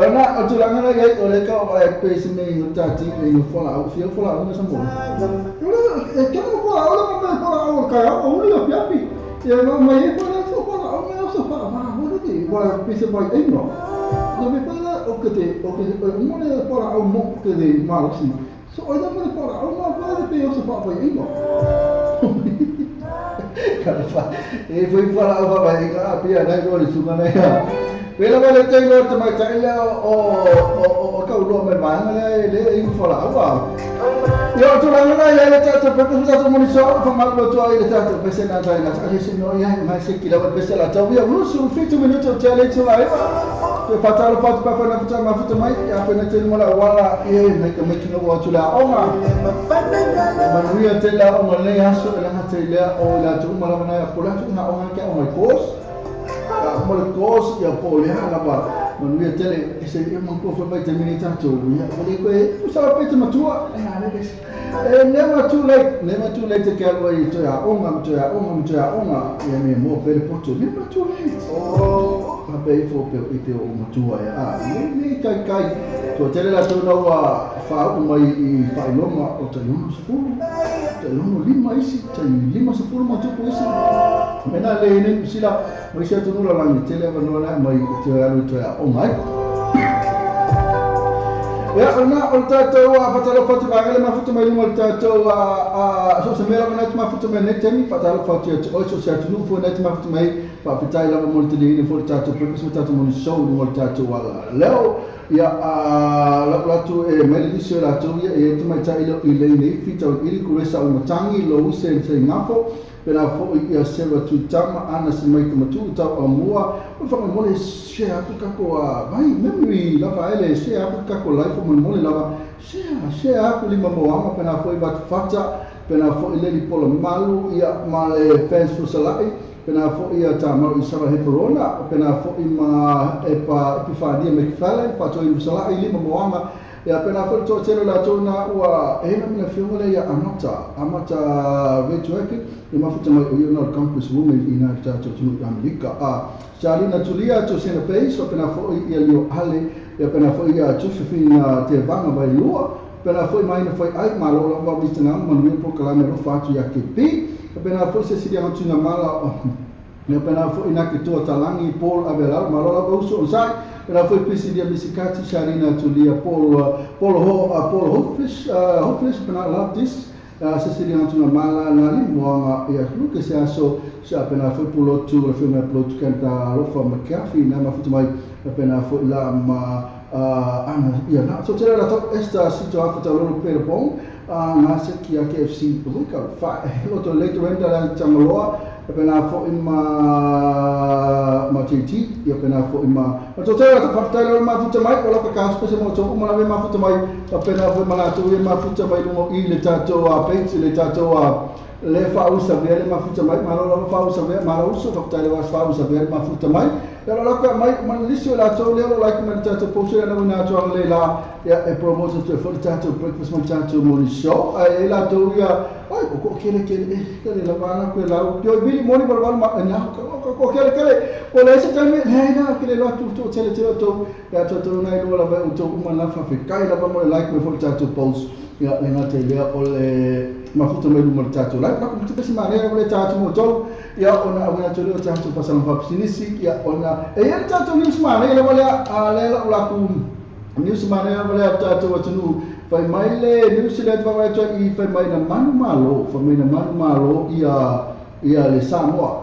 Ana tulangan lagi oleh kau apa sini tadi ini fola ini semua. Kalau fola orang fola kaya orang dia piapi. Ya mai fola fola orang so fola mah boleh di fola pisa baik eno. Tapi fola okey mana fola orang mau okey malu sih. So ada mana fola orang fola dia so fola baik eno. Kalau foi fola apa baik apa ya naik boleh sungai ya. Pela vale tem lo te mai tai o ka ulo me manga le in fola wa yo tu la nga ya le ta pe ku sa mo ni so fa ma lo tu ai le ta pe se na tai na ai se no ya ma se ki la pe se la ta wi uno su 50 minuti o tele tu la pe patalo pat pa na futa ma futa mai ya pe na te mo la wala e me ka me ki no wa tu la o ma wi te la o mo le ya so la ha te le o la tu ma la na ya pola tu na o ma ke o mai pos Mole kos ya pole ha ba non mi tele se mo ko fa mai termini tanto ya vole ko sa pe te matua never too late to get away to ya onga ya me mo pe poto never too late ma pe fo pe ite o matua ya ni kai to tele la to no fa o mai I fa no ma o te no te no lima isi te lima se puro mo tu isi mena le ne sila mai se tu no la ni tele va no la mai te alu to ya o mai ya ona on tatou patalo fatu bagale ma futu mai mo tatou so se mera na ma futu mai netemi patalo fatu o so se tu fo net ma futu mai pa pitai la mo te ni fo tatou pe so tatou mo so mo tatou wala leo ya la tu e mai di so la tu ya e tu mai tai lo I le ni fito I ku resa o matangi lo se ngafo pela fo I se wa tu tama ana se mai ku tu ta o mua o fa mo le share tu ka ko vai memory la fa ele share tu ka ko life mo le la share ku lima mo ama pela fo I bat fata pela fo I le li polo malu ia male fence fu salai pela fo ia tama I sara he corona pela fo I ma e pa epifania me fala pa to I salai lima mo ama ya pena fo to tele la tona wa ena mina fiole ya amata vetueke I mafuta mai o United Campus Women ina tato tunu Amerika Charlina Tulia to sena pei so pena fo I lio ale ya pena fo ia Josephine te vanga mai lua pena fo mai na fo ai malo la wa bitana manu proclame ro fatu ya kepi pena fo se sidia tuna mala ya pena fo ina ke to talangi Paul Abelal malo la uso sai pena fo pisi dia bisikati Charlina Tulia Paul Hopeless pena la dis sesiri tuna mala nali moanga ia luke se aso sa pena fo pulo tu le filme plot kanta lofa McAfee na mafuta mai pena fo la ma ana ia na so tera la top esta sito afta lo per bom na se ki a KFC buka fa lo to later enda la chamaloa pena fo ma titi ia pena fo so tera la top tera ma futa mai ko la ka spese mo to ma la ma futa mai pena fo ma to ma futa mai lo I le tato pensi le tato le fa usa vere ma futa mai ma lo fa usa vere ma lo uso fa tera fa usa vere ma futa mai ya lo ka mai man lisio la to le lo like man tato poso na na to le la ya e promote to for tato breakfast man tato morning show e la to ya ai ko kele la bana ko la pio bili moni bal ma na ko kele o le se tami na kele la to tele to ya to na lo la ba to uma na fa kai la ba mo like me for tato post ya le na te le o le mafuta mai lu tato la ko te si mane le tato mo to ya ona ona to le tato pasal fa sinisi ya ona e ya tato ni mane le wala le la ku ni mane wala tato wa tunu fai mai le New Zealand va to I fai mai na manu malo ia le Samoa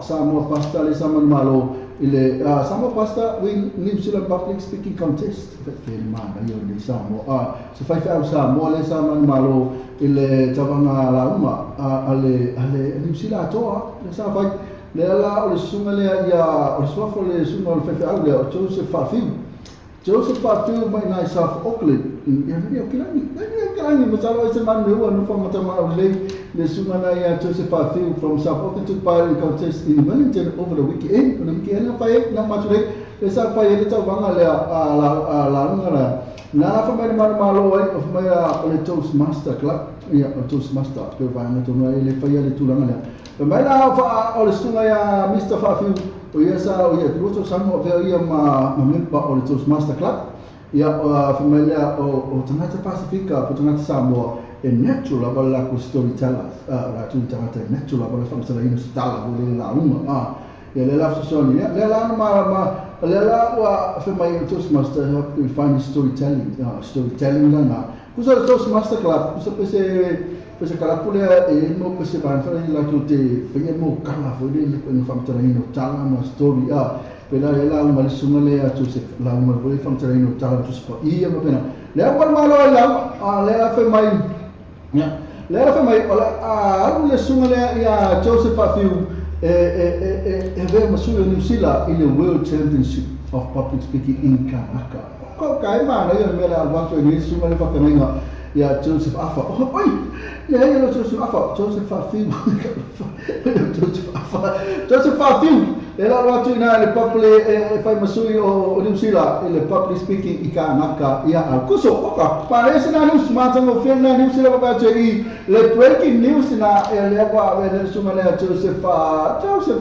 pasta le Samoa malo ile Samoa pasta win New Zealand public speaking contest fe mana io le Samoa se fai Samoa le Samoa malo ile tavanga la uma ale New Zealand toa le sa fai le la o le sunga le ia o swafo le sunga o fe au le o Joseph Fafiu mai na South Auckland ia ni o kilani masalo ese manu no fa matama le sunga na ia Joseph Fafiu from South Auckland took part in contest in Wellington over the weekend na fai na matule le sa fai le tawanga le la na fa mai malo ai of mai o le Toastmaster Club ia o Toastmaster pe vai na tonu ai le fai le tulanga le pe mai la fa o le sunga ia Mr. Fafiu o ia sa o ia tuto sango o ia ma memba o le Toastmaster Club ia fa mai la o tangata Pasifika po tangata Samoa e natural la ku storytellers la tu tangata natural la fa sa ina stala o le la uma ia le la soni le la ma Lela wa fe mai Toastmaster help to find storytelling la na kusa Toastmaster Club kusa pese kala pule e mo pese ban fa la tu te pengen mo kala fo de le fam terreno tala ma story pela lela uma le sunga le atu se la uma le fam terreno tala tu spa ia ma pena le wa malo la lela fe mai ya lela fe mai ola le sunga le ya Joseph Afiu ve masuyo New Zealand in the World Championship of Public Speaking in Kanaka. Ko kai mana ia mela alvanto ni suma le fa menga ya Joseph Afa. Oi, ya Joseph Afa, Joseph Afiu. Joseph Afiu. Ela watu ina le public fa masuyo o New Zealand in the Public Speaking in Kanaka ya kuso oka. Parece na news mata no film na New Zealand ba chei le breaking news na le wa le suma le Joseph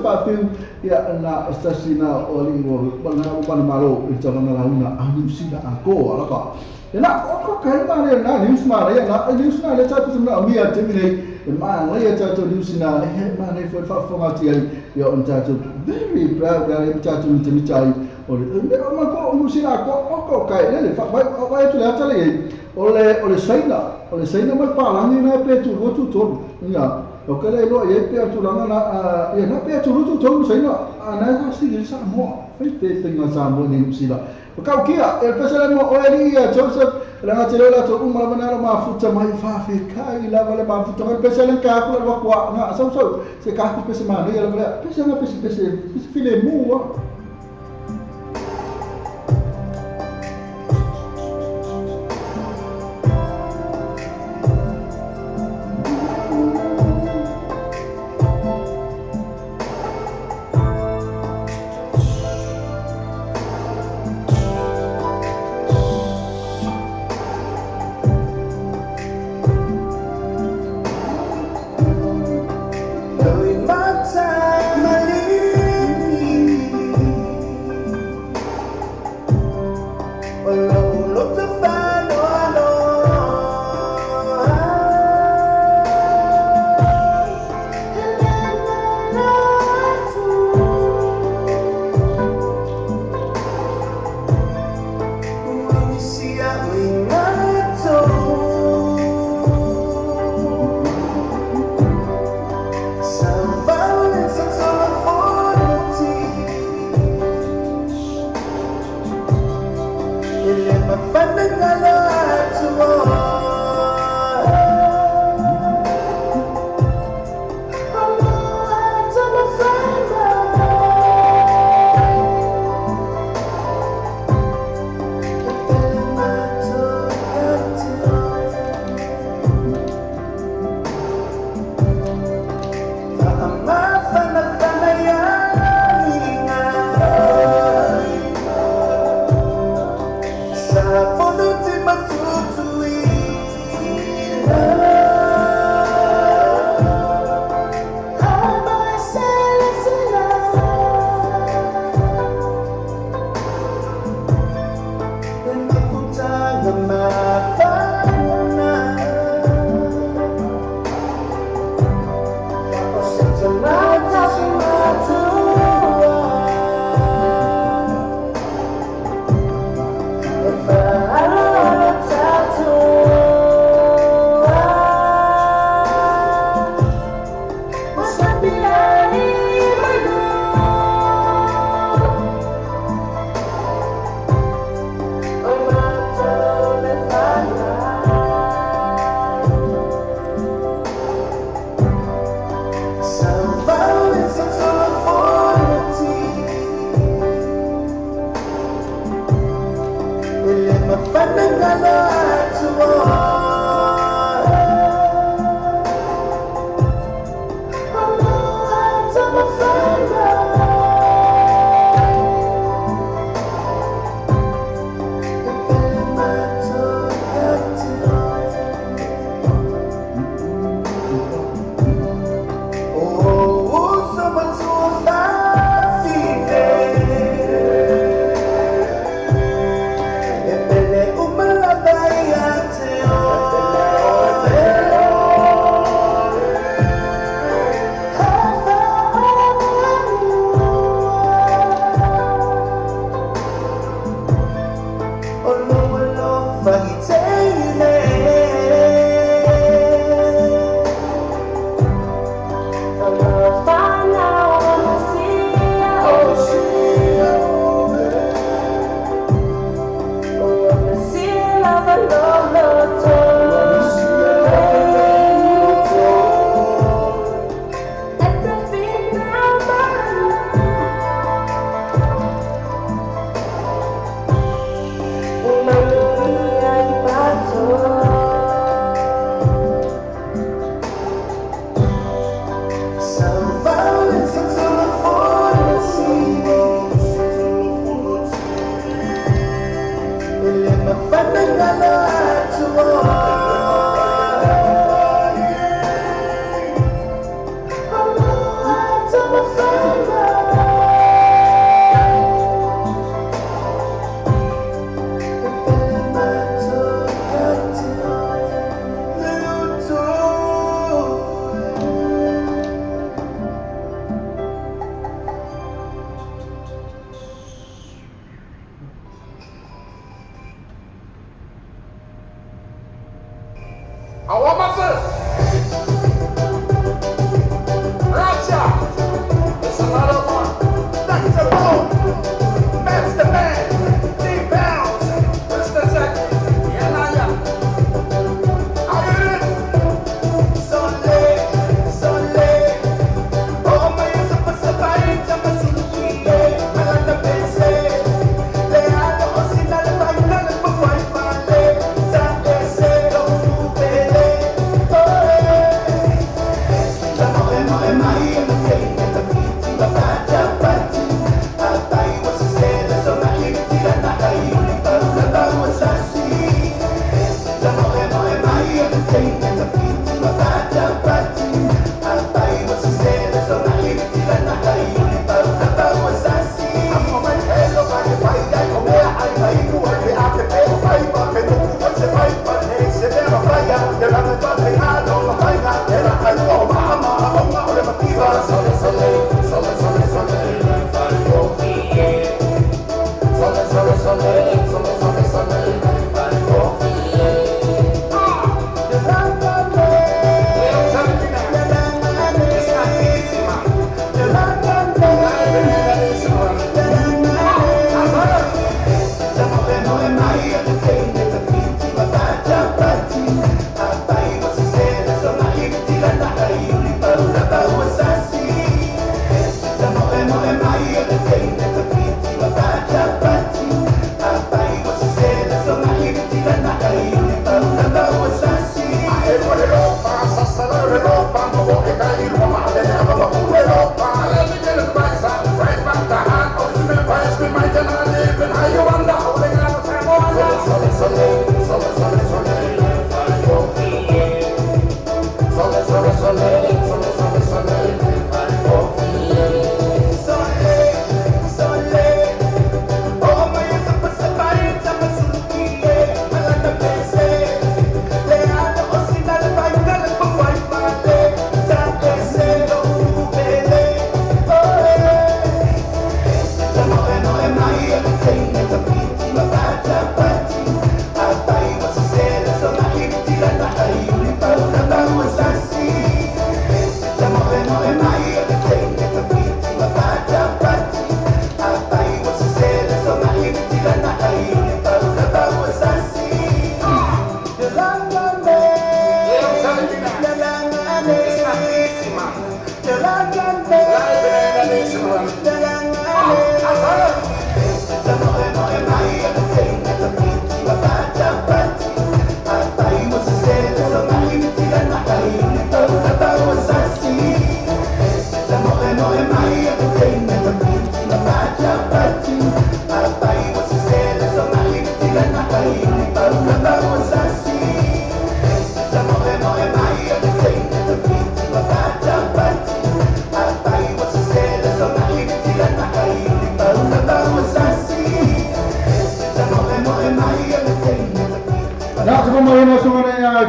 Afiu ya na stasina olivo bana malo itala na una New Zealand ako alaka. Na oko kai mare na news mare na news na le tatu na mi atemile ma le tatu news na ma ne for formati ya on tatu very proud ya tatu mitai o ma ko New Zealand ko oko kai le fa vai tu le atale ole saina ma palangi na pe tu rotu to ya o kale lo ye pe tu langa na ya na pe tu rotu to saina na sa si sa mo fe pe na sa mo ni sila o ka kia el pesele mo oeli Joseph la na tele la to uma bana ma futa mai fa fe kai la vale ma futa mai pesele ka ku la kwa na so se ka ku pesele ma ya la pesele file mo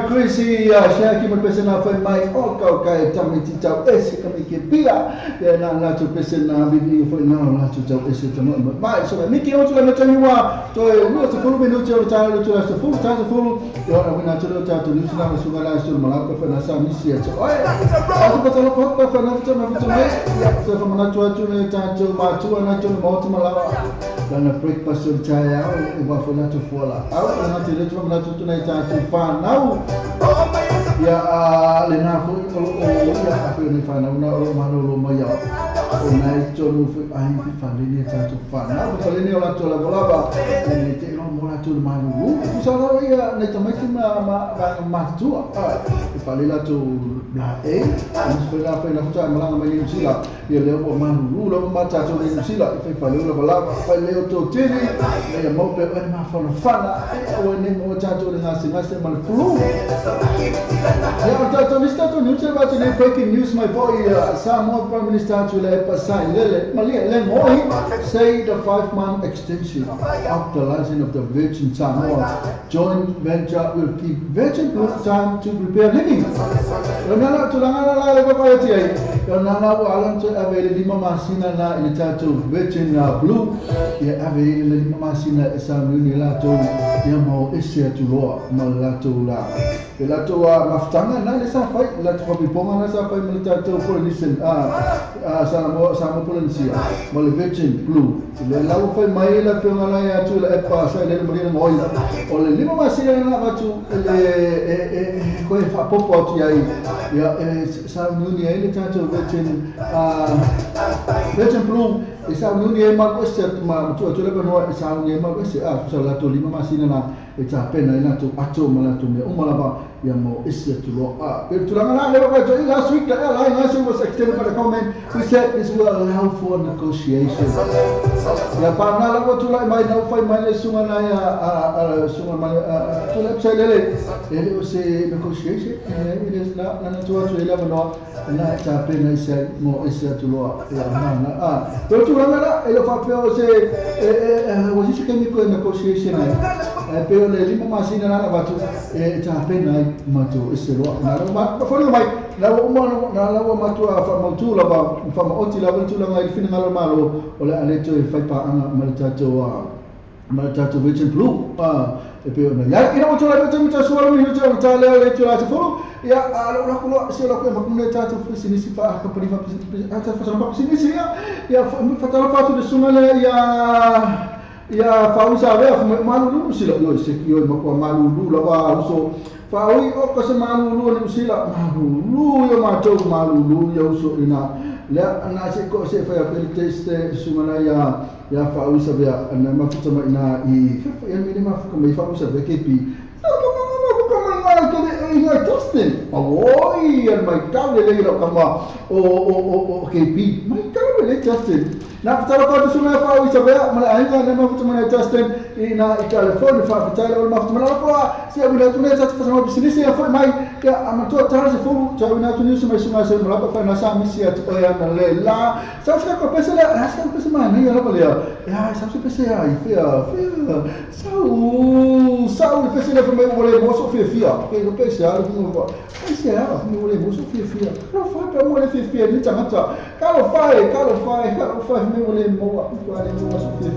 Chrissy, siya magpesa na fa mai o kay tami ti tau ese kami ke pia ya na tu pesa na bibi fo na tu tau ese tamo mai so mi ki o tu na tani wa to no se fulu minuti o ta tu la se fulu ta se fulu yo na na tu ta tu ni na su na su mala ko fa na sa mi si so oi a tu pa talo ko fa na tu na tu mai ya so fa na tu ne ta tu ma tu na tu mo tu mala dan na breakfast o ta ya o ba fa na tu fola a na tu tu na tu na ta tu fa na ya lena fu ko ya apa ni fa na una o mano lo ma ya o na to no fu ai fi fa ni ta to fa na fa ni o la to la bola ba ni te no mo la to ma lu ku sa la ya na ta mai ma tu fa ni la to la e ni fa la fa na fa ma la ma ni si la ya le o ma lu lo ma ta to ni si la fa ni la bola fa le o to te ni ya mo pe o ma fa na o ni mo ta to ni ngasi ma flu ya to lista to news about the breaking news my boy Samoa Prime Minister Tule Pasai Lele Malia Lemoi say the 5-month extension of the license of the Virgin Samoa joint venture will keep Virgin Blue time to prepare living. Yonala tulangana la le papa yeti ai. Yonala wa alam to avele lima masina na ilita to Virgin Blue ya avele lima masina esa muni la to ya mo ese to lo malato la. Elato maftanga na le sa fai la to ponga na sa fai milita to for listen sama polensia mo le Virgin Blue le la fai mai la to ngala ya to la epa sa le mo le moi o le lima masina na va to le ko fa popo ti ai ya sa muni ai le to Virgin Blue isa muni ai ma ko se ma to le no isa muni ma ko se sa la to lima masina na eta pena ina to ato mala to me umala ba ia mo isi tuloa. Pero tulanga na last week the airline answer was extended by the comment. We said this will allow for negotiations. Ya pa na lang tulay may na fay may sunga na ya sunga may tulay sa lele. Ele o se negotiation. It is na tuwa tuwa no na tape na isa mo isi tuloa. Ya na pero tulanga na ele fa pero se was isso que me negotiation ai. Pero le lima masina na batu tape na matu isi loa. Na fa mai na umano na lawa matu fa matu la ba fa oti la tu la ngai fina ngalo malo ole ale to fai pa anga maltato vision blue e pe ona ya ina mo tola beto mita suara mi to ta le to la fo ya alo na kulo se la ko ma kunne ta to sini si fa ka pri fa ata fa sama sini si ya fa ta fa to de sumale ya fa usa ve fa malu si la yo se yo ma ko malu la wa so fa oi o ko se malu ni si la malu yo ma to malu yo so ina la ana se ko se fa ya pel teste sumana ya fa usa ve ana ma futa ma ina I ya mi ma fu ko fa usa ve ke pi ia Justin, oi, mai kau le lo kama o KP, mai kau le Justin. Na patara pa tu sunga fa o isabela, mala ainga na ma futu mana Justin ina I California fa patara o ma futu mana ko si abina tu ne sa fa sama business ya fa mai ya amato tara se fu ta ina tu ni suma se mala pa na sa misi at o ya na le la sa sa ko pesa la sa ko pesa ma ni ya la ya sa sa pesa ya sau pesa la fa mai mo mo so fia ke ko pesa ya mo ba pesa ya mo mo so fia no fa pa mo le fia ni tanga Calo fai me mo le mo ko ale mo so fia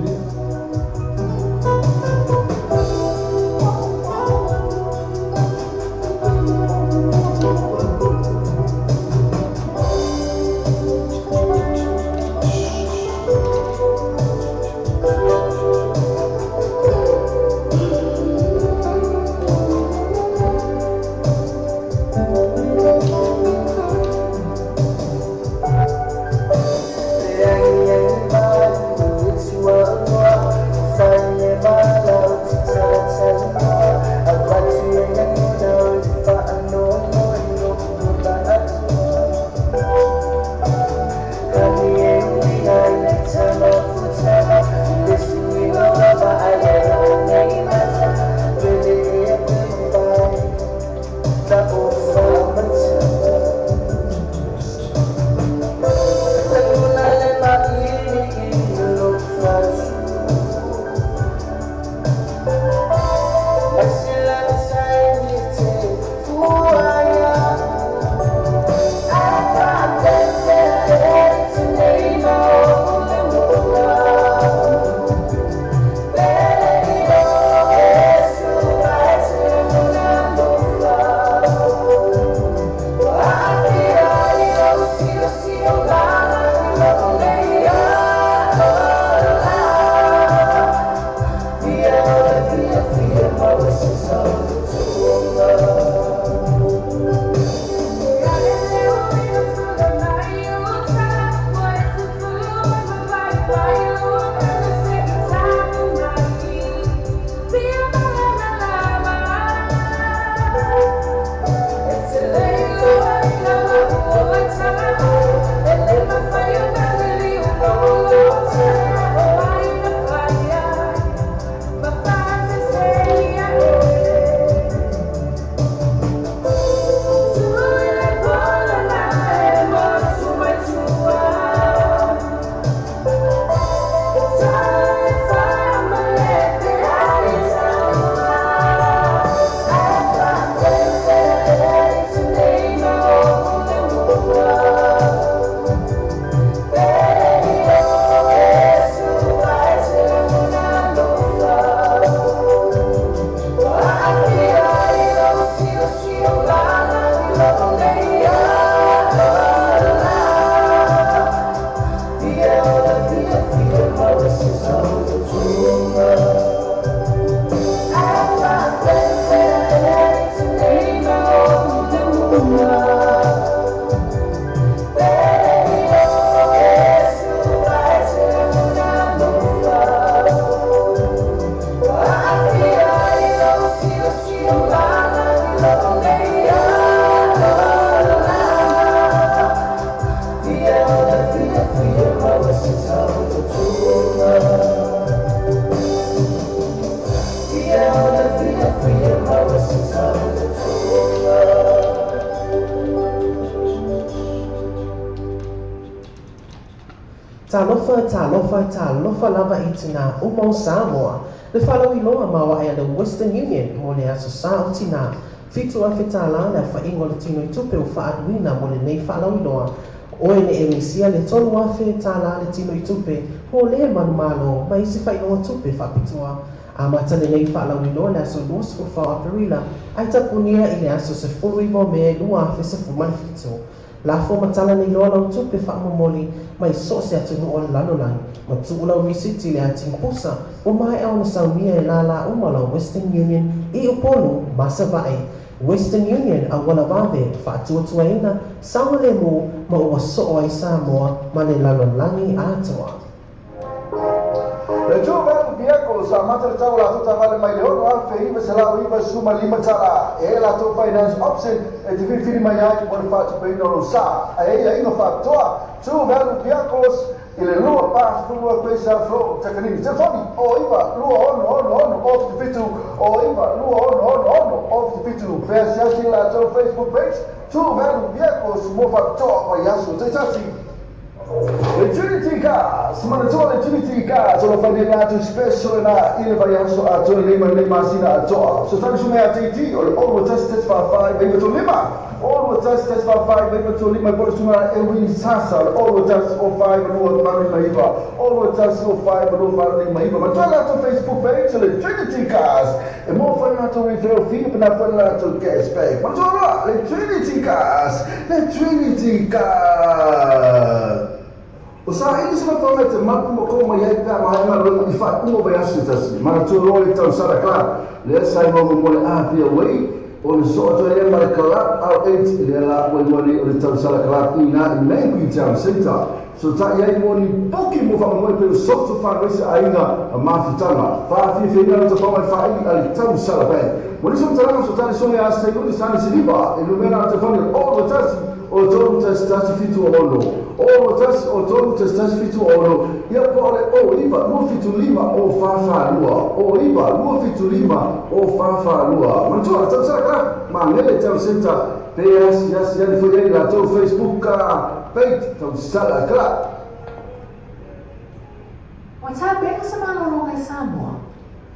Talofa lava i tina umau Samoa. Le whalau iloa mawa e le Western Union mo le aso sa o tina. Fitu a whetala le whaingo le tino i tupe o whaaduina mo le nei whalau iloa. Oe ne e mesia le tonu a whetala le tino i tupe ho le manu malo ma isi whaingoa tupe whapitua. A mata le nei whalau iloa le aso luas o whao aparila ai tapunia i le aso se furu iwa me lua a se fumani fitu. La fo matala nei loa lau tupe whaamomoli mai so se atunu o le lanolangi ma tuu lau risiti le ating pusa o mai au na saunia e la umala Western Union i upolu masa vae. Western Union a wala vave whaatuatua ina sawa le mu ma ua so ai Samoa ma le lanolangi atoa. Le tū velu viako sa mata le tau la tuta vale mai le ono a wheiva se lau iwa suma lima tala e la tō finance option e te whiwhiri mai ai mo le whaatu peino no sa a e ingo whaatoa tū velu viakos i le lua pās fulua kwesa flo takanini te whani o iwa lua ono of te fitu o iwa lua ono of te fitu pēr siasi la tō Facebook page tū velu viakos mo whaatoa mai asu te tasi le Trinity Cars, mana toa le Trinity Cars, o fai nena atu special na ile vai aso a toa lima masina a toa. So tani sume a TT, o le olu test 5 beiba to lima. Olu test 5 beiba to lima, pole suma e wini sasa, o le olu test 05 no manu maiva. Olu test 05 no manu maiva. Ma toa la to Facebook page, le Trinity Cars. E mo fai na to refill fee, pena fai na to cashback. Ma toa la, le Trinity Cars, le Trinity Cars. O sa ini sila tole te mapu mo ko mai ai pa mai ma lo i fa umo ba asu tas mana tu lo i tau sala kla le sai mo mo le a pia wei o le so to e ma kla au 8 le la mo mo le tau sala kla ina i mai ku town center so ta ia mo ni poki mo fa mo pe so to fa resa ainga a ma fitanga fa fi fi na to fa mai fa i al tau sala ba mo ni so tala so tala so me a sai no di sana siliba e lo mena te fa ni o tas o tolu testasi fitu ono o tas o tolu testasi fitu ono ia pole o iva lu fitu lima o fafa lua o iva lu fitu lima o fafa lua ma tu ata saka ma ngele tau senta PS yas ya foi ai la tau Facebook ka page tau sala kala o ta beka sa malo ngai Samoa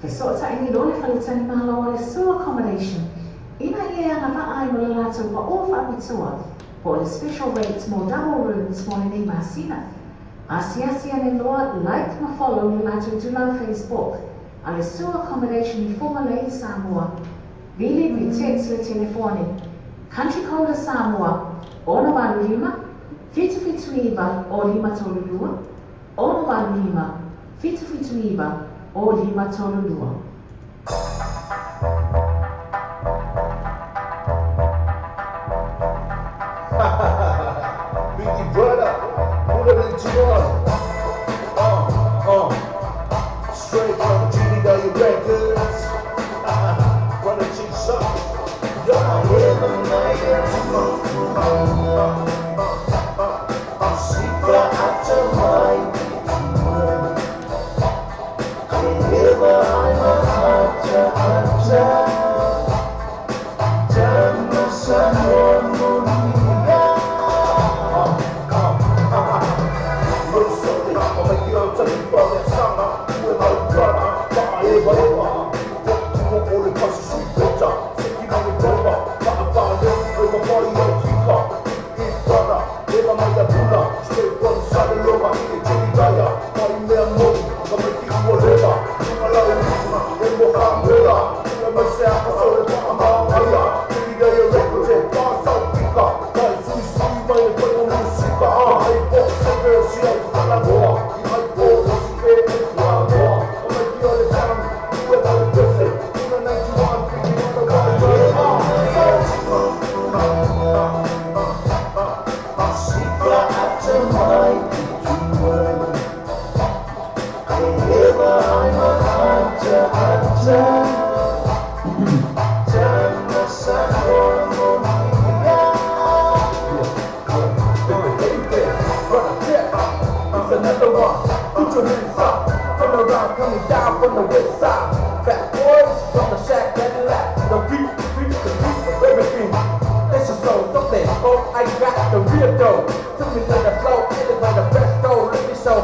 fe so ta ini lo le falitani malo le so accommodation ina ia na va ai mo la tau wa o fa pitua for the special rates more double rooms more in Masina. Asiasi and Loa like ma follow the matter to la Facebook. Ale su accommodation in former lady Samoa. Really retext le telefone. Country code Samoa. Ono van lima. Fitu iva o lima tolulua. Ono van lima. Fitu iva o lima tolulua. Biggie brother, put it into one. Straight from GDW Records. Run the chicks up. I got the real dough. Took me to the flow, it is like the best dough. Let me show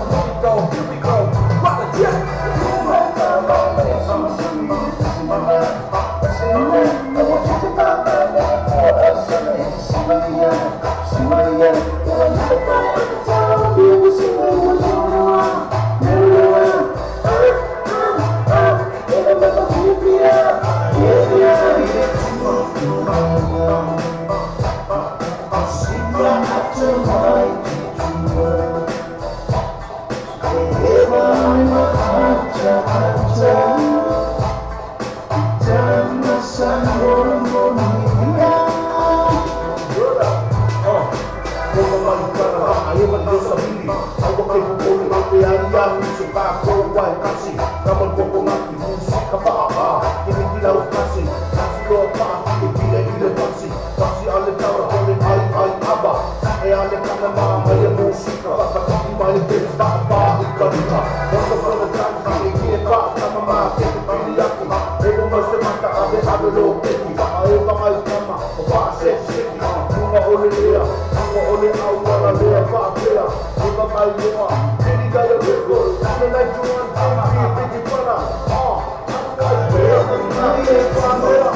little picky. I ain't my mama, a box set sticky. Nunga ole lea, nunga ole awala lea whakea. Nunga mai loa, kiri gaya reko. Nunga nai tuan tiki, tiki pana. Nunga lea, nunga lea whakea.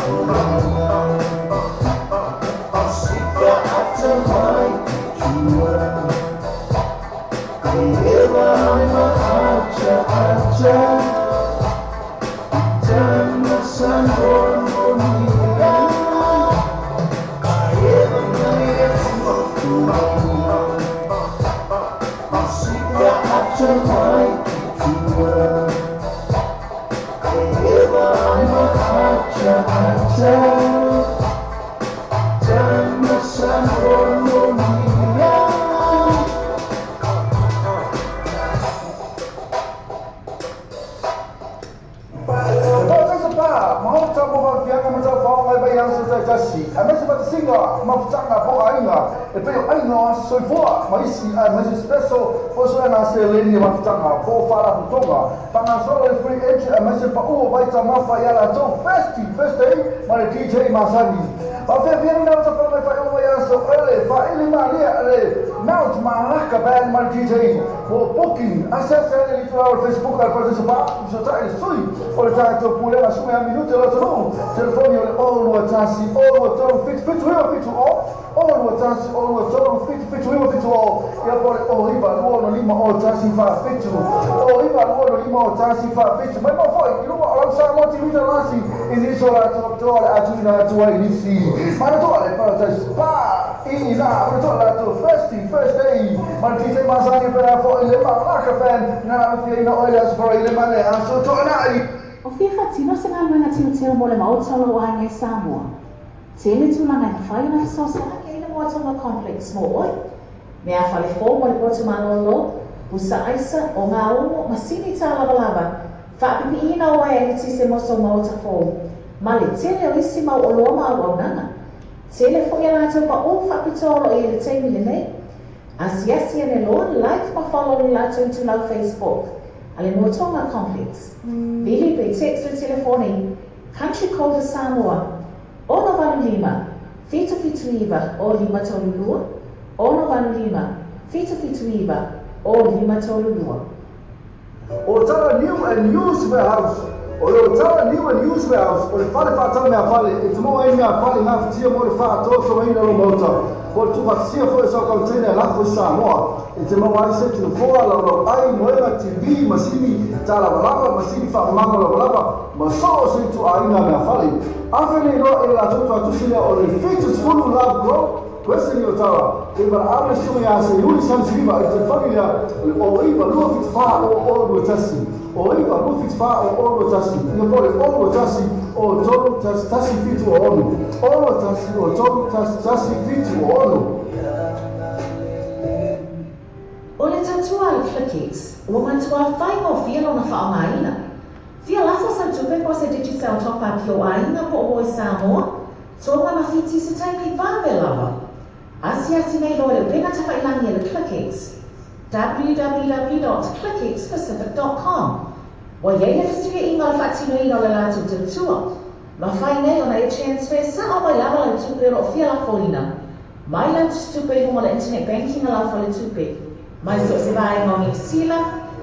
Sika ata mai tua. Eva ma acha. Jangan sambung dunia. Eva Sika ata mai tua. Eva ma acha. Jangan sambung dunia. Singa, mafutanga po ainga, e peo ainga soifua, maisi espresso, poso na seleni mafutanga po fala putonga, panga solo free entry, maisi pa baita mafa yala to first day, mare DJ Masani. Ba fe viene na sa pa fa ya so ele, fa ele malia ele, mount malaka band mare DJ, for booking, access ele to our Facebook al participa, so ta sui, o ta to pule la suma minuto la to, telefoni all watasi, all to fit all watasi, all to fit all, e poi riba luono lima o tasi fa fit, o riba luono lima o tasi fa fit, ma poi you know what I'm saying, what you lasi in isola to aggiunga tu inizi. Ma non vuole però spa ina to first day ma ti sei Masani per le marca fan na fina olha for ile mane aso to nai O fia whatino se ngā luenga teo mo le maotalo o hangai Samoa. Te le tūlanga i whai na whasosa ke ina moatonga complex mo oi. Mea whale fō mo le botu manolo, usa aisa o ngā omo masini tā lava. Whaapipi ina o ai e tise moso maota fō. Ma le tele o isi mau o loa mau au nanga. Tele fo ia lātou pa o whapitolo e le teimi le nei. Asiasi ane loa live ma follow ni lātou tu lau Facebook. Ale Motonga Complex. Bili pe text o telefoni. Country Code Samoa. Ono vanu lima. Fitu iwa o lima tolulua. Ono vanu lima. Fitu iwa o lima tolulua. O tala new and used warehouse. O tala new and used warehouse. O le fale whātau mea fale. E te moa e mea fale ngā whitia mo le whātau so ina lo mauta. O tu whatia fo e so kautene a lafo Samoa. E te mawa ai se tino fōa lau ai moenga TV masini tā lava masini whakamanga lava ma so se tu a ina mea whale. Awhene no e la totu atusina o le features fulu love grow Western o tawa. E mara awe sunga ya se yuri samsiriva e te whakira o iwa lua fit wha o olu tasi. O iwa lua fit wha o olu tasi. Ia pole olu tasi o tolu tasi fitu o onu. Olu tasi o tolu tasi fitu o onu. O le tatua le Clickix, ua matua whai mo fia lona whaongaina. Fia lasa sa tupe po se digital topa ki o aina po o Samoa, tonga mawhiti se taimi vāwe lava. Asiasi nei loa le renga tawhailangi le Clickix, www.clickixpacific.com. Wa iei le fisiria inga le whatino ina le lātou tutua. Ma whai nei ona e transfer sa o mai lava le tupe ro fia la foina. Mai lau tupe hunga le internet banking la fa le tupe. Mai so se vai ngongi sila,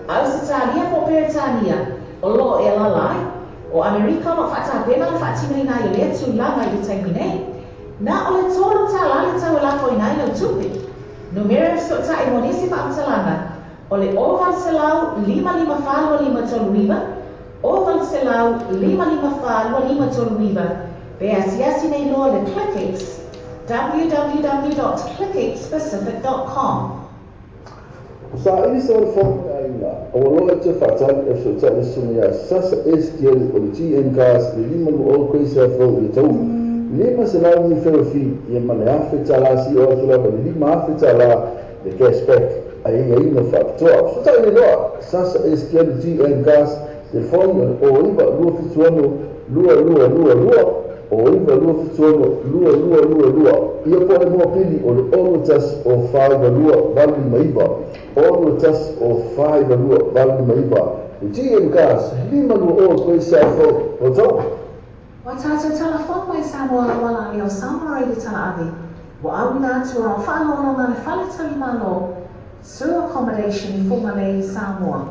au se tālia po Peretania, o loo e lalai, o Amerika no whata pena le whatino ina i lea tu langa i taimi nei. Na o le tōru tā lale tau la ko ina ina tupe. Numero so ta i monisi pa amtalanga, o le oval se lau 5555 toluiva, oval se lau 5555 toluiva, pe asiasi nei loa le Clickix, www.clickixpacific.com. Sa ini sa phone aina o lo e te whatan e so ta le sunga sasa STL o le GM gas le lima o koisa fo le tau lima se lau ni ferofi e mane afe tala si o tula le lima afe tala le cashback ai ai no factor so ta le lo sasa STL GM gas le phone o iba lo fituano lua o iwa lua fituano lua ia po le mua pili o le olu tas o whaiva lua wali maiva olu tas o whaiva lua wali maiva o GM gas lima lua o koe sa fo o tau Wa tātou telefon mai Samoa wala leo Samoa i tala avi. Wa awina atu o whaalono ngā le whale tali malo. Sewer accommodation I funga nei Samoa.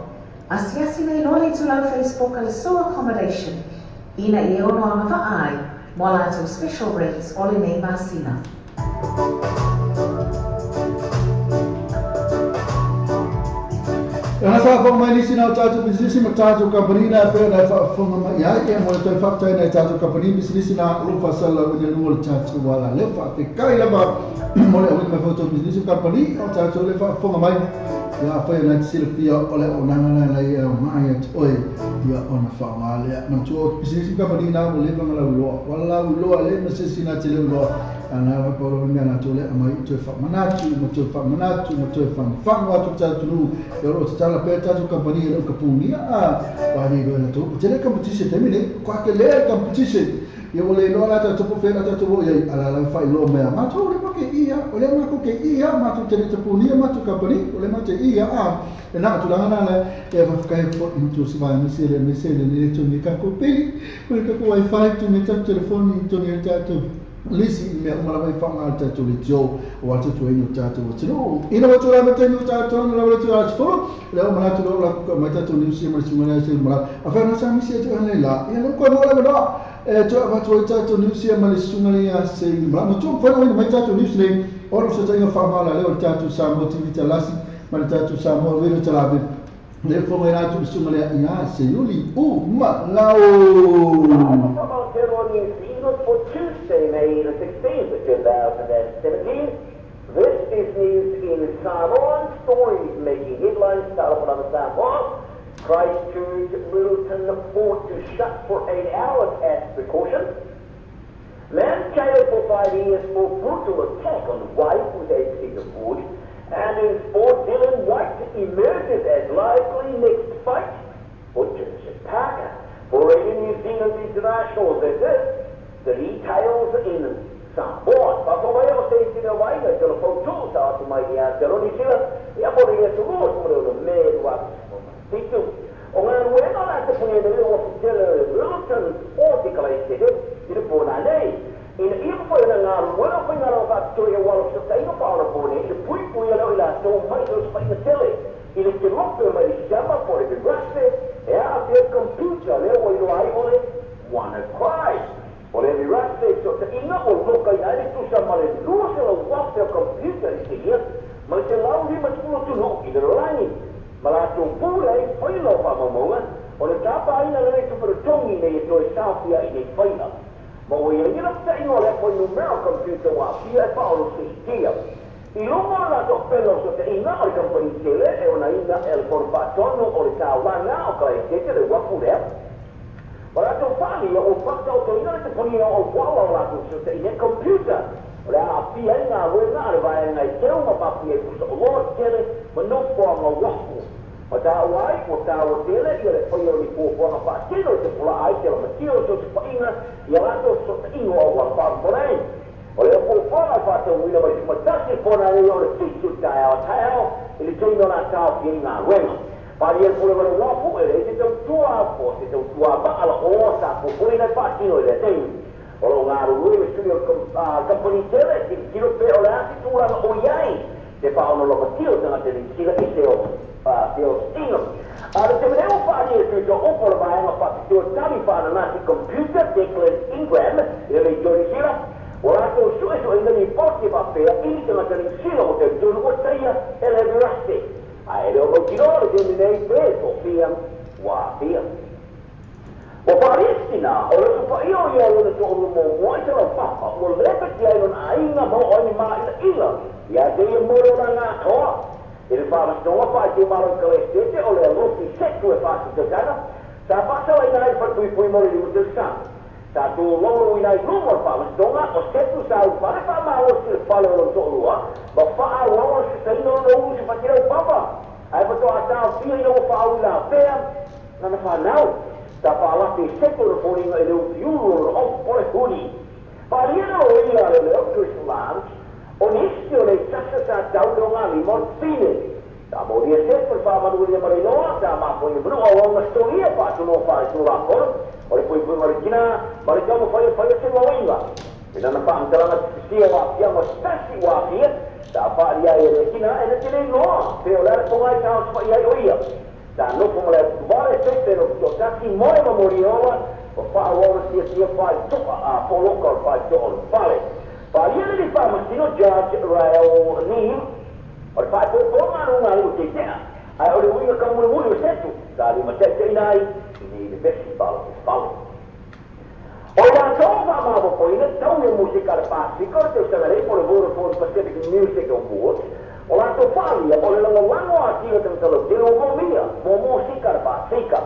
Asiasi nei lole tu lau Facebook ale sewer accommodation. Ina I ono anga vaai. Mo lātou special rates ole nei Masina. Ana sa fo mai nisi na tatu business ma tatu company na pe na fo ma ya ke mo to fa ta na tatu company business na ru fa sala o de no tatu wala le fa te kai la ba mo le ma fo to business company o tatu le fa fo mai ya fa na silpia o le o na na ya mai at oi ya ona fa wala na to business company na mo le fa la lo wala lo le ma se sina te le lo ana va por me na to le mai to fa manatu mo to fa manatu mo to fa wa to tatu no yo la peta tu company lo kapungia wa ni go na to tele competition temine kwa ke le competition yo le no la ta to fera ta to ya ala la fa lo me ma to le ke ia o le ma ko ke ia ma to tele to punia ma to company o le ma te ia e na tu la na le e va ka fo into si va mi se le ni to ni ka ko peli ko ka ko wifi tu ni ta telefoni to ni ta to lisi me uma la fa ma ta to le jo o ta to ino ta to no ina wa to la meta no ta to no la to as fo le uma to la ma ta to ni si ma si ma se ma a fa na sa mi si to ne la ina no ko no la no e to va to ta to ni si ma le su ma le ya se ma no to fa no ma ta to ni si o se ta fa ma la le ta to sa mo ti ta la si ma ta to sa mo ve ta la ve le fo ma na to su ma le ya se yuli ma la for Tuesday, May the 16th of 2017. This is news in Samoan stories making headlines. Start off another Samoa. Christchurch Littleton fought to shut for 8 hours as precaution. Man jailed for 5 years for brutal attack on wife with a of wood. And in sport, Dylan White emerges as likely next fight for Joseph Parker. For Radio New Zealand International, this is the details in Samoa. Papawayo say sila waiga jolo photo sa tu mai ya jolo ni sila ya pore ya sugo mo do me wa titu o nga wena na te punya de o jelo Littleton article ite de po na nei in info na nga wena ko nga ro fa to ya walo sa ino pa ro po ni pui pui ya lo ila to mai do sa ina tele ile ke mo pe mai chama por de grasse e a te computer le o ilo ai ole wanna cry. Por ele raste so te ina o loka ya ni tu sa male no se lo wa pe computer ite ya ma te lau ni ma tu tu no i de rani ma tu pura i foi lo pa mo o le tapa ina le tu per tongi ne to safia i ne faina ma o ia ina ta ino le foi numerical computer wa pia pa o sistema i longo la to pelo so te ina o company tele e ona ina el forfatono o le tawana o kai te le wa pure. Ora to fani o fatto to ina te ponia o wala la to te ina computer. Ora a pia ina wena vai na te uma pa pia so lo tele ma no forma wafu. O ta wai o ta o tele i le foi o ni po forma pa tino te pula ai te ma tio so te ina ia la to so te ino o wa pa porei. Ora po forma pa te wina mai ma tasi pona ni o le titu ta o ili tino na ta pia ina wena. Pari el pure vale wafu ele se tau tua po se tau tua ba ala o sa po pure na patino ele tem o ngaru lui studio company tele ki kilo pe o la si tua o yai te pa ono lo patio tanga te ni la ise o te o stino ala te me o pari e to o por ba ma patio tali pa na si computer Declan Ingram ele jori sila o la to su eso ina ni porti pa pe ini te la te sila o te do no taia ele raste ai lo tirore che mi nei preso via wa via o Palestina o lo so io lo so lo mo se lo fa o le perché non hai una mo ogni ma ila ya de mo lo na to il fa sto fa che ma lo che o le lo si setto e fa to kana sa passa la nai per cui poi mo di del sa sa tu lo in ai rumor fa sto ma o setto sa fa ma o si fa lo to lo ma fa lo si sai non lo si fa tira o papa ai fa to ata fio io fa la per non fa now da fa la che setto lo fuori e lo più o poi fuori parliamo io le otto slams onestio le sassa sa da una limon fine da morir sempre fa ma non voglio mai no da ma poi bro o una storia fa tu non fai tu la o le pui ngore kina ma le kamo fai se wainga ina na pa antara sia wa pia mo stasi wa pia ta pa dia e kina e te le no pe o la ko ai ka so ia oia ta no como le vale se no to kasi mo mo moriola o fa o sia fa to a polo ko fa to vale pa ia le fa ma sino judge rail ni o fa to ma no ma lu te ai o le uia ka mo mo setu ta li ma te nai ni le besi palo o la trova ma poi ne tau musica al passico te sarei por lavoro for Pacific Music Award o la to famiglia o le lango attivo tentalo de o mia mo musica al passica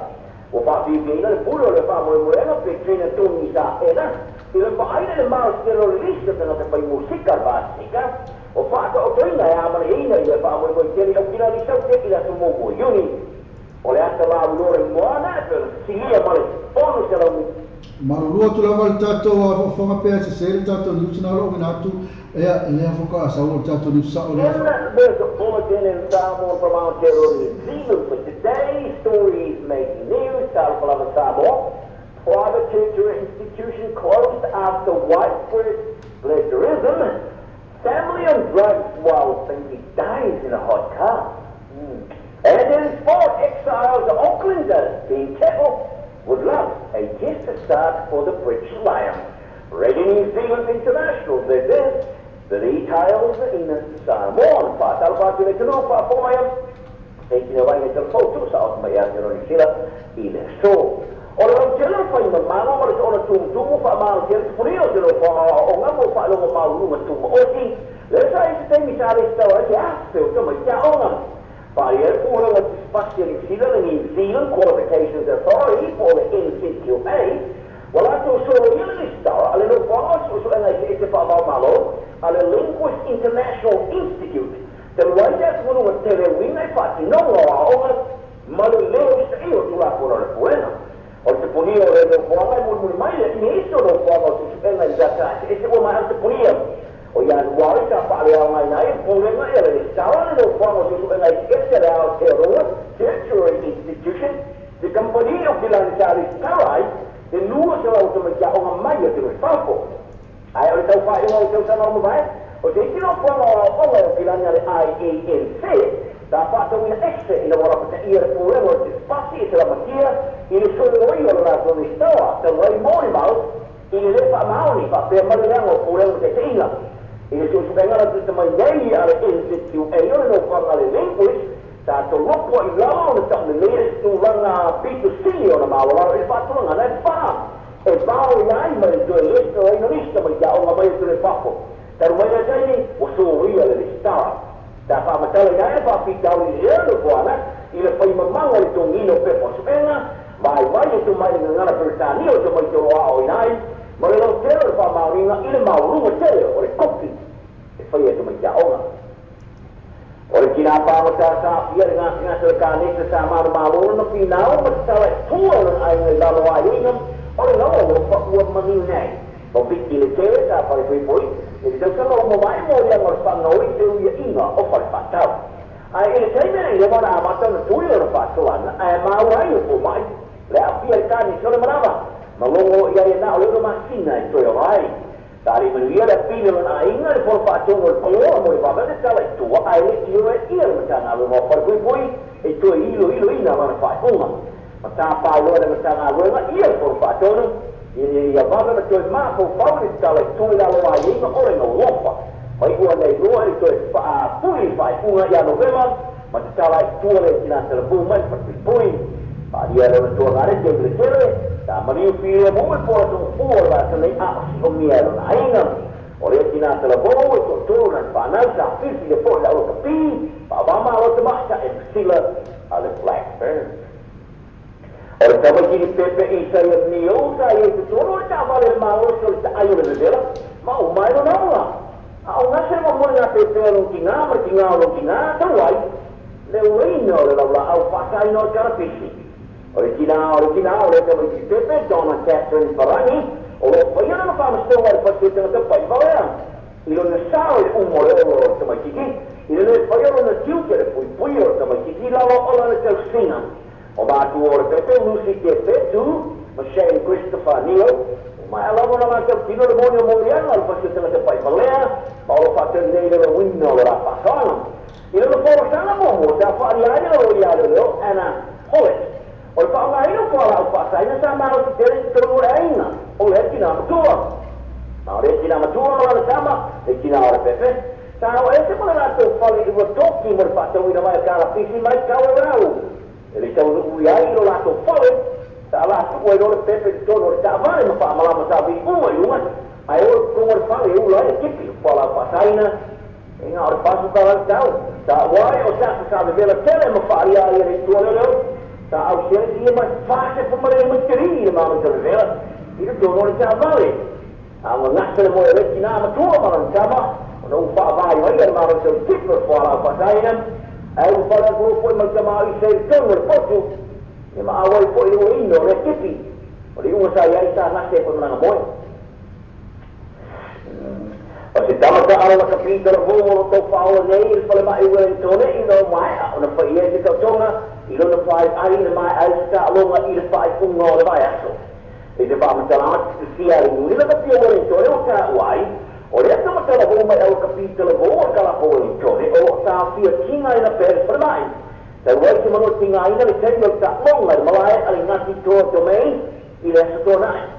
o fa viene il puro le fa mo moreno per cene toni sa era il fa aire le mal che lo lista che non fai musica al passica o fa to ina ya ma ina le fa mo che li opina di sapere che la sumo mo uni o le altre va loro in buona per sia male o se la Marulua tu lava le tatou a whanga pēa se se le tatou ni usina lo ngina atu ea lea whaka a saua le tatou ni usao lea whaka. There's a bulletin in Samoa from our terrorist Zealand for today. Stories making news. Salpalava Samoa. Private tertiary institution closed after widespread plagiarism. Family on drugs while thinking dies in a hot car. And in sport, exiles of Auckland being careful. Would love a guest start for the British Lions. Radio New Zealand International, this is the details in Samoa. Fatal Party National Fafoya, taking away the photo South Mayano Sila in a show. Or a general for the Mama or a tomb for a mountain, for you for or number follow a room to Osi. Let's say the same Charlie Story, yeah, so to my own. By Airport was dispatched in New Zealand Qualifications Authority for the NCQA. Well, I told you the star, a little boss, and I say it's about Malo, a Linguist International Institute. The right that's one of the Terewin, I thought, no law, Malo lives to you to la for a buena. Or to put you in the form, I would remind it, me so no form of to spend like that. It's what I have to put you. O yan wari ka pali ang ay nai puling na ele sawan no form of to like extra out tertiary institution the company of the Lansari Starai the new so to make ya o maya to responsible ay o tau fa o tau sa no vai o te kino form o the Lansari IANC da fatto un extra in la wara per ir pure o spazi e la mattia in solo io la so di stoa the way more about in le fa mauni fa per mandare pure o te ina e se si vengono a tutte mangiare alle NCQA e io non parlo le lingue da to look what you learn on the latest to run B2C on ma ora il fatto non è fa e va online ma il list o non lista ma già una mai sulle pappo per voi da sei o so io le sta da fa ma tale che fa pitta un giro buona il fai mamma il tongino per pospena vai tu mai non alla persona io to mai to online ma lo zero fa marina il mauro zero o le coppi e fai tu mai già ora ora chi na pa sa via nga cercani se sama mauro no final ma stava tuo ai la lo ai ora no fa uo mani nei o pitti le tele da fare poi e da solo mo vai mo ya mo fa noi se io ina o fa fatto ai le tele io ma na ma tanto tu io lo faccio ma ora io poi mai le via il cani solo brava Malongo ia na o lo masina to yo ai dari menua da pino na inga de por fato no polo mo ba ba ta lai to ai le io e io ma na lo mo por poi e to ilo ina ma fa uma ma ta pa lo da ta na lo ma io por fato no ia ba ba to ma po fa ni ta lai to la lo ai ma o no lofa mai o nei lo ai to fa pui fa una ya no vema ma ta lai to le ina te bu ma per poi dia lo tornare che le da Mario Pio mo por to for la se le a o mielo na inga o le tina te la bo to torna pa na sa fisi de por la o capi pa va ma o te basta e sila alle Blackburn o te va ki pepe e sai o mio sai e to no ta vale ma o so ta ayo le dela ma o mai no la a o na se mo mo na pepe lo kinga ma kinga lo kinga ta wai le uino le la au fa sai no ta fisi originale come si pepe Donna Catherine Farani o io non fa storia per che te poi va io non so un modello come chi io non fai una chiudere poi come chi la o la celsina o va tu ora pepe non si che tu Shane Christopher Neal, mai alamo na mata tino de monio morian al pasu tena te pai palea, paulo fatel nei de winno la pasana. Ilo no foro sana mo ta fa ya lo ya lo ana holet. O pa nga ilo po ala pa sa ina sa maro te tro aina. O le tina matua. Ma le tina matua la sama, e tina ora pepe. Ta o ese mo na to fale i wo toki mo pa to ina mai kala pisi mai kawa rau. Ele tau no ya ilo la to fale. Salah tu boleh orang pepe tono tak boleh masa malam masa bi umur umur. Ayo umur faham eu lah kipi pola pasaina. Ingat orang pasu kalau tahu. Tak boleh orang tak bela tele mafaria yang itu orang. Tak awal dia mas fase pemerintah menteri malam terbela. Itu tono tak boleh. Awak nak semua orang Cina macam malam sama. Orang upah bayi orang malam terkipi pola pasaina. Ayo pada grup pun macam hari saya tono foto. Ma awal po ino le kipi. Oli saya isa nasi pun menang boy. Pasti dalam cara nak kapiter bol to power nei pala mai wen tone ino mai ona pa ia de tonga ilo na pai ai na mai ai ska longa ilo pai kungo le mai aso. Ide ba matalat si ai ni la kapio wen tone o ka wai. Oli ata matala bol mai au kapiter bol kala po wen tone o sa fia kinga ina per mai. Dan wajib menurut tinggal ini dicari tak longar malai alingat itu domain ila setona.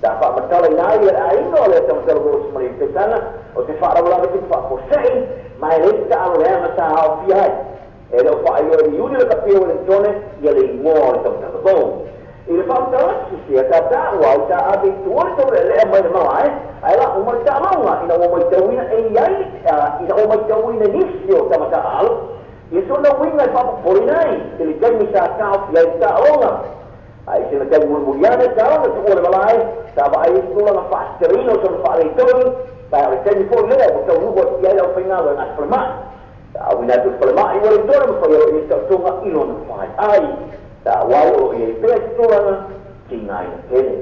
Dapat berkala ini aino oleh teman-teman guru semerintah sana. Untuk fakta ulang itu pak Hussein, main tak alur yang masa alfiah. Elo pak ayo di yudi lekat piau dan jone ia lingor teman-teman guru. Ini faham tak sih? Kata wajib tak habis tuan tu leh main malai. Ayah umur tak longar. Ina umur jauhin ayai. Ina umur jauhin nisio sama al. Isso não vinha para por aí. Ele tem que estar calmo e está longa. Aí se ele tem mulher calmo, tu olha lá, estava aí tu lá na fasterina, tu não fala então, tá, ele tem que for ler, então não vou tirar ao final nas formas. Tá, o vinado forma e o então não foi ele está tunga e não faz. Aí, tá, o ao ele pede tu lá, tinha ele.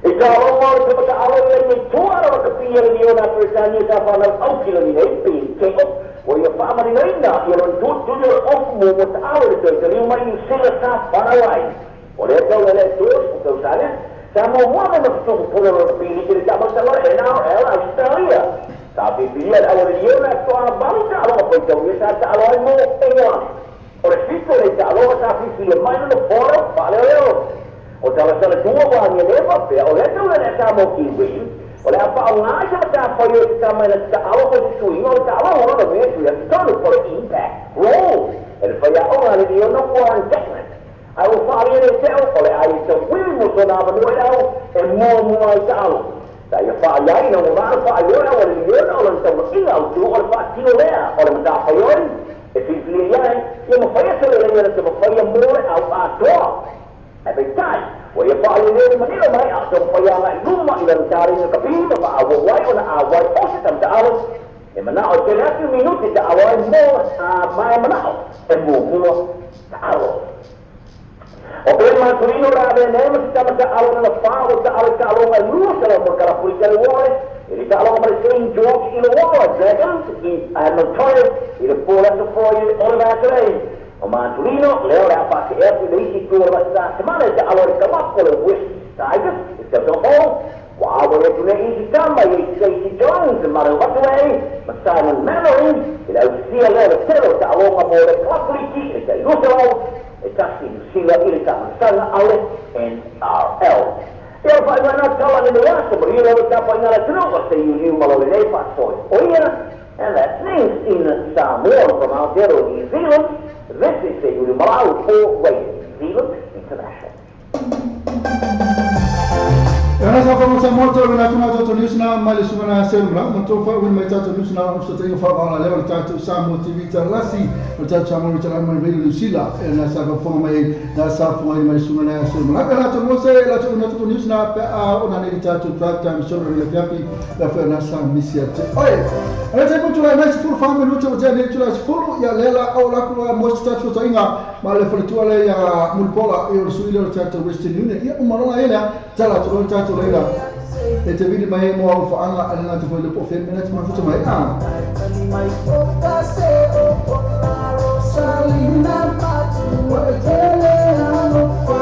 Então, orang tu kata awal yang tu orang kepiyar dia nak percaya siapa nak au kilo ni ini, cekop. ويا فاهم لنا يرون تدور أفمو متعاول تجري وما يصير صح بناوي ولا الدولة لا توش وتوصله سامو ما مفتوح كل بيني كده تعمل سوار هنا أستراليا tapi pilihan awal dia nak tuan bangsa awak berjauh saya tak awal mau tengok oleh situ dia tak awal tapi film mana le forum paling leo kalau salah dua orang yang lepas oleh tu nak sama kiwin. Oleh apa orang aja macam apa yang kita main kita awak bersui, orang kita awak orang dah bersui, kita nak for impact, role. Dan supaya orang ini dia nak buat judgement. Aku faham ini saya oleh ayat terwil musuh nama dua tahu, semua tahu. Saya faham ini orang faham orang dia orang tahu ingat tu orang faham kilo leh, orang macam apa yang efisien yang mufaya selesai yang mufaya murah atau Abetai, wajib paling ni mana mai atau supaya nak rumah dalam cari keping apa awal wai orang awal posisi tak awal. Mana awal lagi minut tidak awal mau mai mana mau tak awal. Okey macam ini orang ada ni mesti kita awal nak faham tak awal kalau malu kalau perkara politik awal. Jadi kalau mereka injok ini awal, jangan di notorious ini pola tu pola orang macam Manturino, leo la parte è più dei sicuri basta. Semana da allora cavallo wis tiger, it's so all. Wow, we're going to easy come by Stacey Jones and Mother Waterway, but Simon Manning, you know, see a little terror that along a more clubly, it's a Lusso, it's actually to see what it is on Sun Outlet and RL. If I were not telling in the last but you know what's up on the truth, say you knew Mallory Day passport. Oh yeah, and that means in Samoa from Aotearoa, New Zealand. This is a Malau 4-way New Zealand International. Ana sa fa sa moto na tuna to news na mali sumana selma moto fa win mai tato news na on sta tengo fa ona level tato Samu TV talasi tato Samu tala mai video Lucila na sa fa mai na sa fa mai sumana selma na to mo se la to news na pa ona ne tato track time show na yapi la fa na sa misia te oi ana te mo tula mai full family luto je ne tula full ya lela au la ko mo sta to inga male fa tula ya mulpola e suilo tato Western Union ya umarona ela tala to tato Leila, ete vidi mai mo au faanga alina te foi lepo fe minute ma futa mai mai focase o ponaro salina patu wa tele ano fa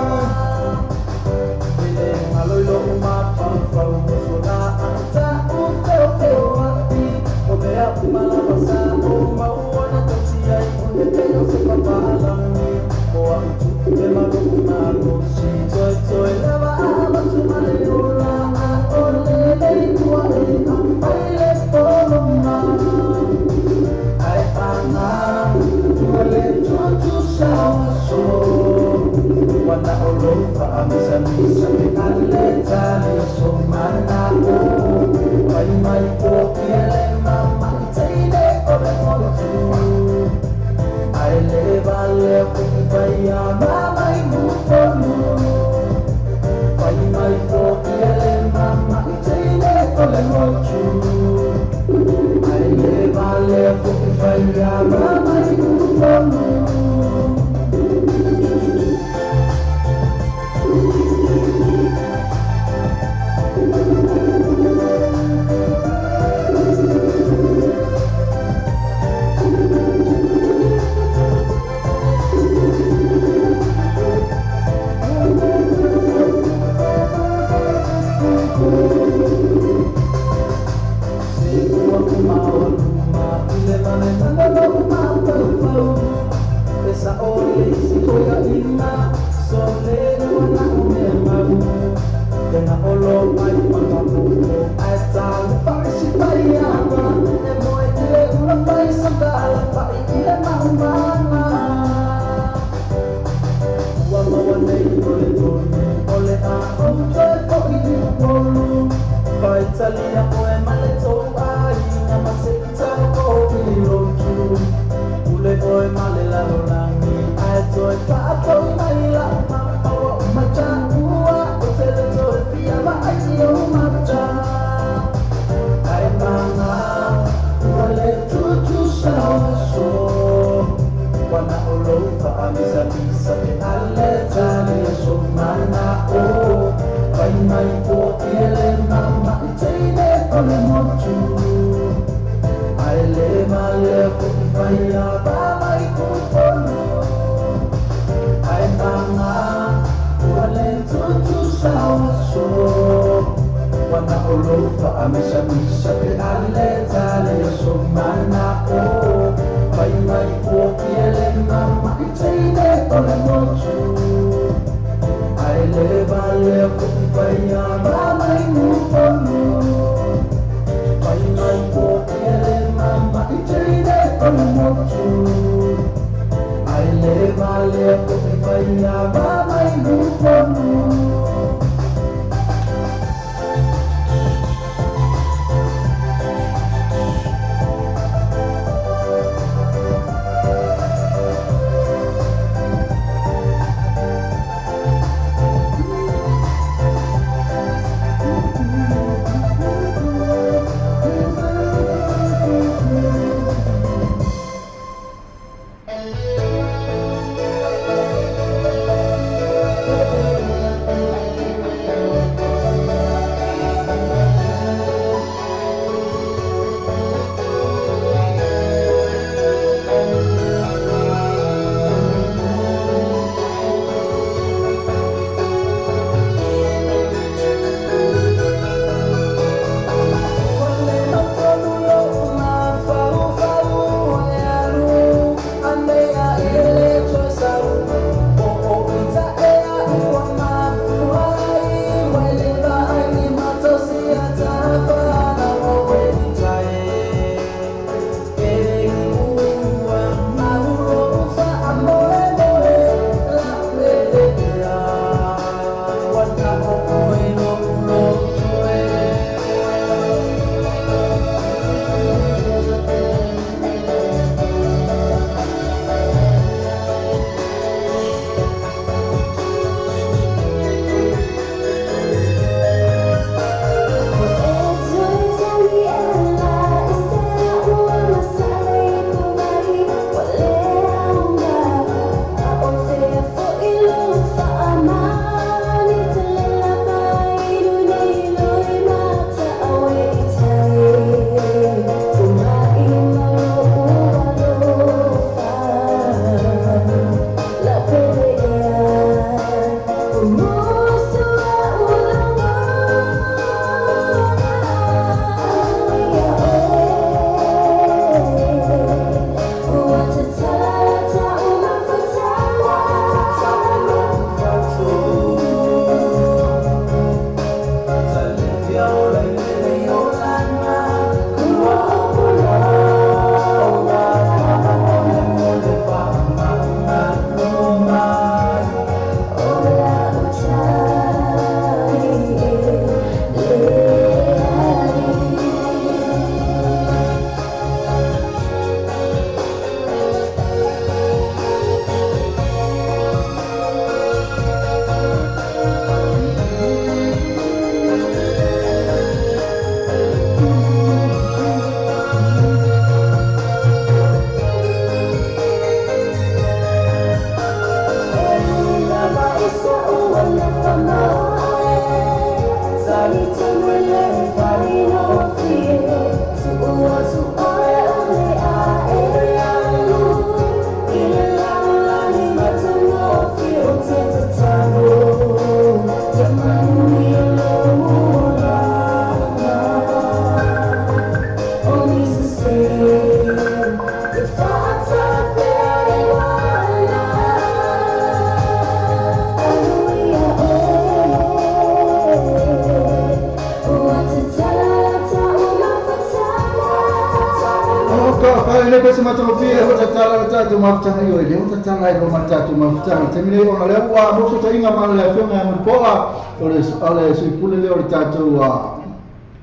ka le pese mata ko fie o tala tatu mafutanga yo le o tala ai ko mata tu mafutanga temile o na le wa mo so tainga ma le fionga mo poa o le so pule le o tatu wa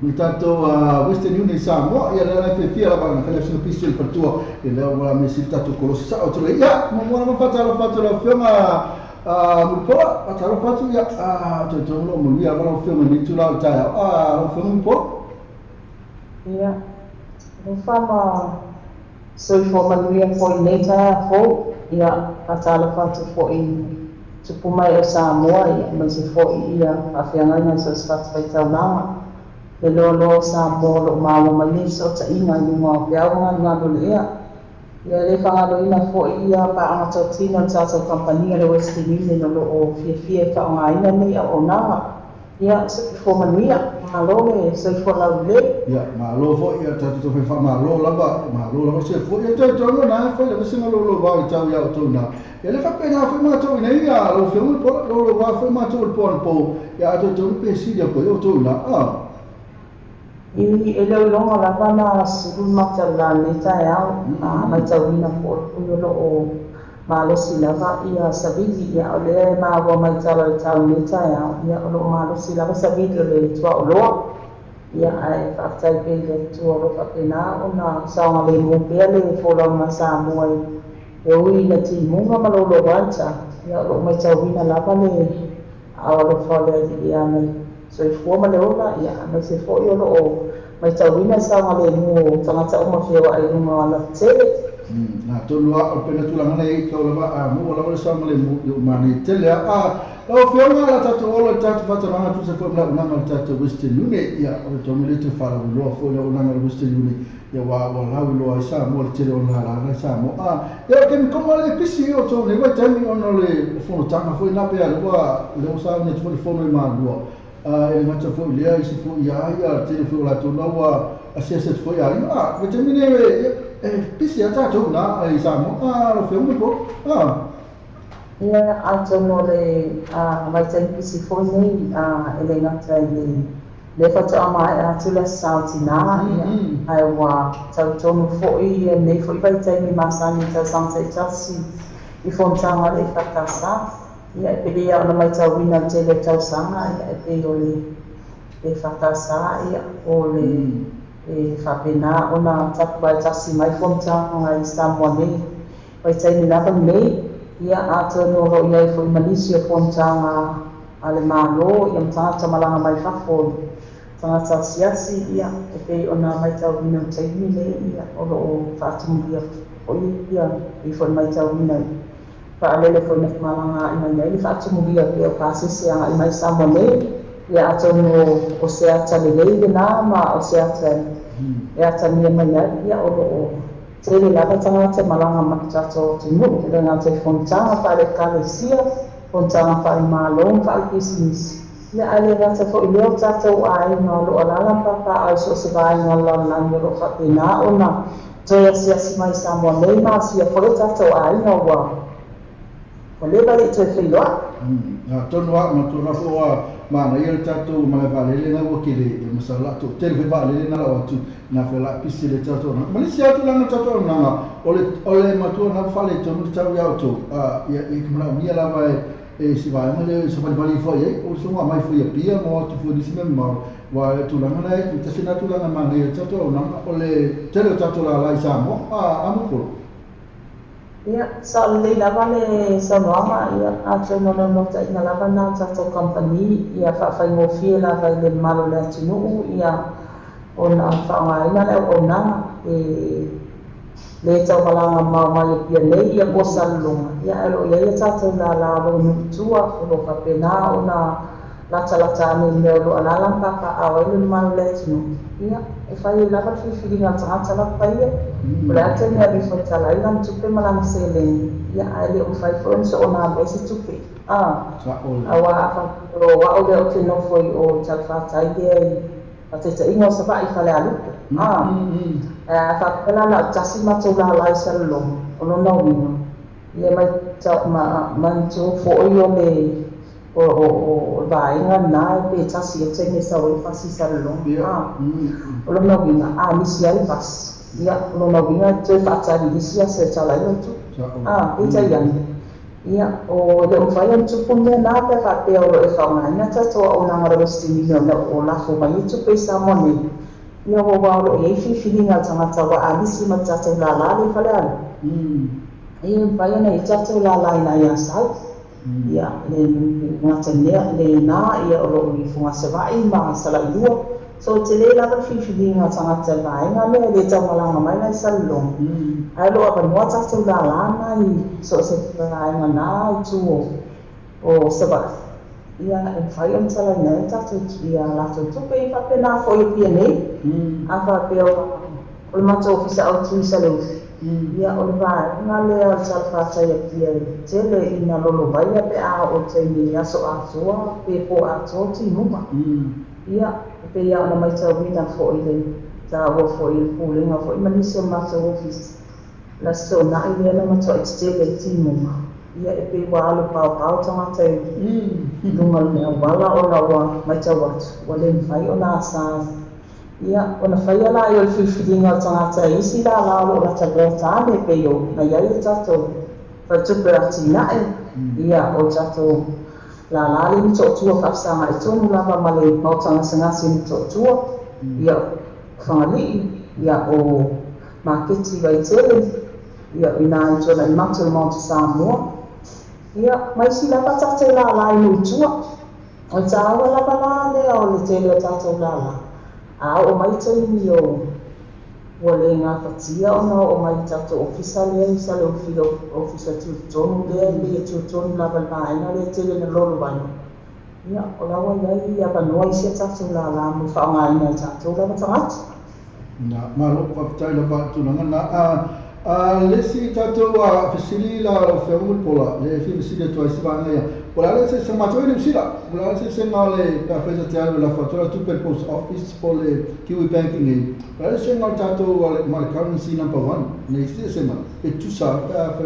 Mitato Western Union Samoa ia le fie la bana fele sino pisil patua e le wa me si tatu kolosa o tole ia mo mo fatalo fionga mo poa fatalo fatu ia to lo mo ia ba fionga ni tu la ta o fionga po ia no fama so for manuia for later for ia fatalo fatu for in tupumai o Samoa ia mai se for ia afianga so spat vai taunama e lolo Samoa lo mawa mai so ta inga ni mo piaunga ngalo ia ia le whangalo ina fo ia pa anga tau tino tata kampania le Western Union lo o fie whaonga ina nei a o nama ia se fo manuia malo e se fo lau le ia malo fo ia tatu to fa malo lava se fo ia tatu no na fo le singa lo va tau ia to na ia le fa pena fo ma to nei ia lo fo lo va fo ma to po ia to pe si dia ko yo to na I ele longa la bana suru matala neta ya mai tawina for lo o malo silava ia sabili ia ole ma wa mai tala tau neta ya lo malo silava sabili le tua lo ia ai faktai pe le tua lo kapena ona saunga le mo pele fo lo ma Samoa e ui le ti munga malo lo wanta ia lo mai tawina la bana lo fole ia mai so forma le ona ia mai se fo yo lo mai tawina sa ngale mo tangata o mafewa ai runga ala tele na tolua o pena tulanga nei ka ola mo ola sa ngale mo yo mani tele o fiona la tatu ola tatu fataranga tu se formula una tatu Western Union ia o to me le fala lo fo lo una Western Union ia wa lo sa mo tele ona la sa mo ia ke mi como le pisi o to le vai tami ono le fo tanga fo na pe wa le sa ne fo fo no ma lo e mata fo le ai se fo ia te fo la to no a se fo ia ve termine pisi ata to na ai sa mo lo fo mo po ia ato no le mai tai pisi fo nei ele ngata le fata ama atu le sautina ia ai wa tau tonu fo ia nei fo vai tai mi masani tau sansa itasi I fontanga le fatasa ia e pele ia ona mai tauina te le tausanga ia e pe o le fatasa ia o le whapena ona tapu bai tasi mai fontanga I Samoa nei vai taimi lava nei ia ato no ro ia I fo I Malaysia fontanga a le malo ia mtangata malanga mai whafo tangata siasi ia e pe ona mai tauina taimi nei ia o lo whaatumuria o ia I fo mai tauina Paalele foi na malanga I mai whaatumuria pe o pasese anga I mai Samoa nei ia ato no o se ata lelei na ma o se ata ia ata mia mai ia o lo tele lava tangata malanga matato tunu le ngata fontanga pale kalesia fontanga pale malo pale business ia ale ngata fo ile o tato ai no lo ala papa ai so se vai ngala na lo fatina ona toya sia mai Samoa nei ma sia fo tato ai no wa le bale te filo tonu a ma tonu fo ma na ia tatu ma vale le na wakile e masala to te ve vale le na la tu na fe la pisi le tatu na ma sia tu na tatu na ole ma tu na fale to mu tau ya to ia I kuma mia la vai e si vai ma le so vale fo ye o so mai fo ia pia mo tu fo disi me ma wa tu la na e tu se na tu la ma na tatu na ole te le tatu la la Samoa amu ko ia sa le lava le Samoa ia ato no ta ina lava na tato company ia fa mo fie lava le malo le tinu ia ona fa ina le ona le tau malanga mai pia nei ia ko salunga ia alo ia tato la lo tua lo ka pena ona lata ni me lo ala papa awai le malo le tinu ia e fai lava fi nga tata la pai Berarti ni habis berjalan dalam cukup malam selen, ya ada fai phone seorang besi cukup. Awak akan awak udah okey no foi o jalfa dia, pasti ingat sebab ifale alu. Fakela nak casi macam lah selong, kalau nak wino. Ia macam mancu foi le o vai ngana pe casi cengih sawi pasti selong. Kalau nak wino, misi alpas. ia lona winga te whaatari isia se tala io tu ita iani ia o le umwhai am tupu mea nā pe whapea o e whaunga tatoa o nanga Western Union o lafo mai i tupe Samoa ia o wao e whiwhiringa tangata wa alisi ma tatou la le whale ala ia umwhai ana i tatou la ina ia sau ia le ngata nea le nā ia o lo i funga sawai ma sala iua so te le lava whiwhiringa tangata vaenga lea le tau malanga mai lai salong ai lo apa noa tatou la mai so se vaenga nā i tu o sawai ia e whai on tala nei tatou ia latou tupe i whape nā fo i pia nei a whape o le mata ofisa au tui sa leufi ia o le vaenga lea o tala whātai a pia tele ina lolo vai a pe a o te ni aso atoa pe po atoa ti numa ia pe ia ona mai tau wina fo i le ta ua fo i le pūlinga fo i manisi o mata ofis la so na i lea na mata i tele ti numa ia e pe walo pau tangata i lunga mea wala o la ua mai tau atu wa le mwhai o nā sās ia ona whai ala i o le whiwhiringa o tangata i isi la o la tagrota ane pe o na iai o tatou whatupe ati nae ia o tatou la le ni totua whafsanga i tonu lava ma le mautanga sangasi ni totua ia whangali ia o maketi vai tele ia ina i tona i matu Mount Samoa ia mai si lava tatou la i mutua o tāua lava la lea o le tele o tatou la a o mai taimi o ua le ngā patia ona o mai tatou ofisa lea i sa le ofisa tutonu lea i le tutonu lava vaenga le tele na lolo vai ia o laua iai i apanoa i sia tatou la mo whaongaina i tatou lava tangata na malo whaptai la pātunanga na lesi tatou whisiri la o whewul pola le whisiri atua i siwanga ia Wala le se matua ni sila, wala se ngale ka feza te alu la fatura tu per post office po le Kiwi banking e. Wala se ngal tato wale mal currency number 1. Ne se ma e tu sa ka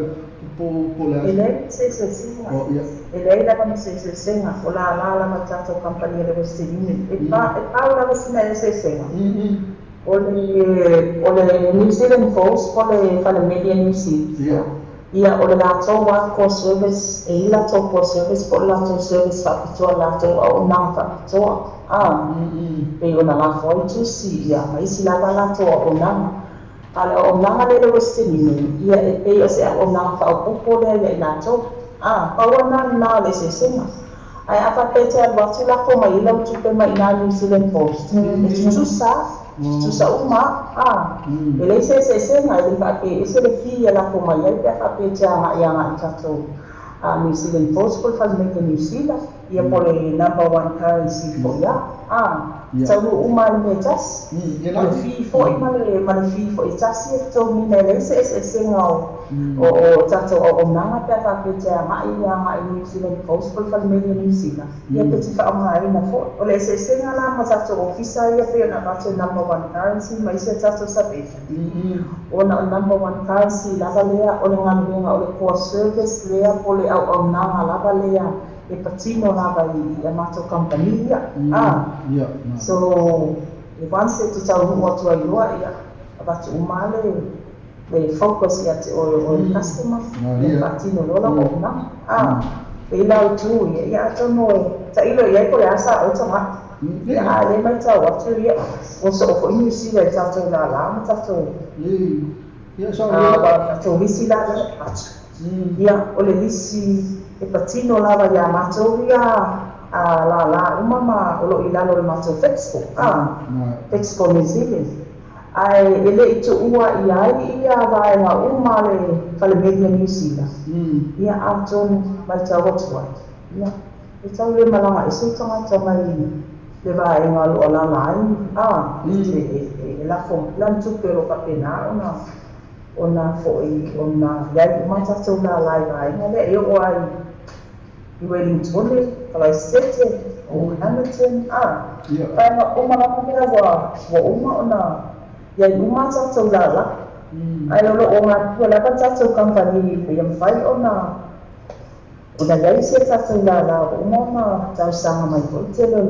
po le. Ele se singa. Oh yeah. Ele la ma se singa. Wala la ma tato company le Western Union. E pa la sina se singa. Ole New Zealand Post po le fa le media New Zealand. Yeah. Ia o le latou core service e i latou core service po le latou service whapitoa latou au nang whapitoa pe ona la foi tusi ia ma isi lava latou au nang ale au nang le Western Union ia e pe o se au nang whaupupo lea ia i latou paua na le se senga ai apa pe te watu lako mai i lau tupe mai na New Zealand Post e tusa uma ele se senga i ka pe ese le fi la ko mai ai ka pe te nga i tatou New Zealand Post ko fa me New Zealand ia po le number 1 currency for ya tauru uma le jas le fi fo i ma le fi fo i jas e to mi le se senga o tatou o nanga pe ka pe te nga i New Zealand Post ko fa me New Zealand ia pe te fa ma ai na fo o le se senga la ma tatou ofisa ia pe na tatou number 1 currency mai se tatou sabe ona number 1 currency la lea o le ngana o le core service lea po le au nanga la lea e patino lava i matou company ia so e once te tau mo atu ai loa ia abatu umale le focus ia te o customer e patino lola o na e lau tu ia atu no ta ilo ia ko le asa o tama ia le mai tau atu ia o so ko ni si le tatu la ma tatu ia so ba to visi la ia o le visi e patino lava ia matou ia la umama o lo ilalo le matou Fexco New Zealand ai ele i tu ua ia vaenga uma le fale media New Zealand ia atonu mai tau atu ai ia e tau le malanga e se tangata mai le vaenga lo la ai e la fo lan tu pero papena ona foi ona ia mata tau la vaenga le e o ai i Wellington kalau sete o Hamilton kana uma la pera wa uma ona ya uma sa tau la ai lo o ma tu la ka tau company pe yang fai ona dai se tau la uma ma tau sanga mai ko te le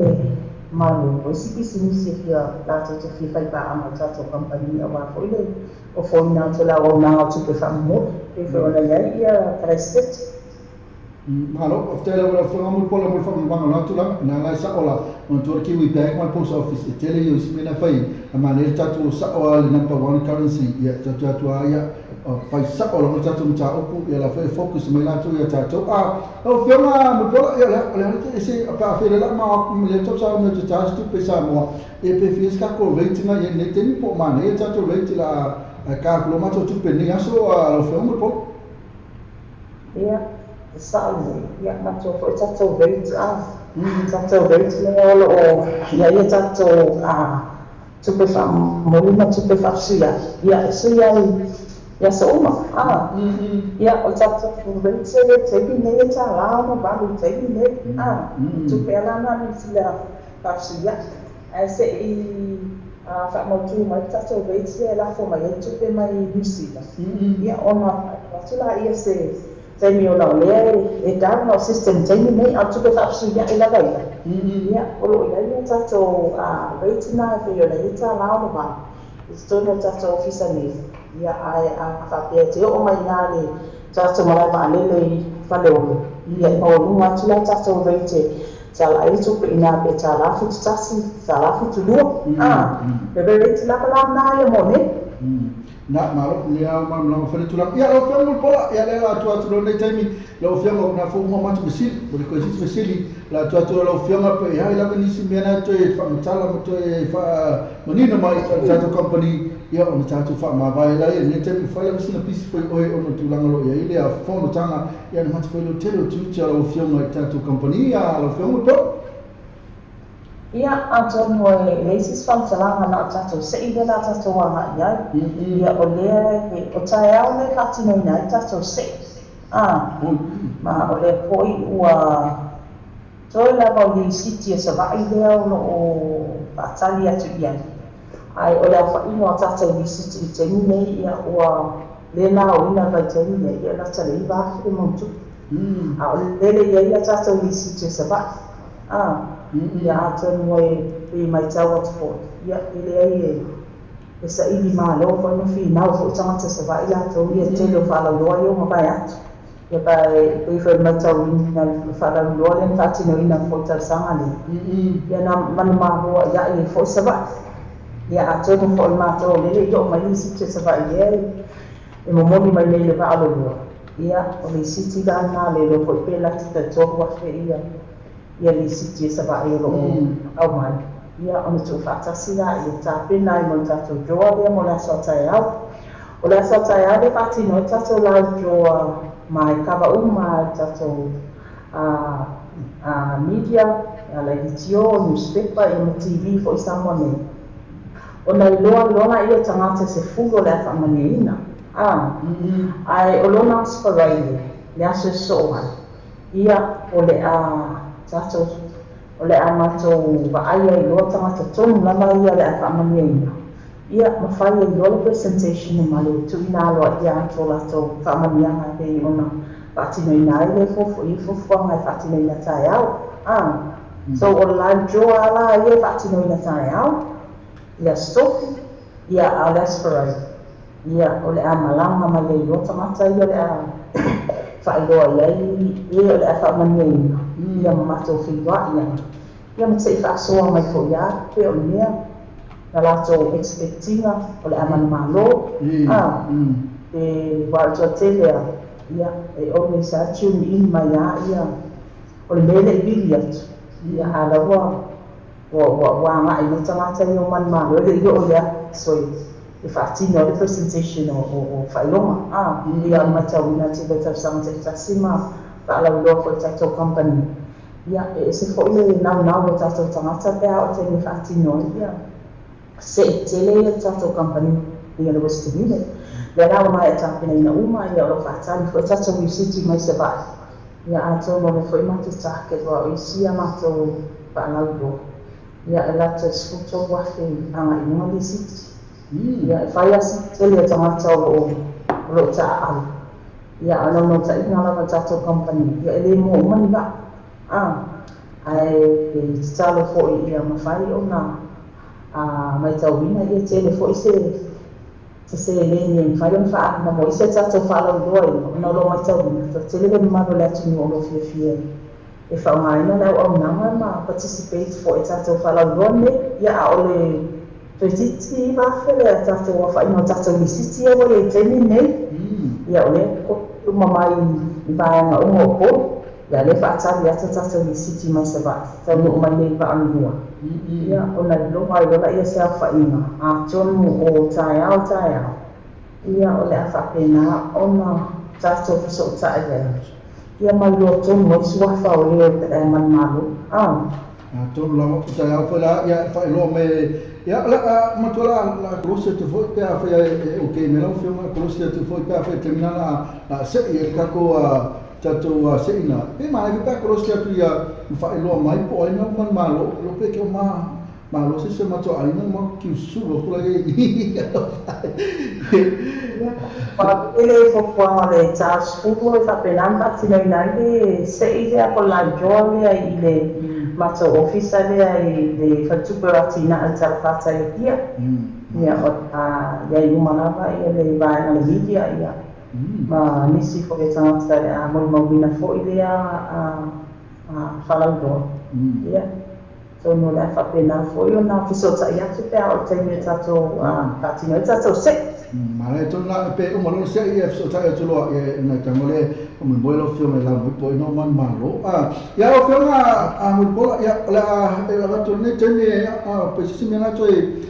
Malu, o sisi kia lato te fia kai pa ama tato company o wa foi le o foi na to la o na tu pe famu e foi ona ia preset Malo, of tele wala fo amul pola mul fam bang na tula na la sa ola on to ki we bank my post office tele yo simena fai amane tatu sa ola number 1 currency ya tatu ya fai sa ola mo tatu cha opu ya la fai focus me la tu ya tatu o fioma mo pola ya la te se pa fe la ma le to sa mo tatu tu pe sa mo e pe fi ska ko rate na ye ne teni po mane tatu rate la ka lo ma tu pe ni aso o fioma po ia salve ia mato foi tato rate tato rate le olo o ia tato tu pe fam molina tu pe fafsia ia so ia so uma ia o tato rate le te ne ta la no ba lu te ne tu pe la na ni sila fafsia ese I fa mo tu mai tato rate la fo mai tu pe mai nisila ia ona tula ia se Temi ona ole e dano system temi nei atu pe tapsu ya ila vai ya o ia tato rate na fe ona ita la no ba istono tato officer ni ya ai fa pe te o mai na le tato mala ba le fa le o ya o lu atu la tato rate sala itu pe ina pe sala fu tasi sala fu tu lu pe rate la na le mo ne na malo ya mam la fa tulang ya lo fiang pola ya le la tu lo nei taimi lo fiang na fu mo matu besil por ko sis besili la tu lo fiang pe ya la ni si mena to e fa mtala mo to e fa monino mai ta company ya on ta tu fa ma vai la ni taimi fa la besil pisi foi oi on tulang lo ya ile a fono tanga ya na matu foi lo telo tu lo fiang mai ta tu company ya lo fiang po ia atonu e leisis famsalanga na tato se I la tato wanga ia o lea ke o tae au le katino ina I tato se ma o le poi ua toi lava o li siti e savai lea o atali atu iai ai o le awhaino a tato li siti I teni nei ia ua le na o ina vai teni nei ia lata le iwa afi le montu a o lele ia tato li siti e savai ia atonu e pe mai tau atu fo ia ele ai e sa ili malo fa no fi na fo tanga se va ia to ia te lo fa la lo ia ma vai atu ia pa pe fa mai tau ina fa la lo ia fati no ina fo ta sanga le ia na man ma ho ia e fo se va ia atonu fo ma to le yo mai si te se va ia e mo moni mai le va lo ia o le siti da na le lo fo pe la te to wa fe ia li siti sa va e ro au mai ia ona tu fatasi la ia ta pena I mo tato joa le mo la sa tai au o la sa tai au le pati no tato la joa mai kava uma tato media la editio newspaper I TV fo samone ona loa ia tangata se fugo la fa manina ai o lona sparai le aso soa ia o le tato o le amato wa aia I loa tangata tonu lama ia le a whamania ina. Ia mawhai I loa presentation I malu tu ina aloa ia ato lato whamania ngai pe ona whatino ina I le fofo I fofo ngai whatino ina tai au. So o la joa ala ia whatino ina tai au. Ia stoki, ia a lesperai. Ia o le a malanga ma le loa tangata ia le a whailoa ia o le a whamania ina. Ia mamato whiwa ia matei whaasoa mai ko ia pe o mea na lato expectinga o le amana malo pe wātua telea ia e ome sa tune in mai ia o le mele I bili atu ia alaua wa ngai no tamata I o man malo le I o lea so e whaatino le presentation o whailonga ia matauina te le tausanga te tasima Pa'alau loa ko tato company. Ia e se fo le nau o tato tangata pea o te ni whaatino ia. Se tele o tato company ia le Western Union. Le rao mai a tāpina ina uma ia o lo whaatani fo tato City mai se vai. Ia ato mo le fo imatu tāke roa o isia mato pa'alau loa. Ia e lata skuto wafe anga I Ngoli City. Ia e whaia tele o tangata o lo ta'au. Ia ana no ta ina lava tato company ia ele mo mani ba ai talo fo'i ia mawhai o nā mai tauina ia tele fo'i se leni e mwhai o mwha na mo i se tātou whālau loa i no lo mai tauina ta tele le maro le atu ni o lo fia e whaungaina leo au nanga ma participate fo'i tātou whālau loa ne ia a ole Petiti mafele a tātou a whaino tātou lisiti e wai e teni nei ia ole ko mamai i vāanga ungo o po ia le whaatari ata tātou lisiti mai se wā tau no mai nei whaanua ia ona longa i lola ia se a whainga a tonu o tai au ia ole a whapena ona tātou fiso o tai ia mai lo tonu o suafa o leo te man malu tonu lama o tai au whala ia whaelo me ia la matola la cruce tu foi pe a foi o que me não foi uma cruce tu foi pe a foi terminar na se e kako tatu seina e mai pe a cruce tu ia fai lo mai po ai não man malo lo pe que malo se mato ai não mo que su lo por aí ele foi com le tas fugo e tapelamba tinai se ia por la joia ile mato ofisa lea i le whatuperati na al tarapata i kia. Ia o ia i umanava ia le vaenga le media ia. Ma nisi ko e tangata le a mori mawina fo i lea whalau doa. Ia. So no le whapena fo i o nā fisota i atu pēr o teimi e tato kātino e tato se. Mare tona pe o malo se ia fisota i atu loa na tangole o me boilo filme la mo poi no man malo ya o filme a mo bola ya la torne tene pe si me na toi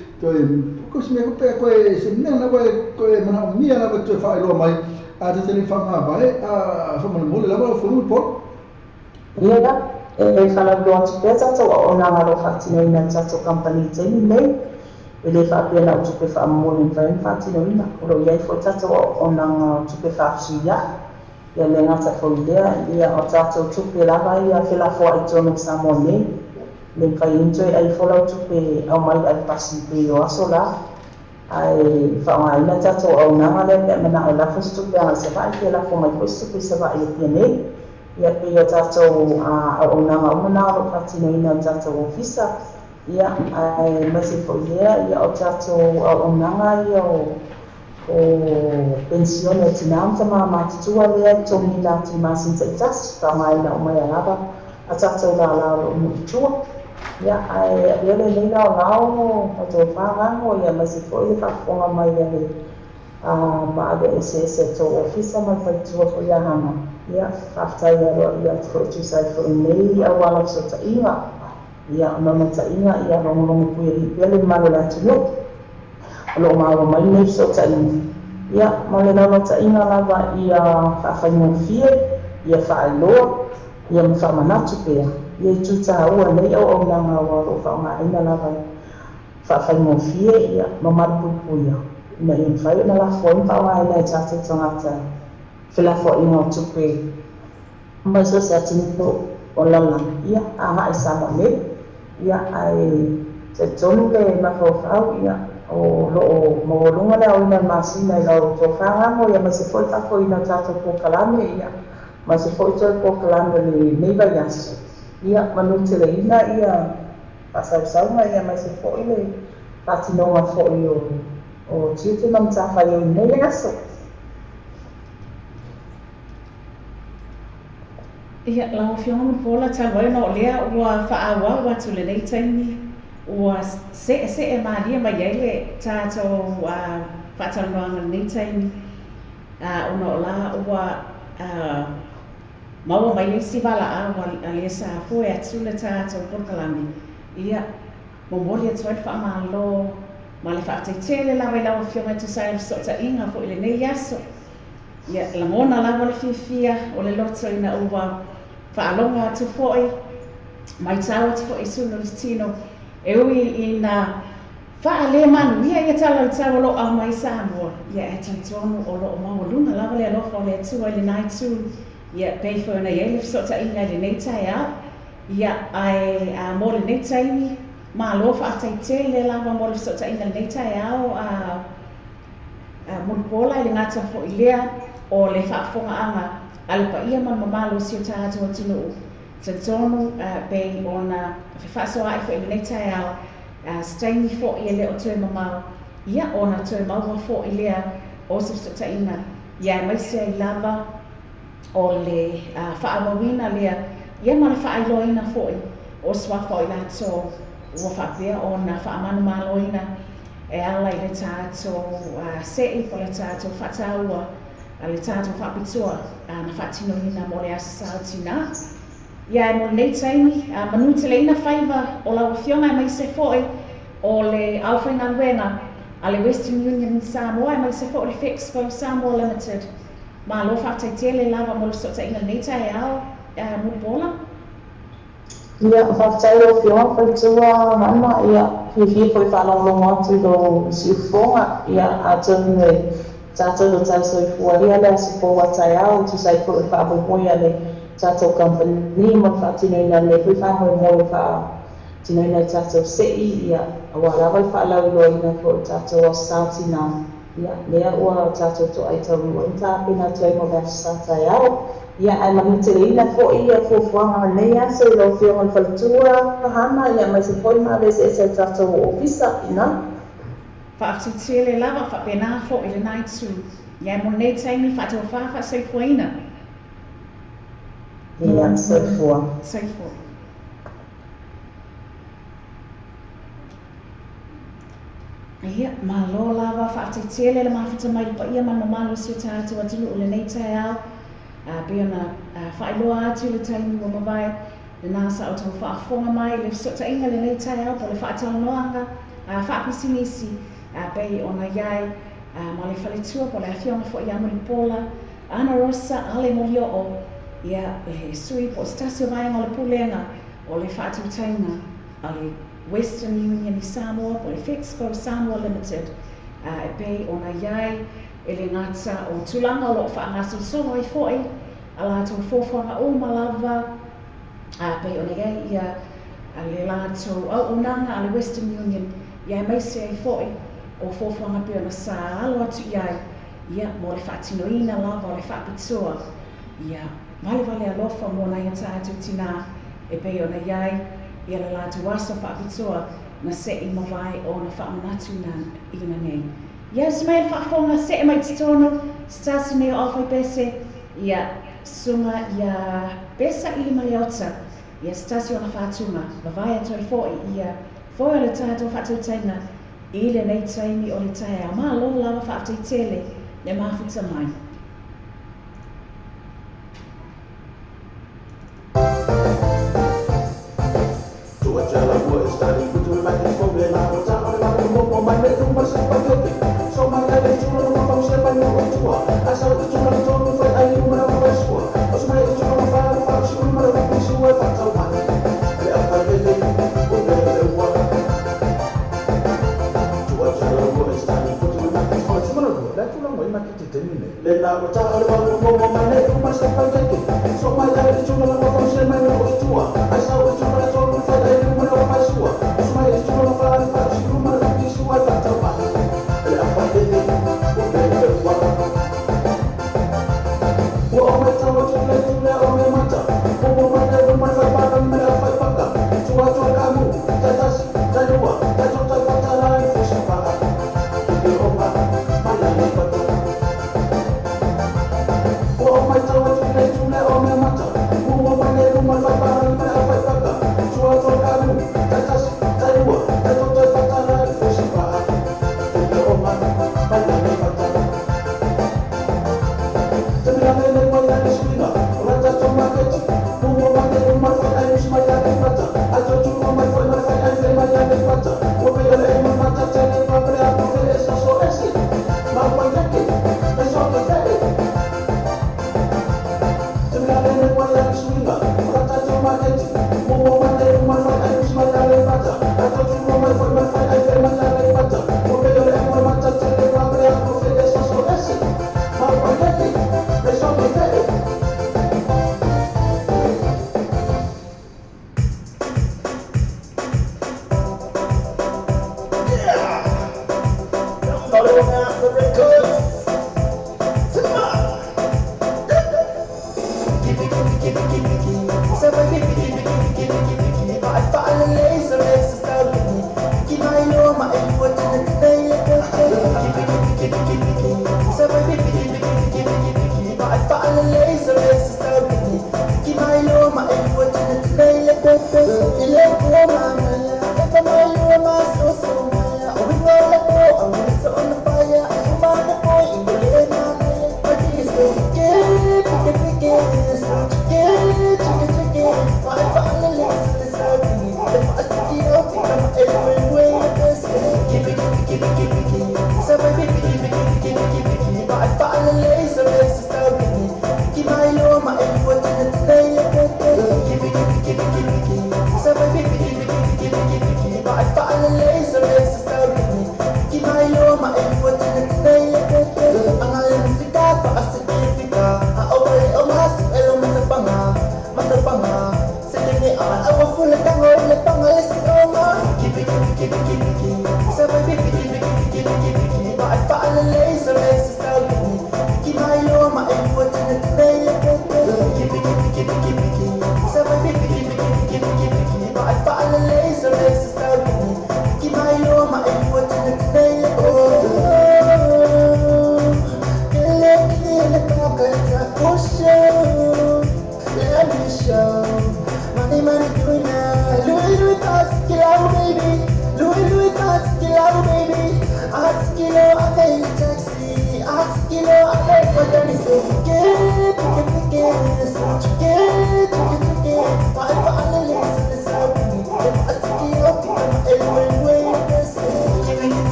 ko si me ko pe ko se me na ko mana mia na ko fa lo mai a te tele fa ma vai fa mo bola la bola fu po ia e fa la do atu pe tato o na ngalo fatino ina tato company tene nei ele fa pena o tupe fa mo ni fatino ina ko ia fo tato o na tupe fa suya ia le ngata foilea ia o tātou tupe lava ia whila fua i tonu Samoa nei le whai enjoy ai wholau tupe au mai ai pasi pe o aso la ai whaungaina tātou au nanga le pe mena o lafo tupe a se vai ke lafo mai koe tupe se vai e pia nei ia pe o tātou au nanga umana o patino ina o tātou ofisa ia ai masi foilea ia o tātou au nanga ia o pensione tinam tama matitua lea tomi la ti masinta itas tama ina o mai alava a tātou la o mutua ia ai ele nei la o to whangango ia masi fo i whafonga mai ele ma ade ese to ofisa mai whaitua fo ia hana ia whaftai aro ia tiko tu sai fo nei a wala so ta inga ia nona ta inga ia rongo pui ele malo la tino lo mawa mai nei so ta ia male lava ta inga lava ia whawhaingo fie ia whaeloa ia mwhamanatu pia ia tuta ua nei au nanga waro whaunga ina lava whawhaingo fie ia mamarupui ina ia mwhai na la fo whaunga ina e tātou tangata whila fo inga o tupe mai so se atinito o lala ia aha e sama me ia ai te tonu le mawhau ia o lo mo lunga le au na masina i lau to whangango ia masi foi tako ina tātou po kalame ia masi foi toi po kalame le neiva yaso ia manute le ina ia pasau-saunga ia masi foi le patinonga foi o tiutu nam tawhai o nei yaso ia lau fionga mo pola talwai no lea ua whaawa watu le nei taimi ua se e maria mai ai le tātou whaatanoanga nei taimi una o la ua maua mai le siwala a le sa fo e atu le tātou pokalami ia momoli atu ai whaamalo ma le whaateitele lawa i lawa fionga tu sai le sota inga fo i le nei aso ia la mona lawa le fia o le loto ina ua whaalonga atu foi mai tau atu foi suna le tino e ui ina whaale manu ia ia tala i tau lo au mai Samoa ia e taituanu o lo o maulunga lawa le alofa o le atu ai le nai tu ia peifona ia le fisota inga le nei tai au ia ai mo le nei taimi ma alofa a taitele lawa mo le fisota inga le nei tai au mulupola i le ngata fo i lea o le whaafonga anga ale pa ia man mamalo si o tātou atinu Tonu bei ona whaasoa ai whae nei tai au staini fo i leo tue mamau ia ona tue maua fo i lea o se sotaina ia mai se ai lava o le whaamawina lea ia mana whaailoina fo i o swafa o i lato ua whaapea o na whaamanu maloina e ala i le tātou sei po le tātou whataua a le tātou whaapitua na whaatinoina mo le asa sautina. Ia mo nei taimi manu te leina whaiva o lawa fionga mai se foi o le awhainga luenga a le Western Union Samoa mai se foi le Fexpo Samoa Limited. Ma lo whaatai tele lava mo le sota ina nei tai au mo bola. Ia whaatai o fionga whaitua mana ia whiwhi foi whanongongo atu do siufonga ia atonu le tātou o tai soifua ia le asipo watai au tu sai po e whaapopoia le tātou company mo whaatinoina le hui whamoe mo le whaatinoina tātou sei ia awa lawa i whaalau loina po tātou o Sautina ia lea ua tātou to ai tau o tāpina tuai mo le satai au ia ai mani te leina fo ia fuafuanga nei asa i lau fionga le whalitua hana ia mai se poi ma le se tātou o ofisa ina Whaatitele lava whapena fo i le naitu ia mo nei taimi whaatou whaafa seifuaina. Ia soifua. Soifua. Ia, malo lava whaatitele le mawhita mai pa ia mano malo si o tātou atulu o le nei tai au. Be ona whaailoa atu le taimi o mawai le nasa o tau whaafonga mai le sota inga le nei tai au po le whaatau noanga whaapisinisi bei ona iai ma le whaletua po le awhionga fo i amuri pola Ana Rosa ale mo o ia le sui po stasi o vai o le pulenga o le whaatutainga a le Western Union i Samoa po le Fexpo Samoa Limited e pei ona iai e le ngata o tulanga o lo whaangaso songo i foi a lato fofonga o malava pei ona iai ia a le lato au unanga a le Western Union ia maise i foi o fofonga pe ona sa alo atu iai ia mo le whaatinoina lava o le whaapitua ia vale alofa mo na ia tātou tina e pei ona iai ia le lātu wasa whaapitua na se i mawai o na whaamanatu na ina nei. Ia Ismail whaafonga se e mai titono stasi nei o awhai bese ia sunga ia besa ili mai ota ia stasi o na whaatunga mawai atoi foi ia foi o le tātou whaatutaina i le nei taimi o le tae a maa lo lawa whaatutele le mafuta mai.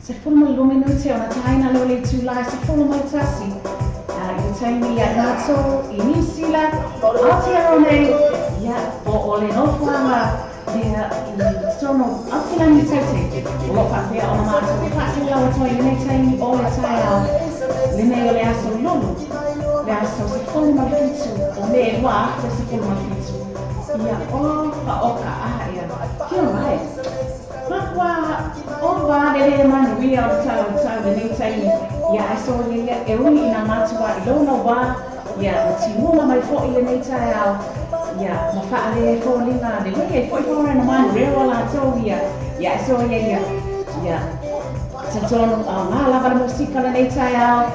Se fulma luminute ona taina lo le tūlai se fulma tasi. I taimi a nato I New Zealand, Aotearoa ia o le nofuanga ia I tono Auckland I taute. O lo whapea ona mātou whasi lawa toi le taimi o le tai au. Le mei o le aso lulu. Le aso se fulma fitu o me wa te se fulma fitu. Ia o oka a ia. Kia mai. Makwa o va le mani wi au tau le nei taimi. Ia aso ia e ui ina matua I lona wa. Ia o timua mai fo I le nei tai au. Ia ma whaale fo linga le weke fo I fo na mani rewa la tau ia. Ia aso ia. Ia te tono ngā lava le musika le nei tai au.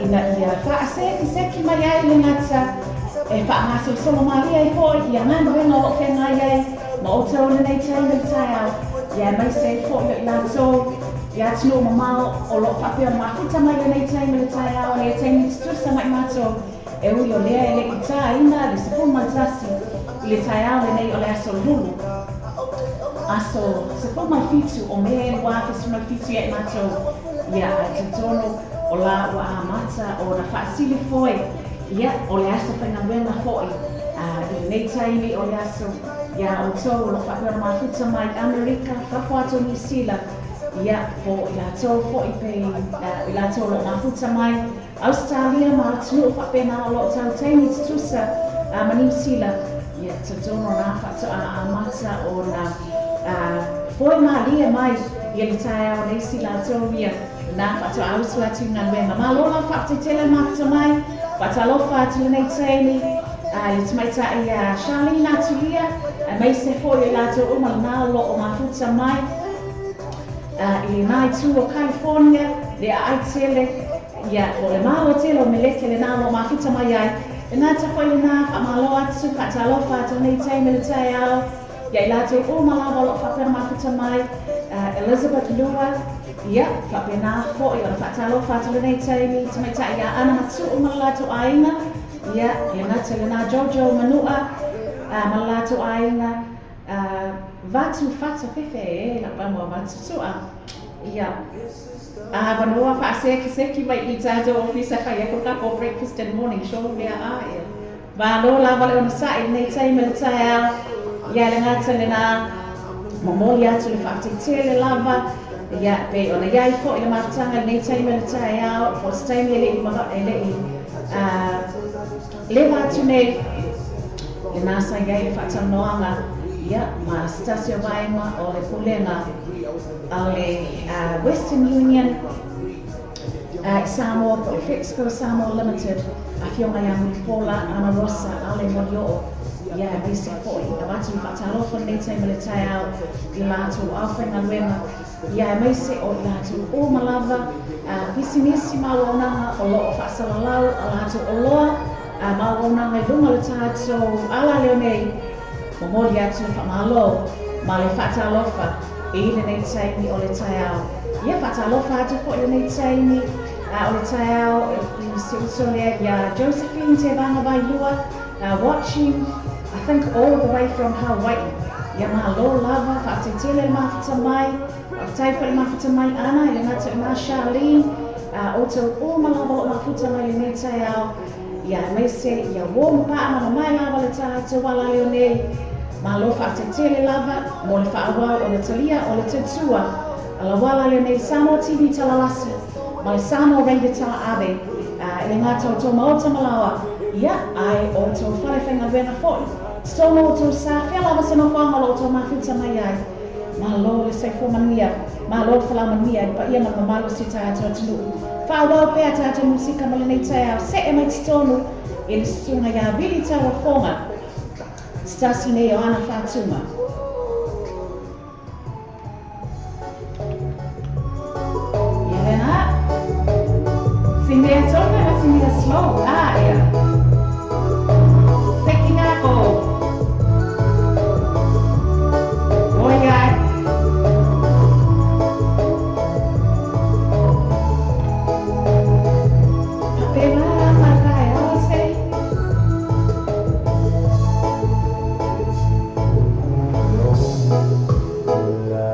Ina ia whaase seki mai ai le ngata. E whaamaso solo maria I fo ia ngana wenga o whenga iai. Ma o tau le nei tai au. Ia mai se fo I la tau. Ia tino mamao o lo whapea mawhita mai le nei le tai au. Le taimi tutusa mai mato. E ui o lea e le I tā ina le sepo matasi. I le tai au le nei o le aso lulu. Aso sepo mai fitu o mea e wāke se mai fitu ia I mato. Ia a te tono o la wa a mata o na whaasili foi. Ia o le aso whainga wenga foi. I nei taimi o le aso. Ia o tau o lo whapea mawhita mai Amerika, whakwato New Zealand. Ia po I la tau foi pe I la tau lo mawhita mai Australia ma tunu whapea na o lo tau taimi tutusa ma New Zealand. Ia te tono na whata a mata o na foi malia mai ia le tai au nei si la tau ia na whata au sua tūna wenga. Ma lola whapte tele mata mai whata lofa atu nei taimi. Le tamaita I Charlene atulia mai se foi la tau uma na lo o mawhita mai. I nai tu o California le ai tele ia o le malo tele o meleke le nalo mawhita mai ai. E nā ta whai le nā whamalo atu kata lofa atu nei taimi le tai au. Ia I lato o malawa lo whapena mawhita mai Elizabeth Lua. Ia whapena nā fo I o whata lofa atu le nei taimi. Tamaita ia ana matu o malato aina. Ia le ngata le nā Jojo Manua malato aina. Vatu fata fefe la pamo vatu tua. Ia. Vanua seki mai I tato ofisa kai e koka for breakfast and morning show mea ia. Valo la vale ona sai nei taimi le tai au. Ia le ngata le nā momoli atu le whakatitele lava. Ia pe ona iai fo I le matanga nei taimi le tai au. O staimi ele I maha ele I le vatu nei. Le nasa iai le whatanoanga. Ia, ma stasio vaima o le pulenga a le Western Union Samoa Fixco Samoa Limited a fionga ia Mulipola ana rosa a le Morio ia bisi foi a watu I whatalofa nei teima le tai au I lātou awhenga luenga ia meise o lātou o malava bisi nisi mauaunanga o loo whaasalalau a lātou o loa mauaunanga I lunga le tātou ala leo nei mo mori atu whamalo ma le whatalofa I le nei taimi o le tai au ia whatalofa atu po le nei taimi o le tai au I siusolea ia Josephine te vanga vai lua watching I think all the way from Hawaii ia malo lava whatetele le mawhata mai whataipa le mawhata mai ana I le ngata I ma Charlene o tau o malava o mawhata mai le nei tai au ia meise ia wō mapaa ma mai lava le tātou wala leo nei malo whatetele lava mo le whaawau o le talia o le tutua ala wala leo nei Samoa TV talalasi ma le Samoa Radio tala ave le ngata o tō maota malawa ia ai o tō whalewhenga wena foi stono o tō sa whiala wasa no whangalo o tō mawhita mai ai malo le seifo manuia malo le whala manuia pa ia na mamalo si tai ato atunu whaawau pēr tātou musika ma le nei tai au se e mai titonu I le sunga ia vili tawa whonga stasi nei o ana whātuma ia rena Sinea tonga na sinea slow ia Peki ngako Oi ai Apela makai ose La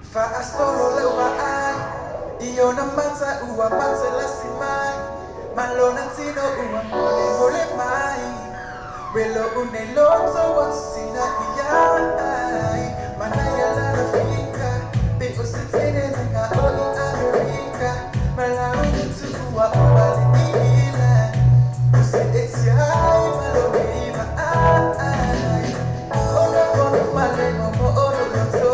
Faasolo leumaan, iyo na mata ua mata lasimai, malona tino ua mole mai, relo une loto watsina iyai, manaya la Afrika, be usitene nga oli Amerika, malawi tu ua ubali ila, usitetiai malori maai, ono kono malemo mo ono loto.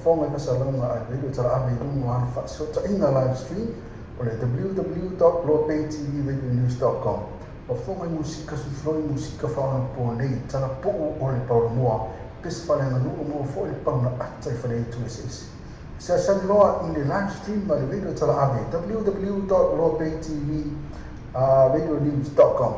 Fonga ka salama a video tara ame dungu an fa so ta inga live stream o le www.lopaytvradionews.com. O fonga musika su floi musika fa ona po nei tara po o le pa moa pes fa le nganu mo fo le pa na ata fa le tu ss. Sa san loa in le live stream ma le video tara ame www.lopaytvradionews.com.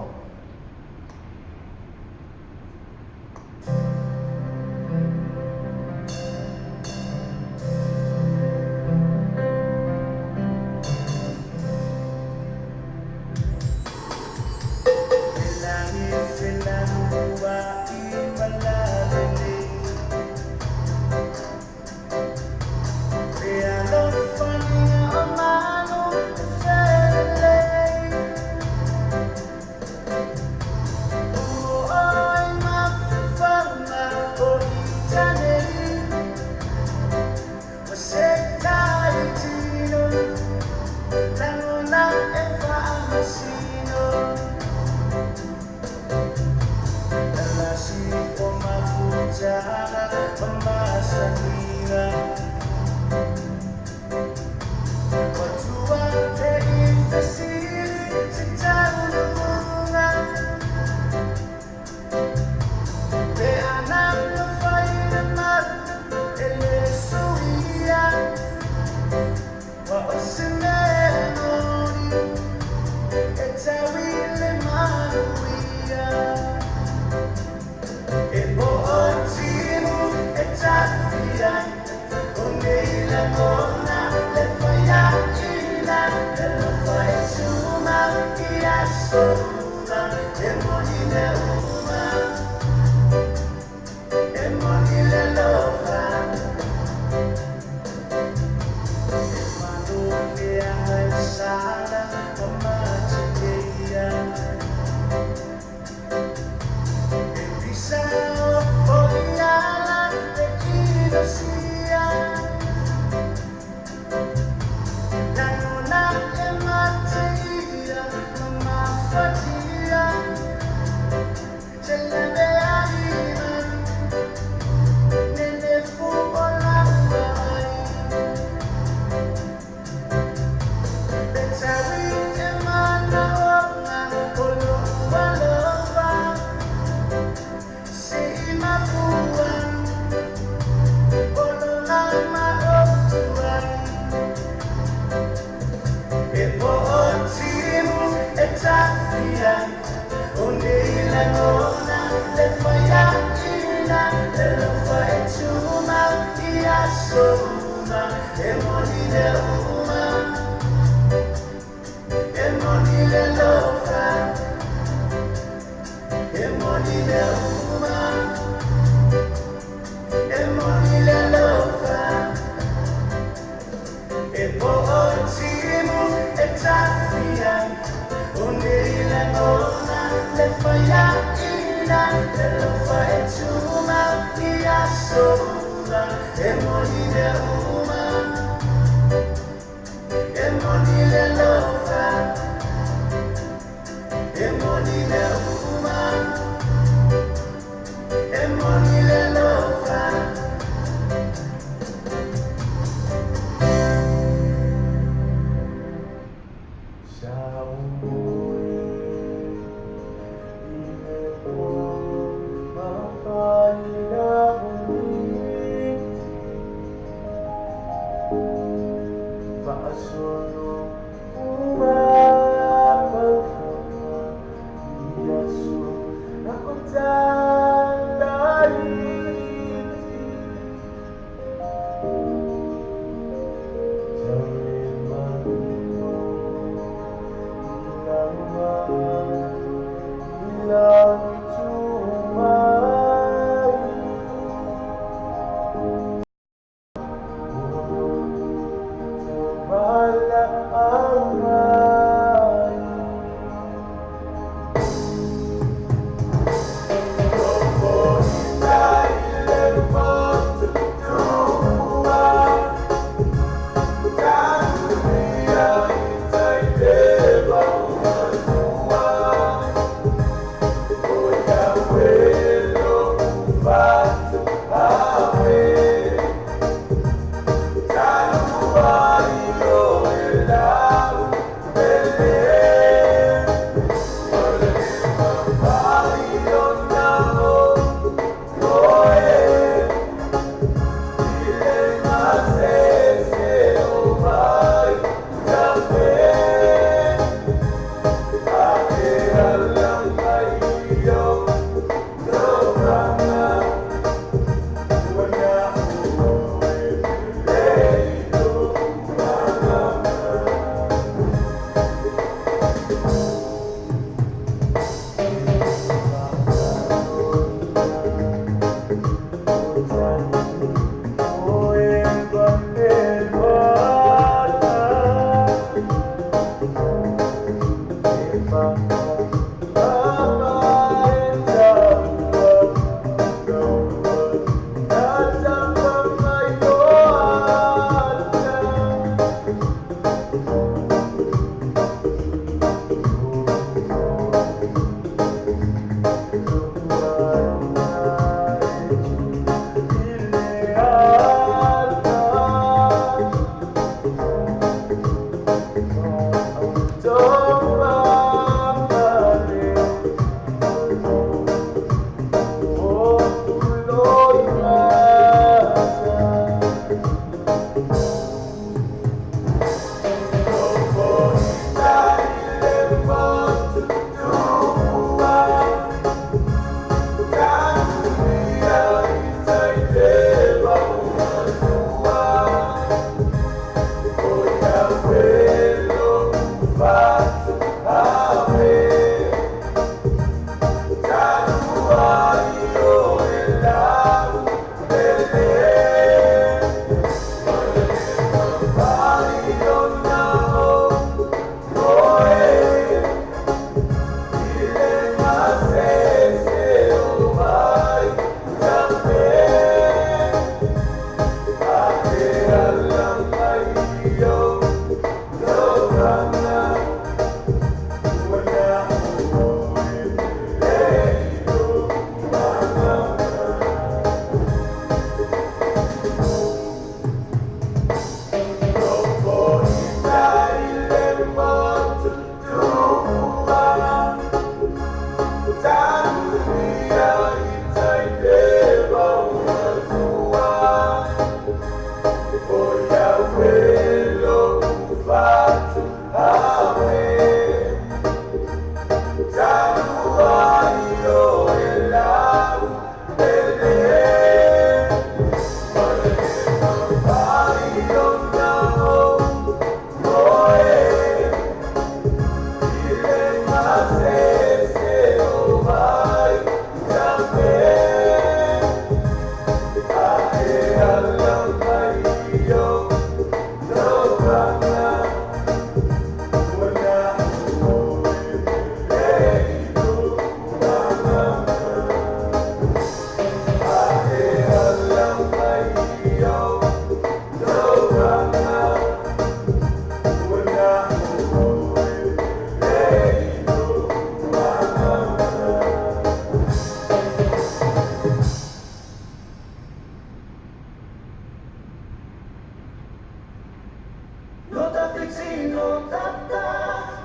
vicino tata,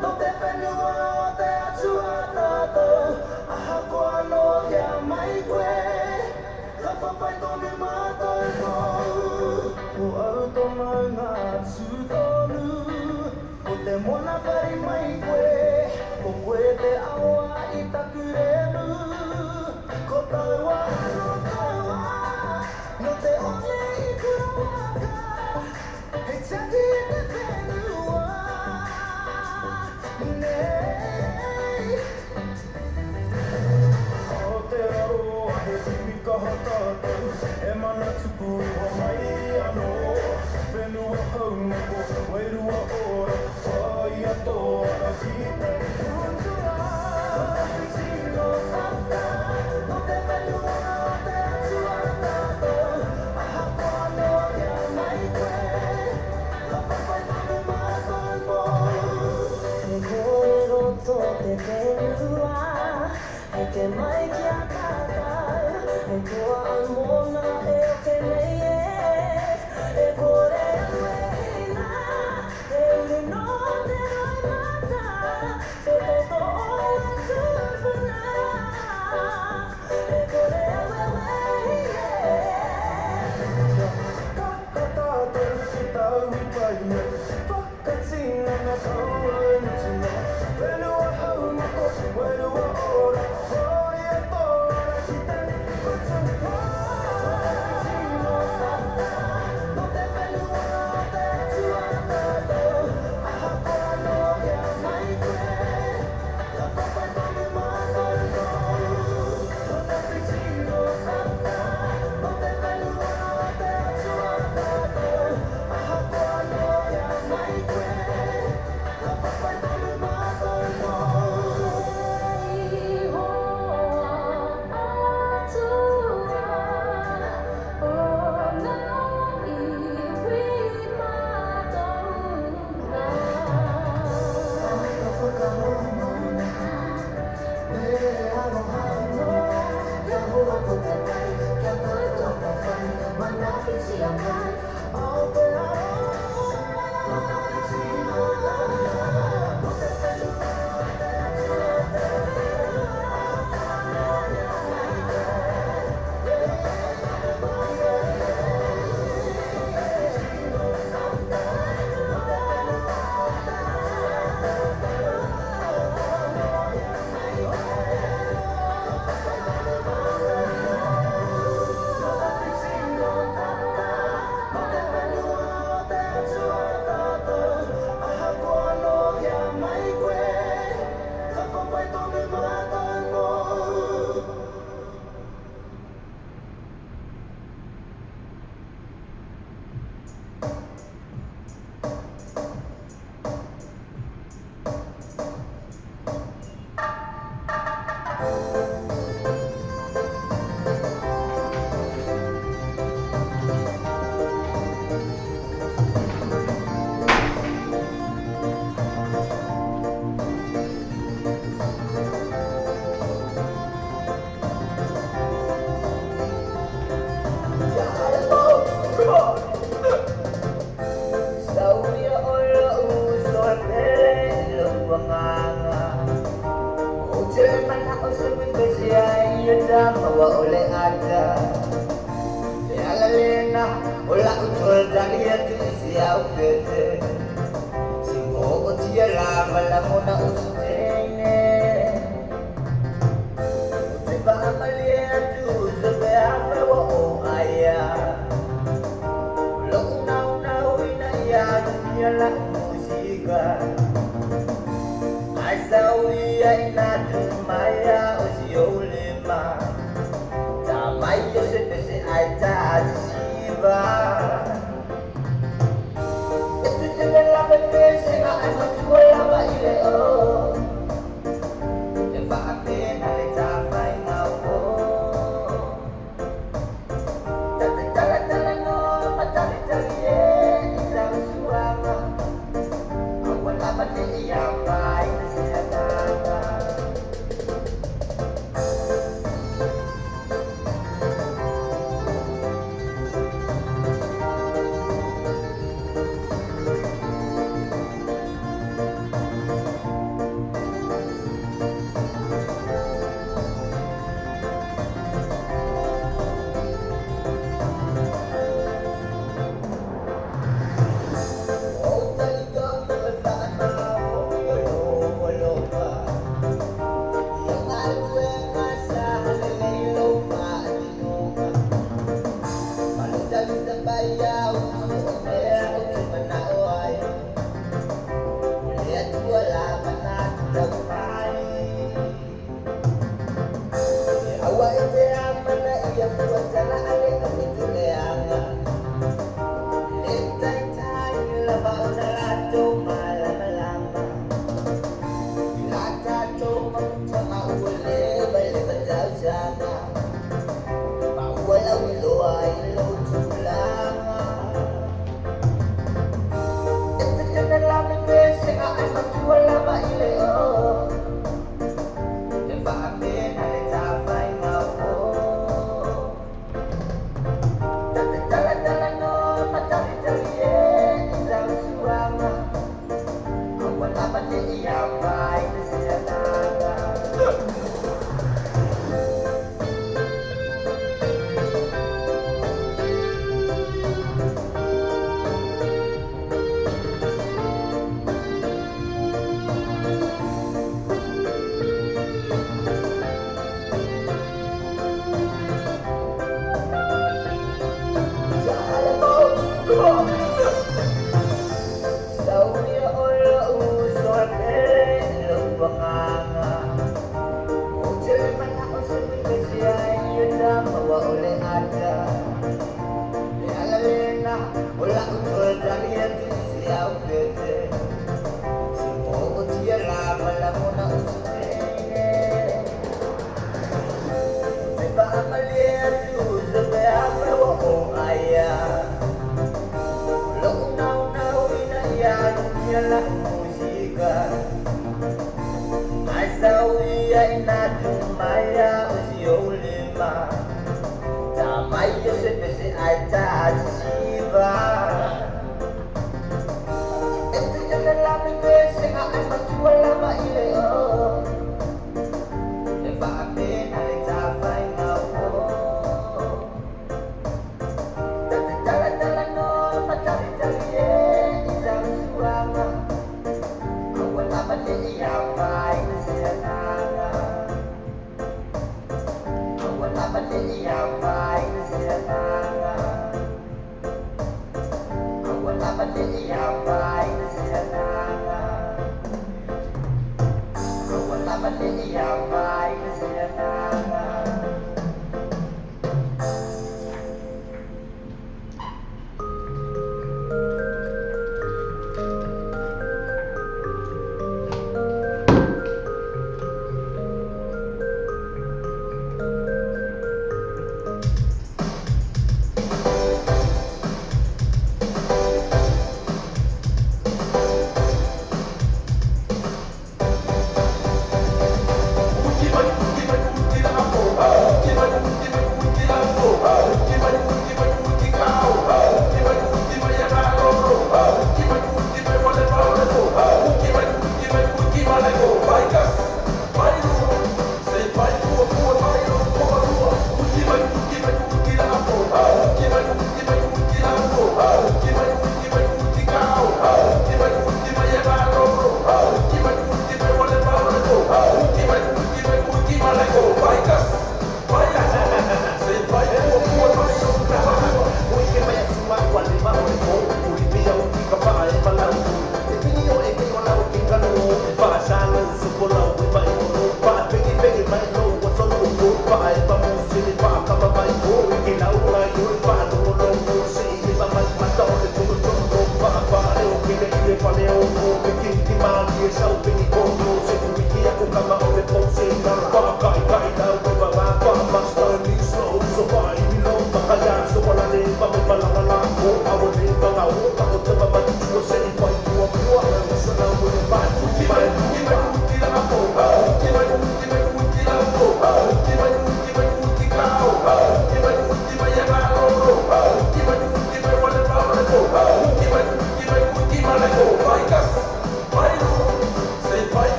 no te penua te atua tato, aha koa no ia mai koe, ka papai tonu mātou mo. O au tona ngā tūtonu, o te mona pari mai koe, ko koe te awa I taku remu, ko taua ano taua, no te ole I kurawaka, hei taki I te whenua, nei. O te aroa he timi kaha tātou, e mana tupu wa mai anō, whenua haumako, wairua ora, whai atoa ki te kuntua. No te whitino tata, no te whenua o te atua tātou, aha koa no ia mai koe, ka papai tonu mātou mo. He koe roto te whenua, he ke mai ki a tātou, he kua mona e o ke nei e kore anu e hina, he uri no te roi mata, he toto o e tūpuna, he kore anu e Whakatātou ki tau pai, whakatinga na tau antina, whenua haumako, wairua ora, hoi atoa ki te kutunga. Whakatino tata, no te whenua o te atua tātou, aha koa no ia mai koe, ka papai tonu mātou mo. No te whitino tata, no te whenua o te atua tātou, aha koa no ia mai koe, ka papai tonu mātou mo. Ei hoa atua, o ngā iwi mātouna. Ka whakamomona, e aloha noa, kia hoa ko te pai, kia tātou ka whai, mana whiti a mai, ao te aroa. No te whitino tata, no te whenua o te atua tātou, aha koa no ia mai koe, whitino tata, no te whenua o te atua tātou, aha koa no ia mai koe, ka papai tonu mātou mo. No te whitino tata, no te whenua o te atua tātou, aha koa no ia mai koe, ka papai tonu mātou mo. Sauria ola uso pele luanganga, o te mana o se wikesi ai dama wa ole ata, te ala lena ola utol dali atu isi au pete, singo o tia lava la mona uso tene, o te ba amali atu uso pe ame wa o aya. La música Aisawiya inatumaya usiolema Tamayo se pese aita adisiva Etu tene la bepese nga amatua lava ile o Te whaapena le tawhai ngau o Tate tala tala no matali tali e Itau suanga Awala mati iya mai na siya tanga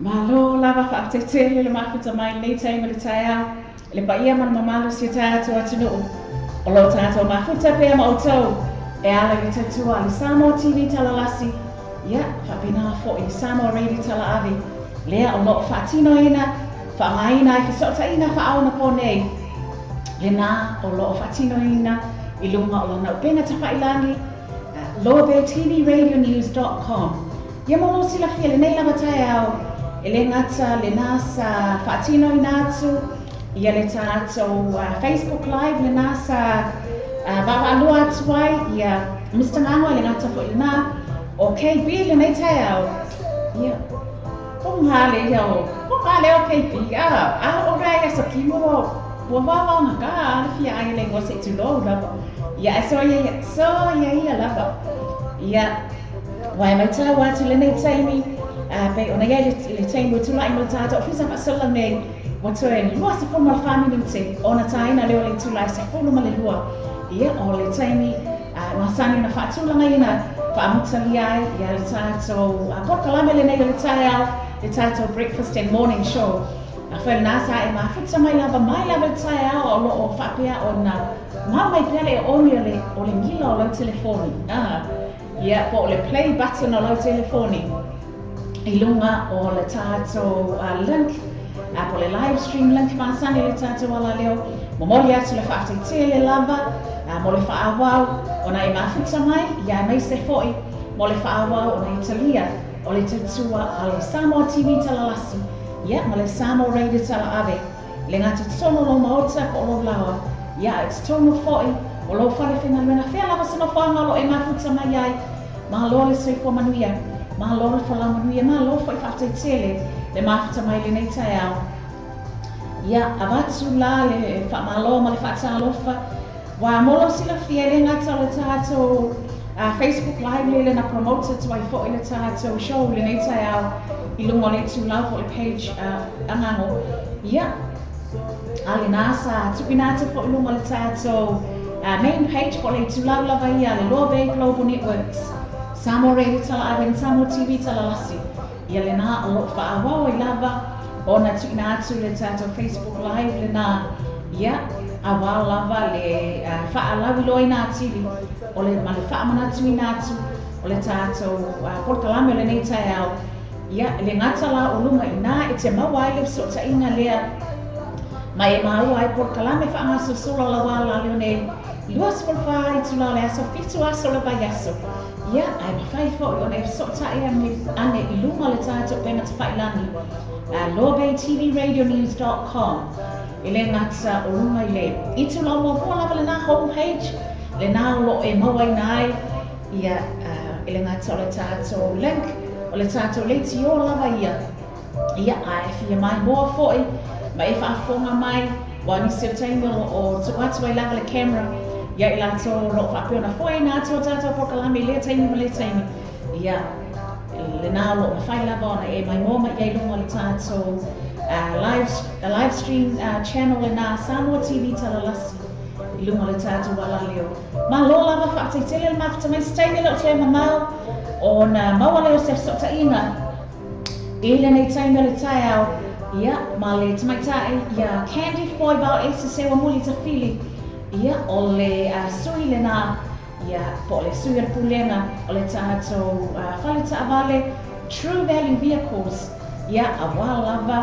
Malo lava whaaftetele le mawhita mai nei taima le tai au, le paia man mamalo si tātou atunu. O lo tātou mawhita pēr ma o tau, e ala le tatua le Samoa TV talalasi, ia, whapina fo i Samoa Radio tala avi, lea o lo whaatino ina, whaamaina i whasota ina whaaona po nei, le nā o lo whaatino ina, i lunga o lo nau penga tawhailangi, loabeartvradionews.com. Ia mo sila fia le nei lava tai au, e le ngata le nasa whaatino i nātu, ia le tātou Facebook Live le nasa wawa alua atuai, ia Mr. Ngangwa le ngata fo le nā, o KB le nei tai au, ia punghale iau, punghale o KB, o rai asa kimo o wawa ngaka, ala fia ai le ngose tu lo lava, ia so ia lava, ia wai mai tau atu le nei taimi, pe ona ia le taimi o tulai mo le tātou ofisa whasala nei, wato e lua se whonu al whaminute, ona taina leo le tulai se whonu ma le lua, ia o le taimi, wasani na whaatulanga ina, whaamutali ai, ia le tātou, pokalame le nei le tai au, le tātou breakfast and morning show, a whai nasa e mawhita mai lava le tai au, o lo o whapea o na, ngā mai pere e oni o le ngila o lau telefoni, ia po le play button o lau telefoni, i lunga o le tātou link, po le live stream link māsani le tātou ala leo, mo moli atu le whaafteite le lava, mo le whaawau, ona e mawhita mai, ia mai se foi, mo le whaawau o na Italia, o le tatua a le Samoa TV talalasi, ia ma le Samoa Radio tala ave, le ngata tono lo maota ko lo lawa, ia it's tono foi, o lo whare whenga luena whea lava sana whanga lo e mawhita mai ai, mahalo le soifua manuia, mahalo le whala manuia, mahalo foi whaafteitele, le mawhita mai le nei tai au. Ia, avatu la le whaamalo ma le whaatalofa, wa molo sila fia le ngata le tātou Facebook Live le na promoter tu ai fo le tātou show le nei tai au, i lungo le tu lau fo le page angango. Ia, ale nasa tupinata fo lungo le tātou main page fo le tu lau lava ia le Loa Bay Global Networks, Samoa Radio tala awen, Samoa TV tala lasi. Ia le nā o whaawau i lava, o na tuina atu le tātou Facebook Live le nā, ia, a wau lava le whaalawi loa i nā tiri, o le ma le whaamanatu i nā atu, o le tātou porkalame o le nei tai au, ia, le ngata la o lunga i nā, e te mawai le so ta inga lea, mai e maua ai porkalame whaangaso sola la wala leo nei, luas polwha i tula le aso, fitu aso le vai aso, ia, ai mawhai fo i ona e so ta e ane i lunga le tātou pena te whailangi, loabeartvradionews.com, i le ngata o lunga i le. I tu lau mua lava le nā homepage, le nā lo e maua i nai, ia i le ngata o le tātou link, o le tātou leiti o lava ia. Ia a e fia mai moa foi, ma e whaafonga mai, wani seo taimi o tuatu ai lava le camera, ia i lato lo whaapeona foi nā tō tātou pokalami le taimi ma le taimi. Ia le nā lo mawhai lava ona e mai moa mai iai lunga le tātou live stream channel le nā Samoa TV talalasi i lunga le tātou wala leo. Ma lo lava whaataitele le mawhita mai staimi leo te mamau o na maua leo se sota inga i le nei taimi le tai au Ia, ma le tamaitai, ia Candy foi bao e se sewa muli ta fili. Ia, o le sui le nā, ia po le sui al pulenga, o le tātou whale ta avale, True Value Vehicles, ia a wālava,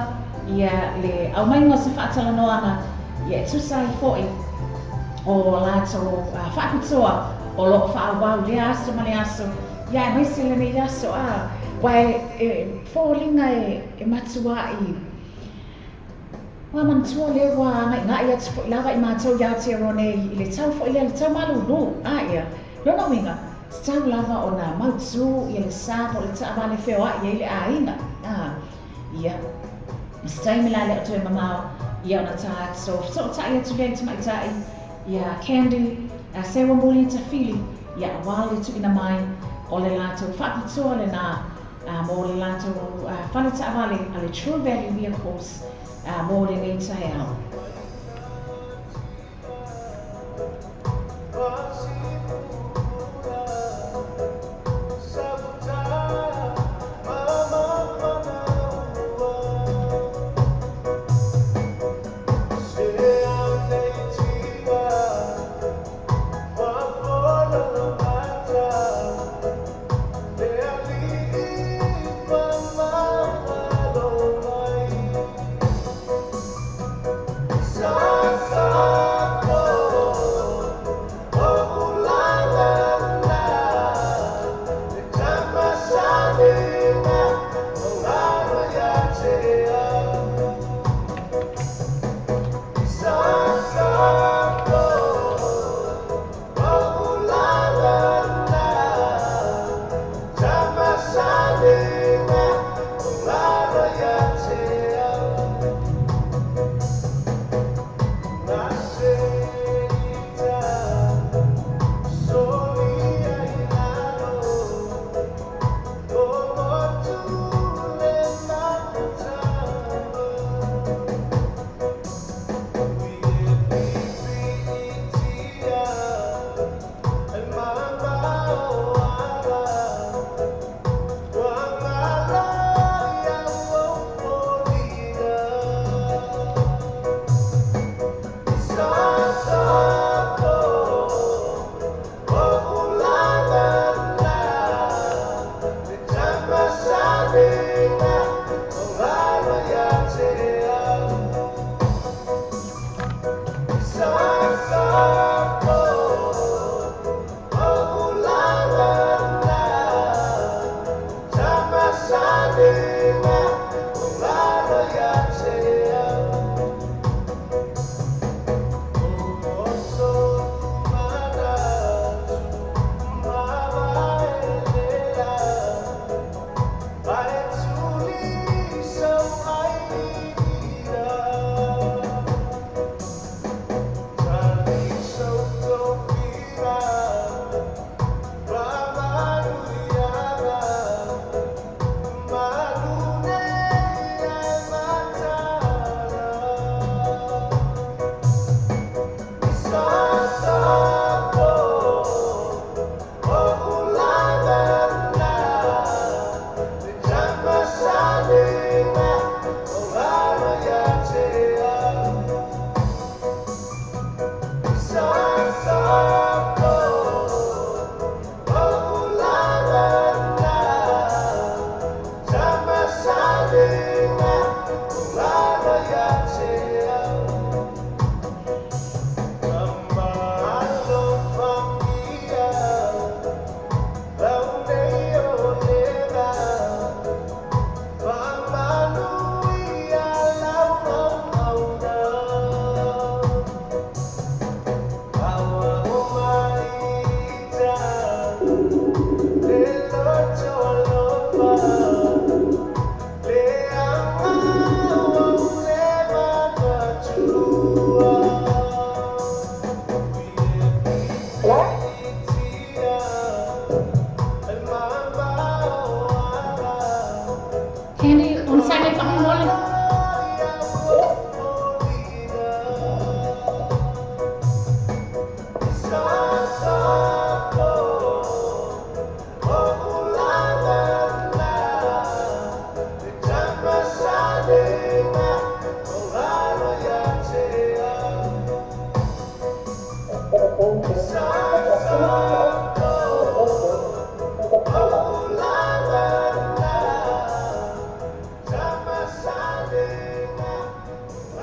ia le au maingo se whaatala noanga, ia e tusai foi o lātou whaapitoa, o lo whaawau le aso ma le aso, ia e maise le nei aso wai fōlinga e matua i wa mantua le wa ngai atu fo lava I mātou ia te rone I le tau fo le tau malulu ia lona winga tau lava o na mautu I le sa po le ta vale feo ia le ainga ia stai mila le atu e mamao ia ona ta so ta ia tu le mai tai ia Candy sewa muli ta fili ia wale tu ina mai o le lato whapitoa le nā mo le lato whale ta vale a le True Value Vehicles mo le nei tai au.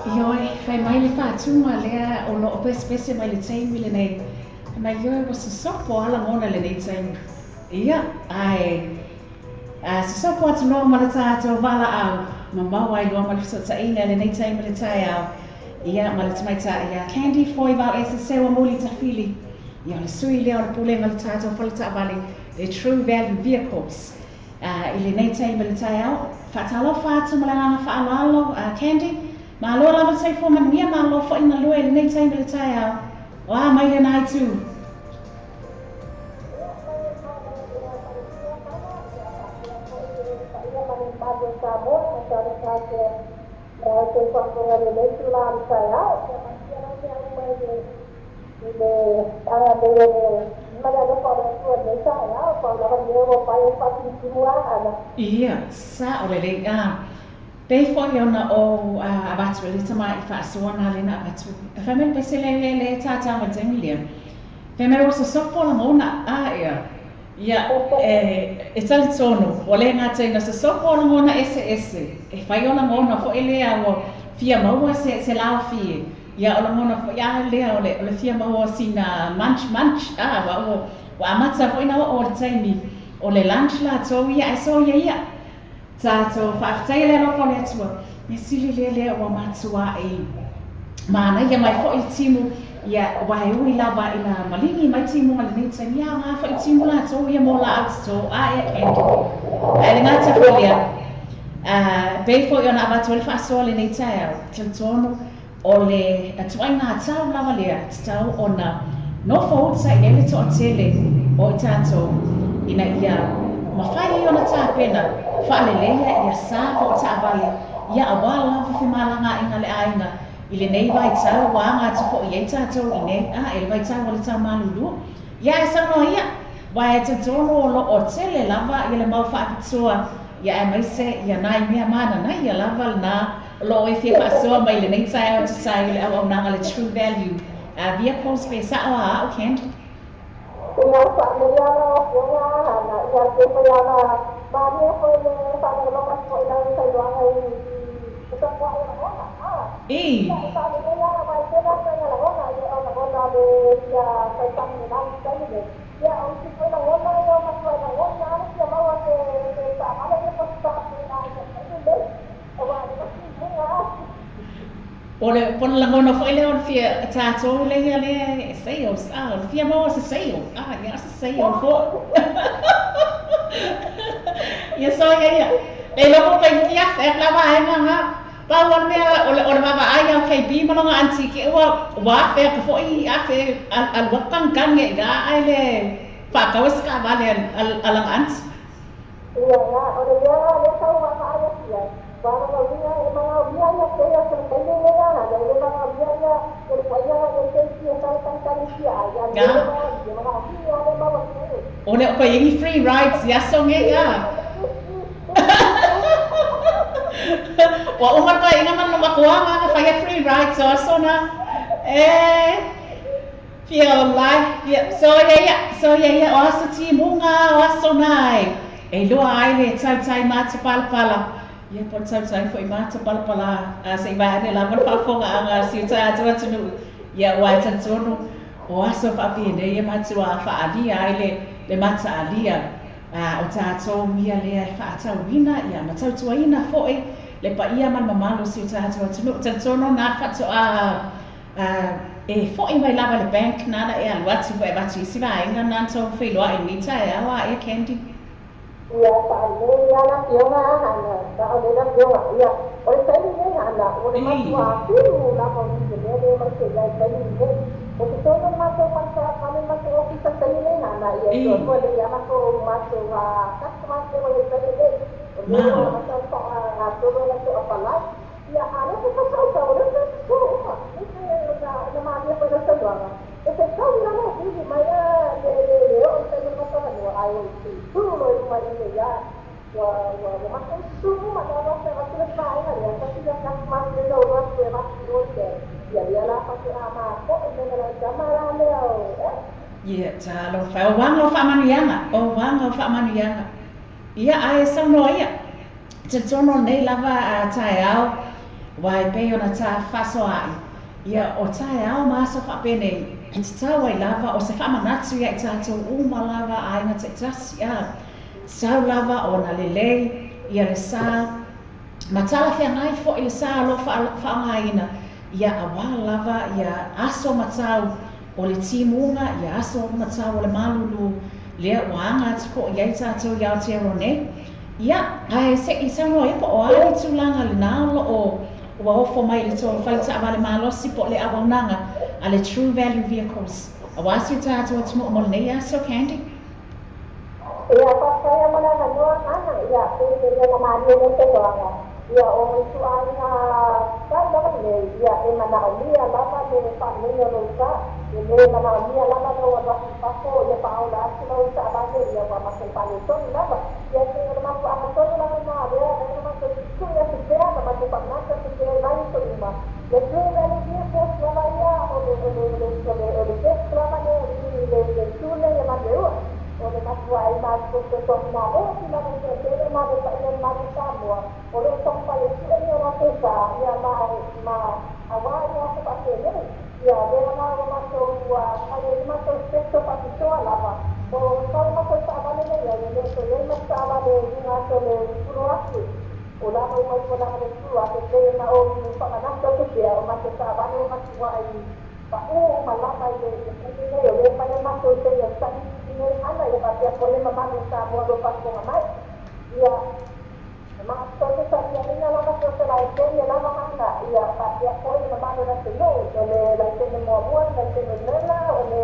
Ioi, fai mai le whātunga lea o lo pese mai le teimi le nei. Na ioi wa se sopo ala ngona le nei teimi. Ia, ai. Se sopo atu noa mana tātou wala au. Ma maua i loa ma le whasataina le nei teimi le tai au. Ia, ma le tamaita ia Candy foi vau e se sewa muli ta fili. Ia, le sui lea o le pulenga le tātou whalata avale. The True Value Vehicles. I le nei teimi le tai au. Whatalo whātu ma le nganga whaalalo Candy. Ma aloha lava sai fo manuia ma aloha fo ina lua le nei taimi le tai au. O a mai le nai tū. Ia, sa o le rei Pei foi ona o abatu le tama I whaasona le na abatu. E whamene pese le tātā wa tengi lea. Whamene o sa sopo la ngona ia. Ia, e tali tono. O le ngā tenga sa sopo la ngona ese. E whai ona ngona fo e lea o fia maua se lao fie. Ia o la ngona fo ia lea o le fia maua sina munch. Wa amata fo ina o le taimi. O le lunch la tō ia e so ia. Tātou whaakitai lea no kone atua. Me sili lea o matua e mana ia mai fo I timu ia wahe ui lava ina malingi mai timu ma le nei taimi. Ia ngā fo I timu la tō ia mo la atu tō ia Candy. E le ngāta fo lea. Bei fo I ona avatu le whaasoa le nei tai au. Tantono o le atuai ngā tau lava lea. Tau ona no fo uta I ele to tele o I tātou ina ia ma whai ona tāpena whaaleleia ia sā ho tāwale ia awala lava whimalanga inga le aina I le nei vai tau wa ngā tufo I ei tātou I nei ele vai tau o le tau malulu ia e sanoa ia wa e tatono o lo o tele lava ia le mau whaapitua ia e maise ia nai mea mana na ia lava na lo e whia whaasoa mai le nei tai o te sai le au nanga le True Value Vehicles pe sa o a o Candy O le pon la ngona foi le on fia tātou le sales le fia mo se sale ia se sale fo ia so ia le logo pe ia e la va nga pa wan mea o le mama ai au kai bi malonga anti ke wa fe ko foi a fe al wakang kan ia ai le pa ka was ka vale al ant ia o le le tau wa ai ia para la vida e mga biya ke ya se tele le na le mga biya ke paya ke ke sa tan sia ya le mga biya le mga o le pa yung free rides ya so ya wa umar ka ina man makuha nga pa free rides so na feel like so ya o sa timunga o so nai e lo ai le tai mata pala ia por tau foi mata palapala se vai ne la fa fonga anga si ta tunu ia wa tantonu o aso fa pine ia matua fa alia le mata alia o tatou mia le fa tau wina ia matau tuaina foi le pa ia mal mamalo si tatou tunu tantonu na fa to e foi mai lava le bank nana e alwatu e bati si vai ngana to foi lo ai mita awa e Candy ia paale ia la pionga ana ta o le pionga ia o le sai ni ana o le matua fiu la ko ni le ma se ya sai ni o se todo ma to pasa mane ma to ofisa sai ni ana ia to le ia ma to ma to wa customer se o le sai ni o le ma to pa to le to apala ia ana se pa sa o le to ni na ma dia pa sa doa ese tau na no ni mai le o se no pa no ai o tu lo mai ni ya wa ma tu ma na no se va a fare ya casi ya más de lo que va a hacer ya ya la pa que ama ko e la llamada leo ia talo fa wanga fa manuianga ia ai sa no ia te tono nei lava tai au Wai pe ona ta faso ai. Ia o tae ao maso whapene. Te tau ai lava o se whamanatu ia i tātou uma lava ai ngā te tasi a. Sau lava o na lelei ia le sā. Matala kia ngai fo i le sā lo whaangaina. Ia awa lava ia aso matau o le timunga, ia aso matau o le malulu. Lea wanga atu ko ia i tātou i Aotearoa. Ia, ai se i sango e po o ai tūlanga le nālo o ua ofo mai le tō whaita awale mālosi po le awaunanga a le True Value Vehicles. A wāsi tātou atu mo mo nei aso, Candy? Ia, pasaya mana na noa ana, ia, pēne ia na maria mo te toanga. Ia, o itu ana, kanda ne, ia, e mana o mia lava le whanene o sa, e me mana o mia lava no a wasi pako, ia pao la ati no sa abate, ia wa masai pale tonu lava. Ia, te ngana maku ama tonu lava na, ia, ngana maku kuya se pea, na maku panaka se pea lai to ima. Le True Value Vehicles lava ia, o le test lava ne, le tūne ia mareua. O le matua ai mātou te tōna o ki mana te tere mana sa ia mana Samoa. O le tōmpa e tia ia na te sa, ia ma awai ia se pate nei. Ia vera ngā o mātou ai e mātou specto patitoa lava. O tau mātou sa avane nei, ia le to ia mātou sa avane i ngātou le puru atu. O lama i mai kona le puru atu, te na o whamanata te tia, o mātou sa avane o mātou ai pa o malama i le nei, o le pai mātou te ia sani. Ana ia patia pole mamanu sa mo do pasko mai ia ma to sa ia ni la ma to la ia la ma ana ia patia pole mamanu na te no le la te mo mo la te nela o le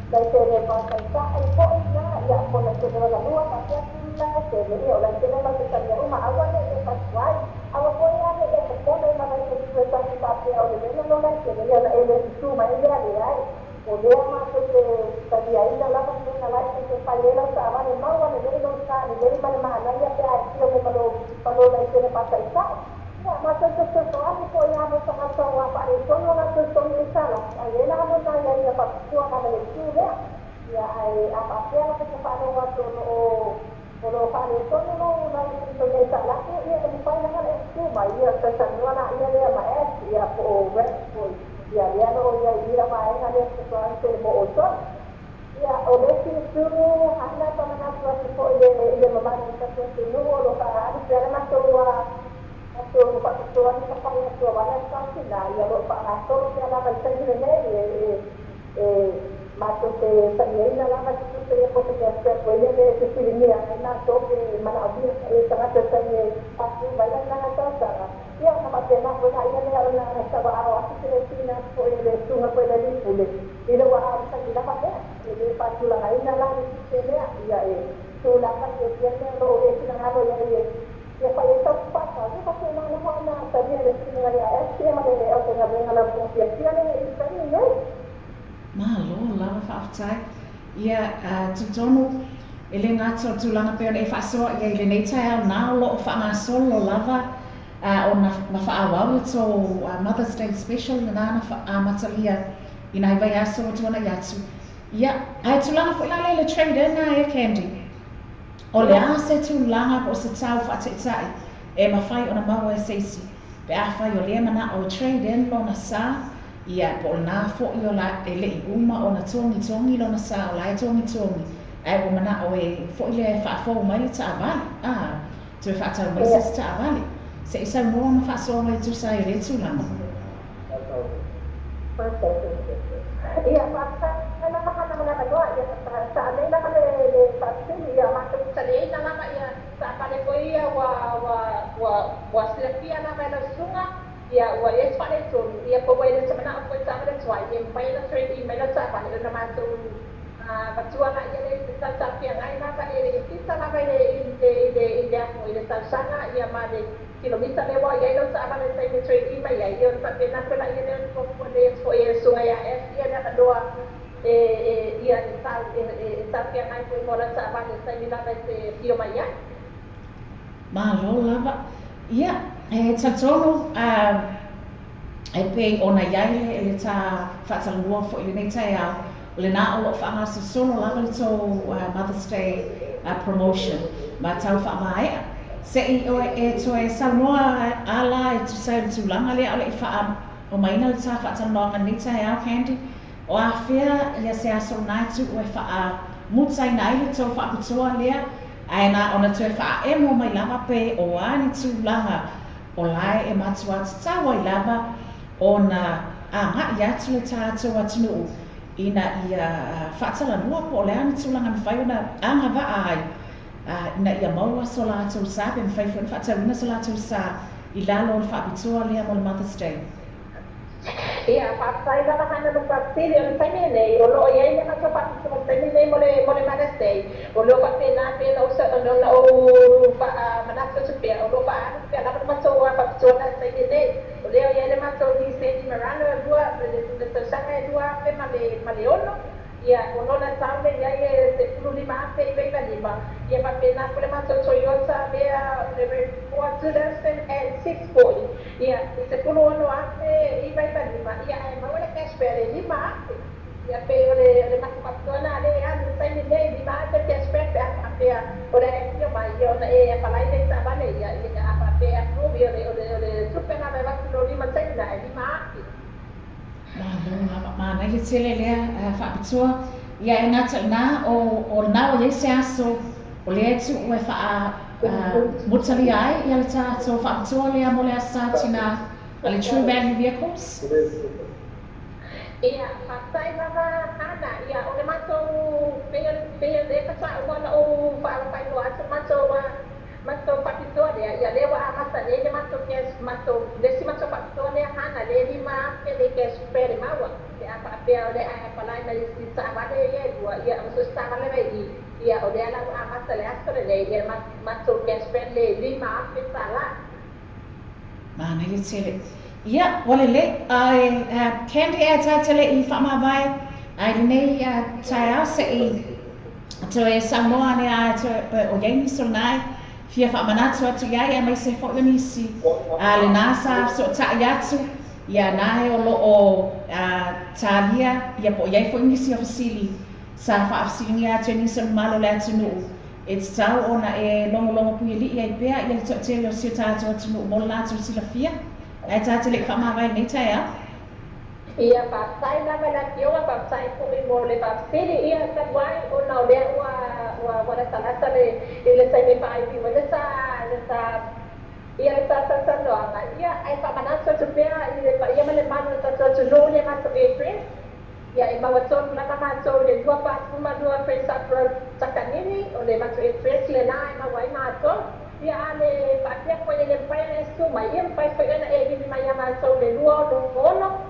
la te pa sa ai po ia ia po la te la lua patia la te le o la te la te sa ia uma agua le pasquai agua po ia le te pole ma la te sa patia o le no la te le la ele tu ma ia le ai o lea mātou te tariaina lava tēnā lai te whaiela sa avane maua ne lei non sa ne lei mane maanaia te ai tio me malo lai tēne patai sa. Ia mātou te soani ko ia mo sa mātou a pare tono na te soni e sala. Ai ena amo na ia ia patua kama le tiu lea. Ia ai a papea na te whano watu o lo pare tono no na i soni e sala. Ia e ni whaina ngana e tiu mai ia sa sanua na ia lea ma e ia po o westboy. Ia ia no ia ira mai ngale se toante mo oto. Ia o le tunu hana tama na tua se po ile mama ni ka tunu lo ka ani pera na tua ato pa tua ni ka pa tua wala ka sina ia lo pa ato ia la mai sai ne mato te sanina la mai tu te po te se po ile te sinia na to ke mana abi e tanga te sai pasu bala na ta sa ia na mate na ko ia le na sa ba awa te sina po ile tunga po ile pule ile wa a sa ila pa ile pasu la ina la ni te le ia e tu la ka te tiene lo e sina na lo ia ia pa e ta pa sa ni pa na na sa ni le sina ia e se ma le o te na venga la po ia tiene e sa ni ne Malo lava whaafatai. Ia tutonu e le ngātua tūlanga pēr e whaasoa ia i le nei tai au nā lo o whaangasolo lava o na whaawau tō Mother's Day Special na nāna matalia i nai vai aso o tuana i atu. Ia, ai tūlanga fo ilale le trade-in nā e Candy. O le ase tūlanga po se tau whaateitai e mawhai o na maua e seisi. Pe a whai o le mana o trade-in lo na sā. Ia po nā fo i o la e le i uma o na tongi lo na sā o la e tongi. Ai o mana o e fo i le whaafou mai ta avali. Tu e whaatau mai se ta avali. Se i sau noa ma whaasoa mai tu sa i le tūlanga. Ia whaata na mahana mana kanoa ia sa nei na kane le whaatini ia mātou sa nei na lama ia sa pale ko ia wa silapia na mai na sunga ia wa yes pa le tonu ia po wai le semana o sa le twai ia mai na trade mai na sa pa le na mātou patua na ia le sa pia ngai na ka ele pisa na vai le ako ile sa sana ia ma le kilomita le wa ia no sa pa le sai le trade mai ia sa pe na pela ia le ko le so ia so ia ia na doa ia sa pia ngai ko mo la sa pa le sai na vai se pio mai ia Malo lava. Ia, e tatonu e pei ona iai le ta whaatalua fo i le nei tai au le nā o lo whaangasa sono lava le tō Mother's Day promotion ma tau whaamaea. se o toe Samoa ala tu sai tu langa le ole fa o maina le sa fa tanga ni tai au Candy o a fea ia se aso nai tu o fa mutsai nai le to fa kutoa le aina ona tu fa e mo mai lava pe o ani tu langa o lai e matua tawa i lava ona nga ia tu le tato atunu ina ia fatala nua po le ani tu langa fai ona anga va ai ina ia maua so la tu sa pe fai fon fatala so la tu sa i lalo le fa kutoa le mo Mother's Day. Iya, pasai la hana no pasili on family o lo ia ia na so pa so family mo le Mother's Day o lo pa pena o sa o pa manasa so pe o lo pa pe la pa so pa so na sai de o le ia le ma so di se di marano dua de so sa dua pe male ono ia o lo na sa le ia se pulu lima pe pe lima ia pa pena po le ma so Toyota be le 2006 ia se pulu ono ate i vai lima ia ai ma wala cash pere lima ia pe le matona le anu sai le lima pe cash pere pe ora io mai io e palai le sa vale ia apa pe approve le super na va lo lima sai lima ma na le tele le fa pitua ia e nata na o na o le se aso o le tu o fa mutali ai ia le tato fa pitua le mo le asatina ale true value vehicles. Iya, pasai lava hana ia o le mato pe de pasa ona o pa no ato mato papito ia le wa amasa le mato kes mato desi mato papito le hana le lima pe de kes pere mawa e apa pe o le ai pa lai na si sa va le ia o so sta va le ia o le ala amasa le aso le ia mato kes pere le lima pe sala Mana le tele. Ia, wale le, ai Candy e tele I whamawai, ai nei tai au se I to e Samoa ne a to o yeini so nai, fia whamanatu atu iai e mai se fo nisi, le nasa so ta iatu, ia nae o lo o talia, ia po iai fo nisi o fasili, sa whaafsili atu e nisi o malo le atu nuu. It's tau ona e longo pui li ia pea ia to tele o si tatu atu nuu mo latu sila fia. Ai tatu le whamawai nei tai au. Ia pasai na mena kioa pasai po I mo le pasili ia sa wai o na o lea wa na salata le ile sai me pai pi wale sa ia sa no anga ia ai pa manasa tu pea ile pa ia male manu sa tu no le ma so e ia I mawaton na ma so le dua pa kuma dua pe sa sa kanini o le ma so e le na ma wai ma to ia ale patia ko le pai na su mai ia pai ko na e ni mai ma so le luo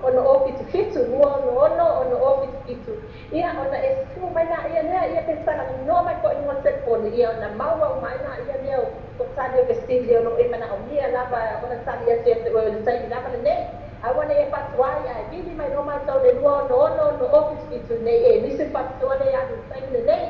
no office fitu luo no office fitu ia ona e su mai na ia pensar no mai ko ni se pone ia na maua mai na ia leo ko sa de vestido no e mana o ia lava ona sa ia se o sai na ma ne awana e patwai ai bili mai no ma so le luo no office fitu ne e ni se patwai ia sai ne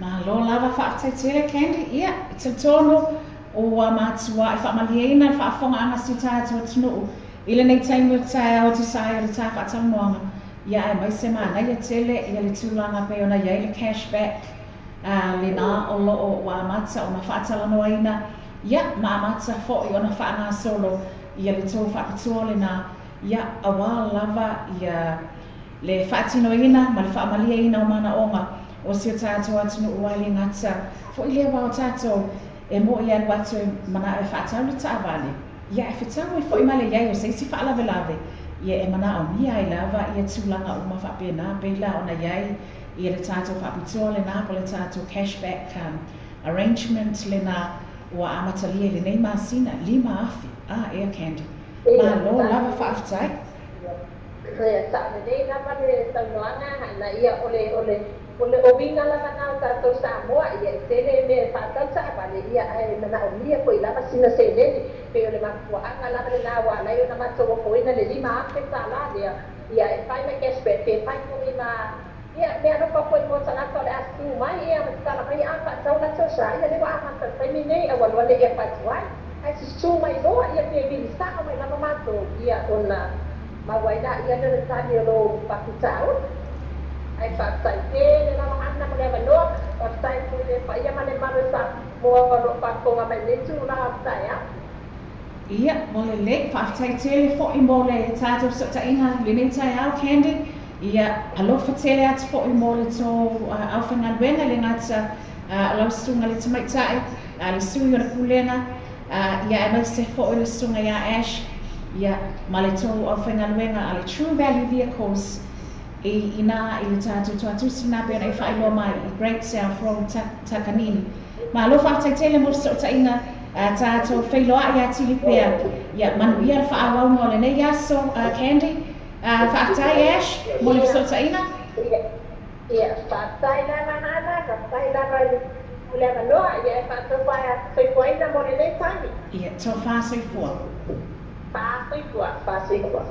Ma lo lava whaatetele Candy, ia, te tono o matua I whaamaliena I whaafonga anga si tātua tunu. Ile nei taimu tai au te sai o le tā whaatamuanga. Ia e mai se mana ia tele, ia le tūlanga pe ona ia le cashback. Le nā o lo o wāmata o na whaatalanoa ina. Ia, maamata fo I ona whaanga solo. Ia le tō whaakatua le nā. Ia, awa lava ia le whaatino ina, ma le whaamalia ina o mana onga. O si o tātou atu no uai ngata. Fo I lewa o tātou e mo I anu atu mana e whaatau le tāwale. Ia e whetau e fo I male iai o seisi whaalawe lawe. Ia e mana o nia I lava ia tūlanga o ma whapena. Beila o na iai ia le tātou whapitoa le nā po le tātou cashback arrangement le nā ua amatalia le nei māsina. Lima afi. Ea Candy. Ma lo lava whaafitai. Ia sa nei na ma le taunoanga hana ia ole o vinga la na ta to Samoa ia tele me fatal sa vale ia ai na o mia ko ila sina se le pe le ma ko anga la na wa na yo na ma to ko ina le lima pe sa la ia e fai me cash pe fai ko ina ia me no ko mo sa na to le asu mai ia ma sa la mai apa sa na to sa ia le wa ma sa pe mi nei awal wale e pa tuai ai su mai no ia pe vi sa mai na ma to ia ona ma wai da ia na sa ni lo pa ku sa ai pasai ke na mahana mo le mano pasai ko le pa ia mane marasa mua đồ bạc cùng mà mình chú là tại á. Ia, mo le le whaatai tele fo I mo le tātou sa tainga le nei tai au Candy. Ia, alofa tele atu fo I mo le tō awhanga luenga le ngata lau sunga le tamaitai, le sui o le kulenga. Ia, e mau se fo I le sunga ia Ash. Ia, ma le tō awhanga luenga a le True Value Vehicles. Ina I le tātou tuatusi nā pēna I whailoa mai I Great South Road Takanini. Ma alofa whaatai tele mo le sa tainga tātou whailoa ia tili pēr. Ia, manu ia le whaawau mo le nei aso Candy. Whaatai Ash, mo le sa tainga. Ia, whaatai nana, ka whai nana I le manoa, ia whaatai whaia mo le nei tani. Ia, tō whāsoifua. Whāsoifua.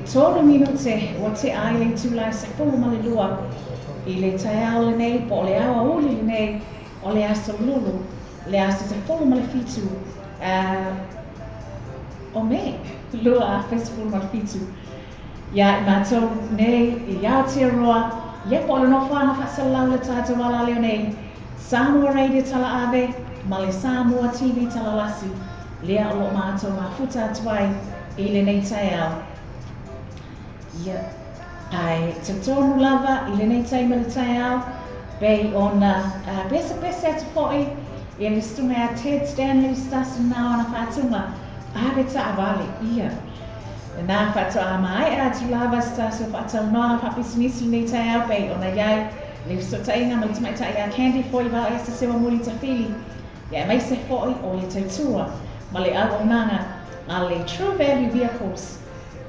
Tōru minute o te ai le tūlai se fulu ma le lua I le tai au le nei po le awa uli le nei o le aso lulu le aso te fulu ma le fitu o me lua festival ma le fitu ia I mātou nei I Aotearoa ia po le nofana whaasalau le tātou wala leo nei Samoa Radio tala ave ma le Samoa TV tala lasi lea o lo mātou ma futa atuai I le nei tai au Ia, ai te tonu lava I le nei taima le tai au bei ona pesa atu fo'i I le stunga a Ted Stanley Stassen nā ona whātunga ave ta avale ia Nā whatoa mai e atu lava sta so whatau noa whapisinisi nei tai au pei o na iai le sotainga ma le tamaitai a Candy foi wao e sa sewa muri ta whili. Ia mai se foi o le tautua ma le au nanga a le True Value Vehicles.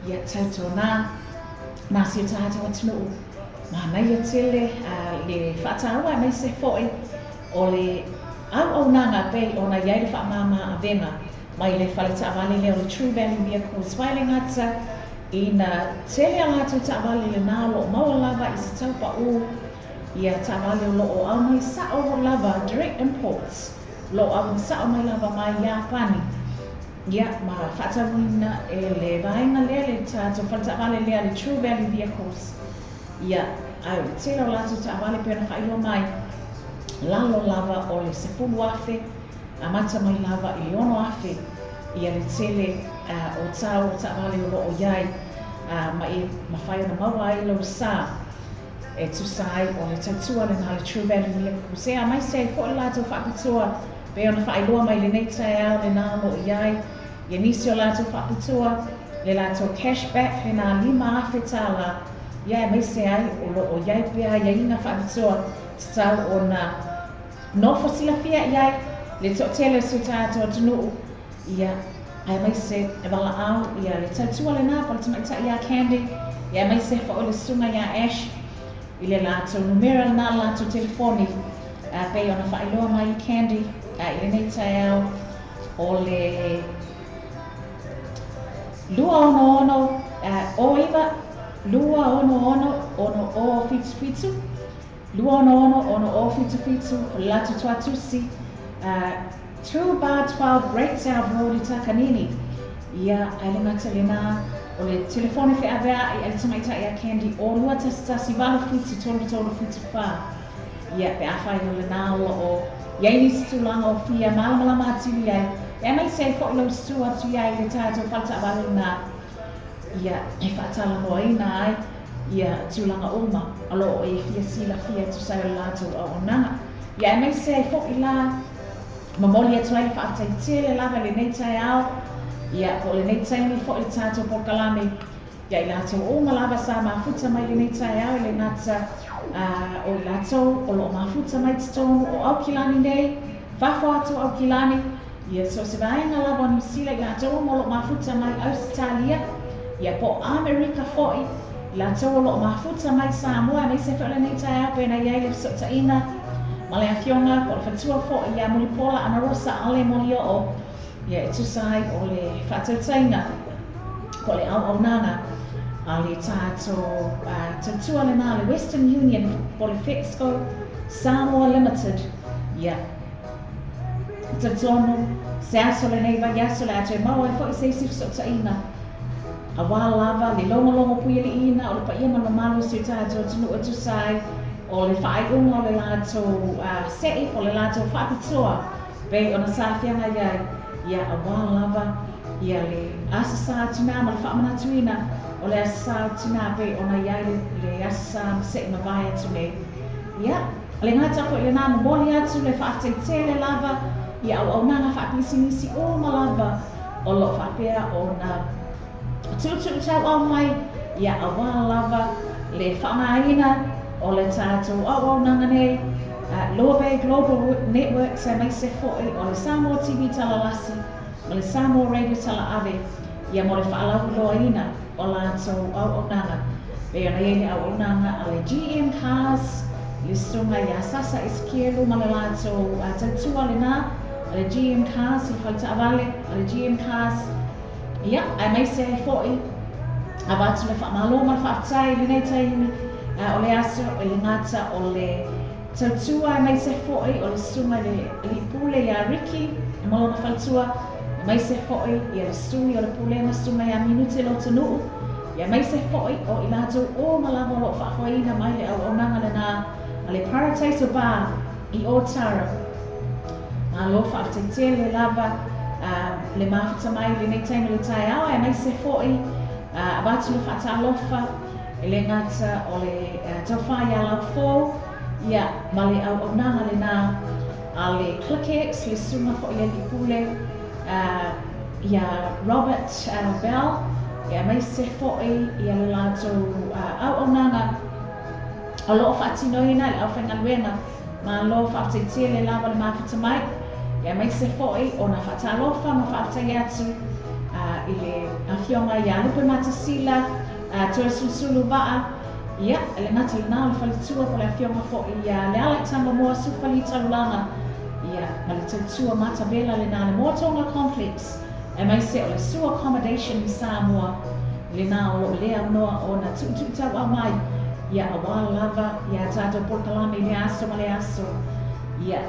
Ia tautua nā si o tātou atunu. Ma mai o tele le whataua mai se foi o le au nanga pei o na iai le whamama a venga. Mai le whale ta'awale leo le True Value Vehicles whaile ngata i na tele a lātou ta'awale le nā lo maua lava i se taupa o ia ta'awale o lo o au mai sa'o o lava direct imports lo au mai sa'o mai lava mai Iapani ia ma whatawina e le vaenga lea le tātou whale ta'awale lea le True Value Vehicles ia au tele o lātou ta'awale pēna whailua mai lalo lava o le sepulu afe a mata mai lava I ono afe ia le tele o tau o ta'awale o lo o iai ma whai ona maua ai lau sā e tusai o le tautua le nā le True Value Vehicles e a mai se fo le lātou whakatua pe ona whailua mai le nei tai au le nā lo iai ia nisi o lātou whakatua le lātou cashback le nā 5 afe tāla ia mai se ai o lo o iai pia ia inga whakatua tau o na no fosilafia iai le tele su tātou tunu ia ai mai se e wala au ia le tautua le nā pala tamaitai ia Candy ia mai se fa o le sunga ia Ash I le lātou numera nā lātou telefoni pei ona whaeloa mai Candy I le nei tai au o le lua ono o iwa lua ono o fitu lua ono o fitu o le lātou tuatusi True Bar 12 Breakdown Road I Takanini. Ia ai le ngata le nā o le telefone whi awea I le tamaitai a Candy o lua tasi wala whiti tolu whiti wha. Ia pe awhai o le nā o iai nisi tūlanga o whia malama atu iai. Ia mai sei fo lau stu atu iai le tātou whalta awale nā. Ia e whaatala noa I nā ai. Ia tūlanga oma alo o e whia sila whia tu sai o lātou o nanga. Ia mai sei fo I la mamoli atu ai le whaatai tele lava le nei tai au. Ia po le nei tai ni fo I tātou pokalame. Ia I lātou o malava sa mafuta mai le nei tai au le ngata o I lātou o lo mafuta mai titonu o Aukilani nei. Whafo atu Aukilani. Ia so se vaenga lava o New Zealand I lātou o lo mafuta mai Australia. Ia po Amerika foi. I lātou o lo mafuta mai Samoa mai se whaile nei tai au pēna iai le sotaina. Ma le awhionga, po le whatua fo I a mulipola ana rosa ale moli o ia e tusai o le whatautainga ko le au nanga a le tātou tautua le nā le Western Union po le Fexco Samoa Limited ia tautono se aso le nei vai aso le ato e mau e fo I se sifsotaina a wā lava le longo puia le ina o le paia malo se tātou tunu o tusai o le whaeunga o le lātou sei o le lātou whakatoa pei ona sāwhianga iai ia a wā lava ia le asasa tina ma le whaamanatuina o le asasa tina pei ona iai le asasa sei ma vai atu nei ia le ngata po le nā mamoli atu le whaateitele lava ia au nanga whaapisinisi o ma lava o lo whapea o na tutu tau au mai ia a wā lava le whaamaina o le tātou au nanga nei Lower Bay Global Network se mai se fo'i o le Samoa TV talalasi o le Samoa Radio tala ave ia mo le whaalau loaina o lātou au nanga pe ona iei au nanga a le GM Cars I sunga ia sasa iskielu ma le lātou tautua le nā a le GM Cars I whaita avale a le GM Cars ia ai mai se fo'i a watu le whaamalo ma le whaatai le nei taimi o le aso o le ngata o le tautua mai se fo'i o le sunga le pule ia Ricky malo na whaltua mai se fo'i ia le sumi o le pule ma sunga ia minute lo tanu ia mai se fo'i o I lātou o malama lo whahoina mai le au nanga le nā a le Paradise Bar I Otara a lo whaatete le lava le mafuta mai le nei taimi le tai au ia mai se fo'i a batu le whaata alofa le ngata o le tauwhai a lau fō ia ma le au nanga le nā a le ClickX le sunga fo I le pule ia Robert Bell ia mai se fo'i ia le lātou au nanga o loo whaatinoina le au whaingaluenga ma lo whaataitia le lava le mawhita mai ia mai se fo'i o na whaatalofa ma whaatai atu i le awhionga ia lupe matasila tue sulusulu waa ia le ngata le nao le whalitua po le awhionga fo'i ia le ala i tanga moa sufali taulanga ia ma le tautua mata vela le nā le Motonga Complex e mai se o le Sewer Accommodation i Samoa le nā o lea unoa o na tutu tau au mai ia awala lava ia tātou porkalame le aso ma le aso ia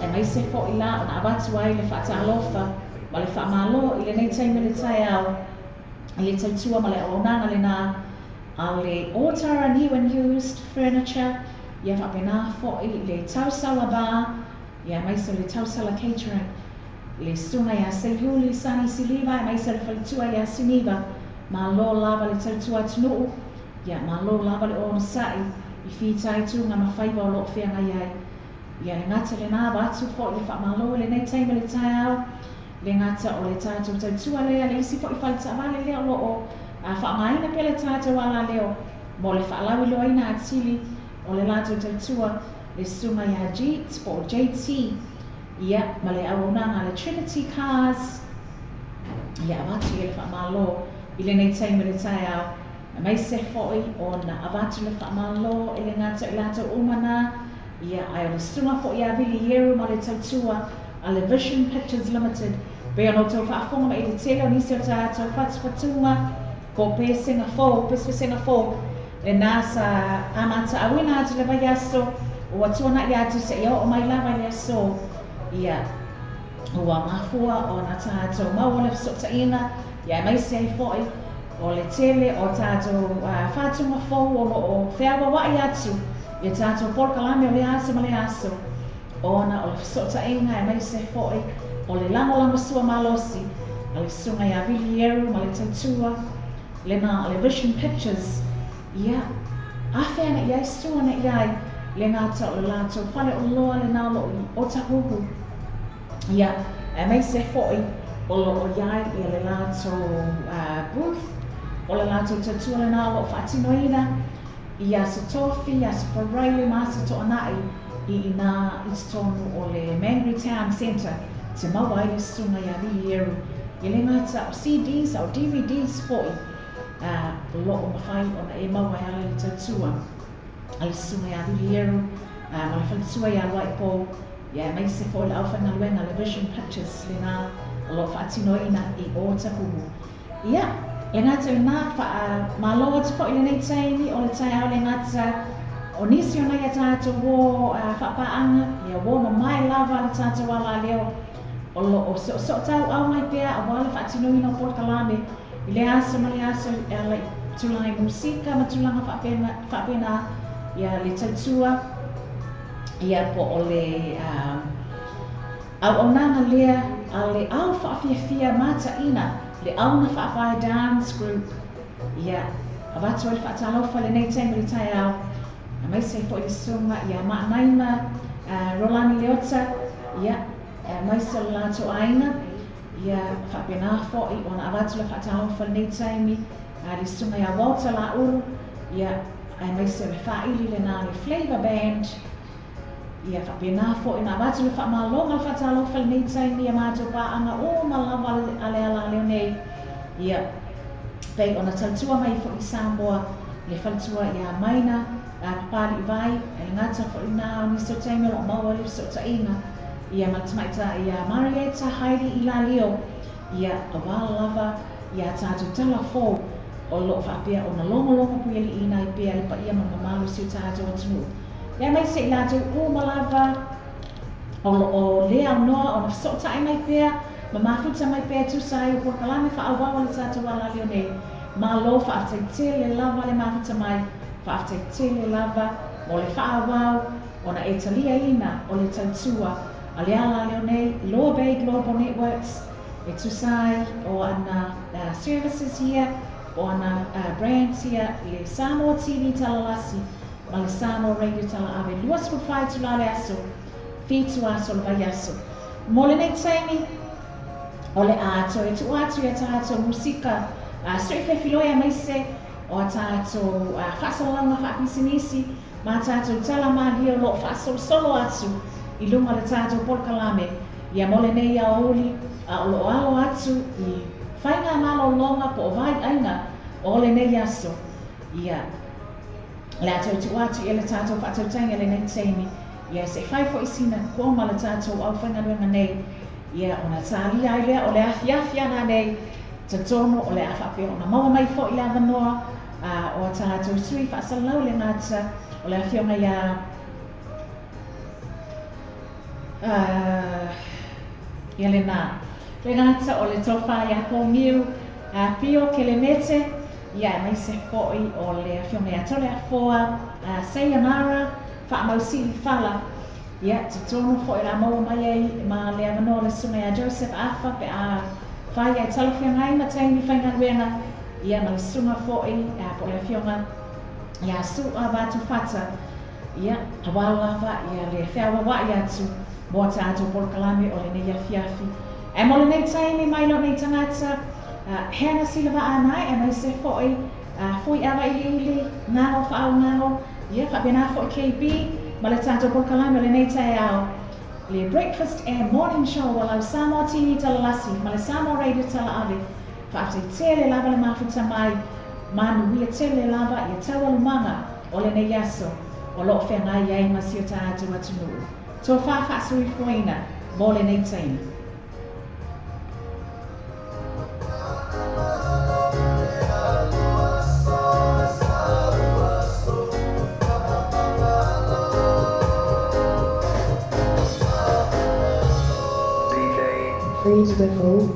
e mai se fo'i la o na abatu ai le whaatalofa ma le whaamalo i le nei taime le tai au i le tautua ma le aonanga le nā a le otara new and used furniture ia whapena fo'i le tausala bar ia mai se le tausala catering le sunga ia Seiuli Sani Siliva e mai se le whalitua ia Siniva ma lo lava le tautua tunuu ia ma lo lava le o sai i whitai tu ngā mawhaiwa o lo whianga iai ia le ngata le nā watu fo'i le whaamalo le nei taime le tai au le ngata o le tātou tautua lea le isi fo'i whalita vale leo lo o whaamaina pe le tātou ala leo mo le whaalawi loaina atili o le lātou tautua le sunga ia Jeets po JT ia ma le aunanga le Trinity Cars ia avatu i le whaamalo i le nei taime le tai au mai se fo'i o na avatu le whaamalo i le ngata i lātou umana ia ai o le sunga fo'i a Vili Yeru ma le tautua a le Vision Pictures Limited pe ono tau whaafonga ma i le tele o nisi o tātou whatuwhatunga ko pe Singapore le nasa amata awina atu le vai aso ua tuana i atu se ia o mai lava i le aso ia ua mafua o na tātou maua le whasotaina ia mai se ai fo'i o le tele o tātou whatunga fau o whiawa wai atu ia tātou porkalame o le aso ma le aso ona o le whasotaina ia mai se fo'i o le lango sua malosi a le sunga ia Vili Yeru ma le tautua le na le Vision Pictures ia awhia na iai sua na iai le ngata o le lātou whale o loa le nā lo o tahuhu ia mai se fo'i o lo o iai i le lātou booth o le lātou tautua le nā lo whaatinoina ia se tofi ia se paraile ma se to'anai i nā i tonu o le Mangere Town Centre te maua i le sunga ia Vili Yeru i le ngata o CDs o DVDs fo'i lo o mawhai o na e maua i ala le tautua a le sunga ia Vili Yeru ma le whalitua ia Waipo ia mai se fo'i le awhanga luenga le Vision Pictures le nā lo whaatinoina i o tahuhu ia le ngata le nā maloa te fo'i le nei taimi o le tai au le ngata o nisi o nei a tātou wō whapaanga ia wō ma mai lava le tātou ala leo o lo o so tau au mai pea a wale whaatinoina o porkalame i le aso ma le aso le tulai musika ma tulanga whapena ia le tautua ia po o le au onanga lea a le au whaafiafia mataina le au na whaafai dance group ia avatu o le whaatalofa le nei taimi le tai au a mai se po i le sunga ia maanaima Rolani Leota ia mai se o lātou aina ia whapena fo'i o na avatu le whaatalofa le nei taimi le sunga ia Walter Lauru ia mai se le whaili le nā le Flavor Band ia whapena fo'i na avatu le whaamalonga le whaatalofa le nei taimi ia mātou pāanga o malava ale ala leo nei ia pei o na tautua mai fo'i Samoa le whalitua ia Maina papali i vai e ngata fo'i nā o nisi o taimi o maua le whasotaina ia matamaita ia Marietta Heidi i la leo ia awala lava ia tātou tala fō o lo whapea o na longa pui ali ina i pia i pa ia ma mamalu si o tātou atunu ia mai se i lātou o malava o lea noa o na whasotaina i pia ma mafuta mai pia tu sai o porkalame whaawawa le tātou ala leo nei ma lo whaateitele lava le mafuta mai whaateitele lava o le whaawau o na e talia ina o le tautua a le ala leo nei Lower Bay Global Networks e tusai o ana services here o ana brands here le Samoa TV talalasi ma le Samoa Radio tala ave luas ko fai tula le aso fitu aso le vai aso mo le nei taimi o le ato e tu atu ia tātou musika Sui whewhiloia mai se o a tātou whasalanga whapisinisi, mā tātou tala mālia o lo whasolo atu I lunga le tātou polkalame. Ia mole nei a oli a lo alo atu I whainga malo longa po o vai aina o le nei aso. Ia le atou tu atu I le tātou whaatautanga le nei teimi. Ia se whai fo isina kua ma le tātou au whaingaruenga nei. Ia ona tālia ai lea o le awhiawhia nā nei. Te tono o le awhapea o na maua mai fo I le avanoa o tātou sui whaasalau le ngata o le awhionga ia ia le nā. Le ngata o le tofa ia kongiu pio ke le mete ia mai se foi o le awhionga ia tole a foa sayonara whaamausili whala ia te tono fo I la maua mai ai ma le avanoa le sunga ia Joseph Afa pe a whai ai talawhia ngai ma taimi whainga ruenga ia ma le sunga fo'i po le whionga ia su a watu whata ia awalawa ia le whiawa wai atu mo tātou polkalame o le nei a fiafi. E mo le nei taimi mai lo nei tangata hena sila wa anai e mai se fo'i fui awa I hili ngano whaau ngano ia whabena fo'i KB ma le tātou polkalame o le nei tai au. Le Breakfast and Morning Show walau Samoa TV talalasi ma le Samoa Radio talaave whaaftai tele lava le mafuta mai manu ia tele lava ia tawalumanga o le nei aso o loo whengai iai masio tātou atunuu. Tō whawhasui fuina mo le nei taimi. Please the move.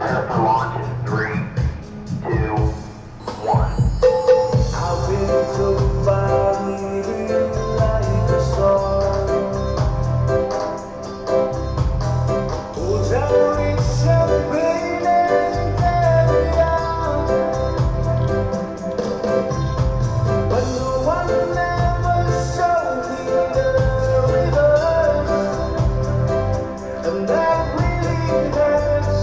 Set to launch in 3, 2, 1. I've been told by living like a song. Oh, tell me champagne and carry on. But no one ever showed me the reverse. And that really hurts.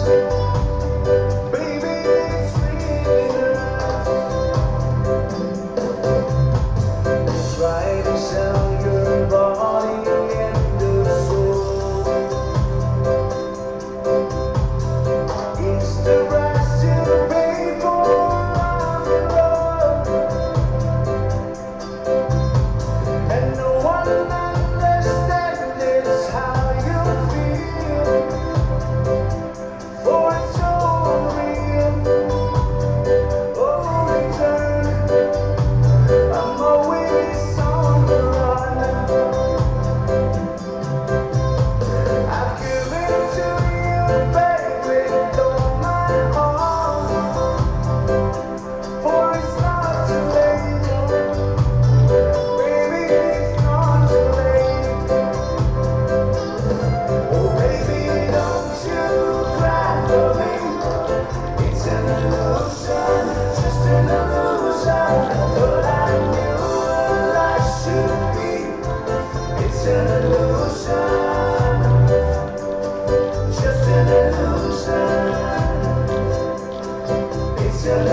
Baby, it's really hurts. Try to sell your body and the soul. It's the price you pay for love. And no one understands how you feel. For it's so real. Oh, return. I'm always on the run. I've given to you, baby, all my heart. For it's not too late. Baby, it's not too late. Oh, baby, don't you cry for me. It's an illusion, just an illusion. But I knew what I should be. It's an illusion, just an illusion. It's an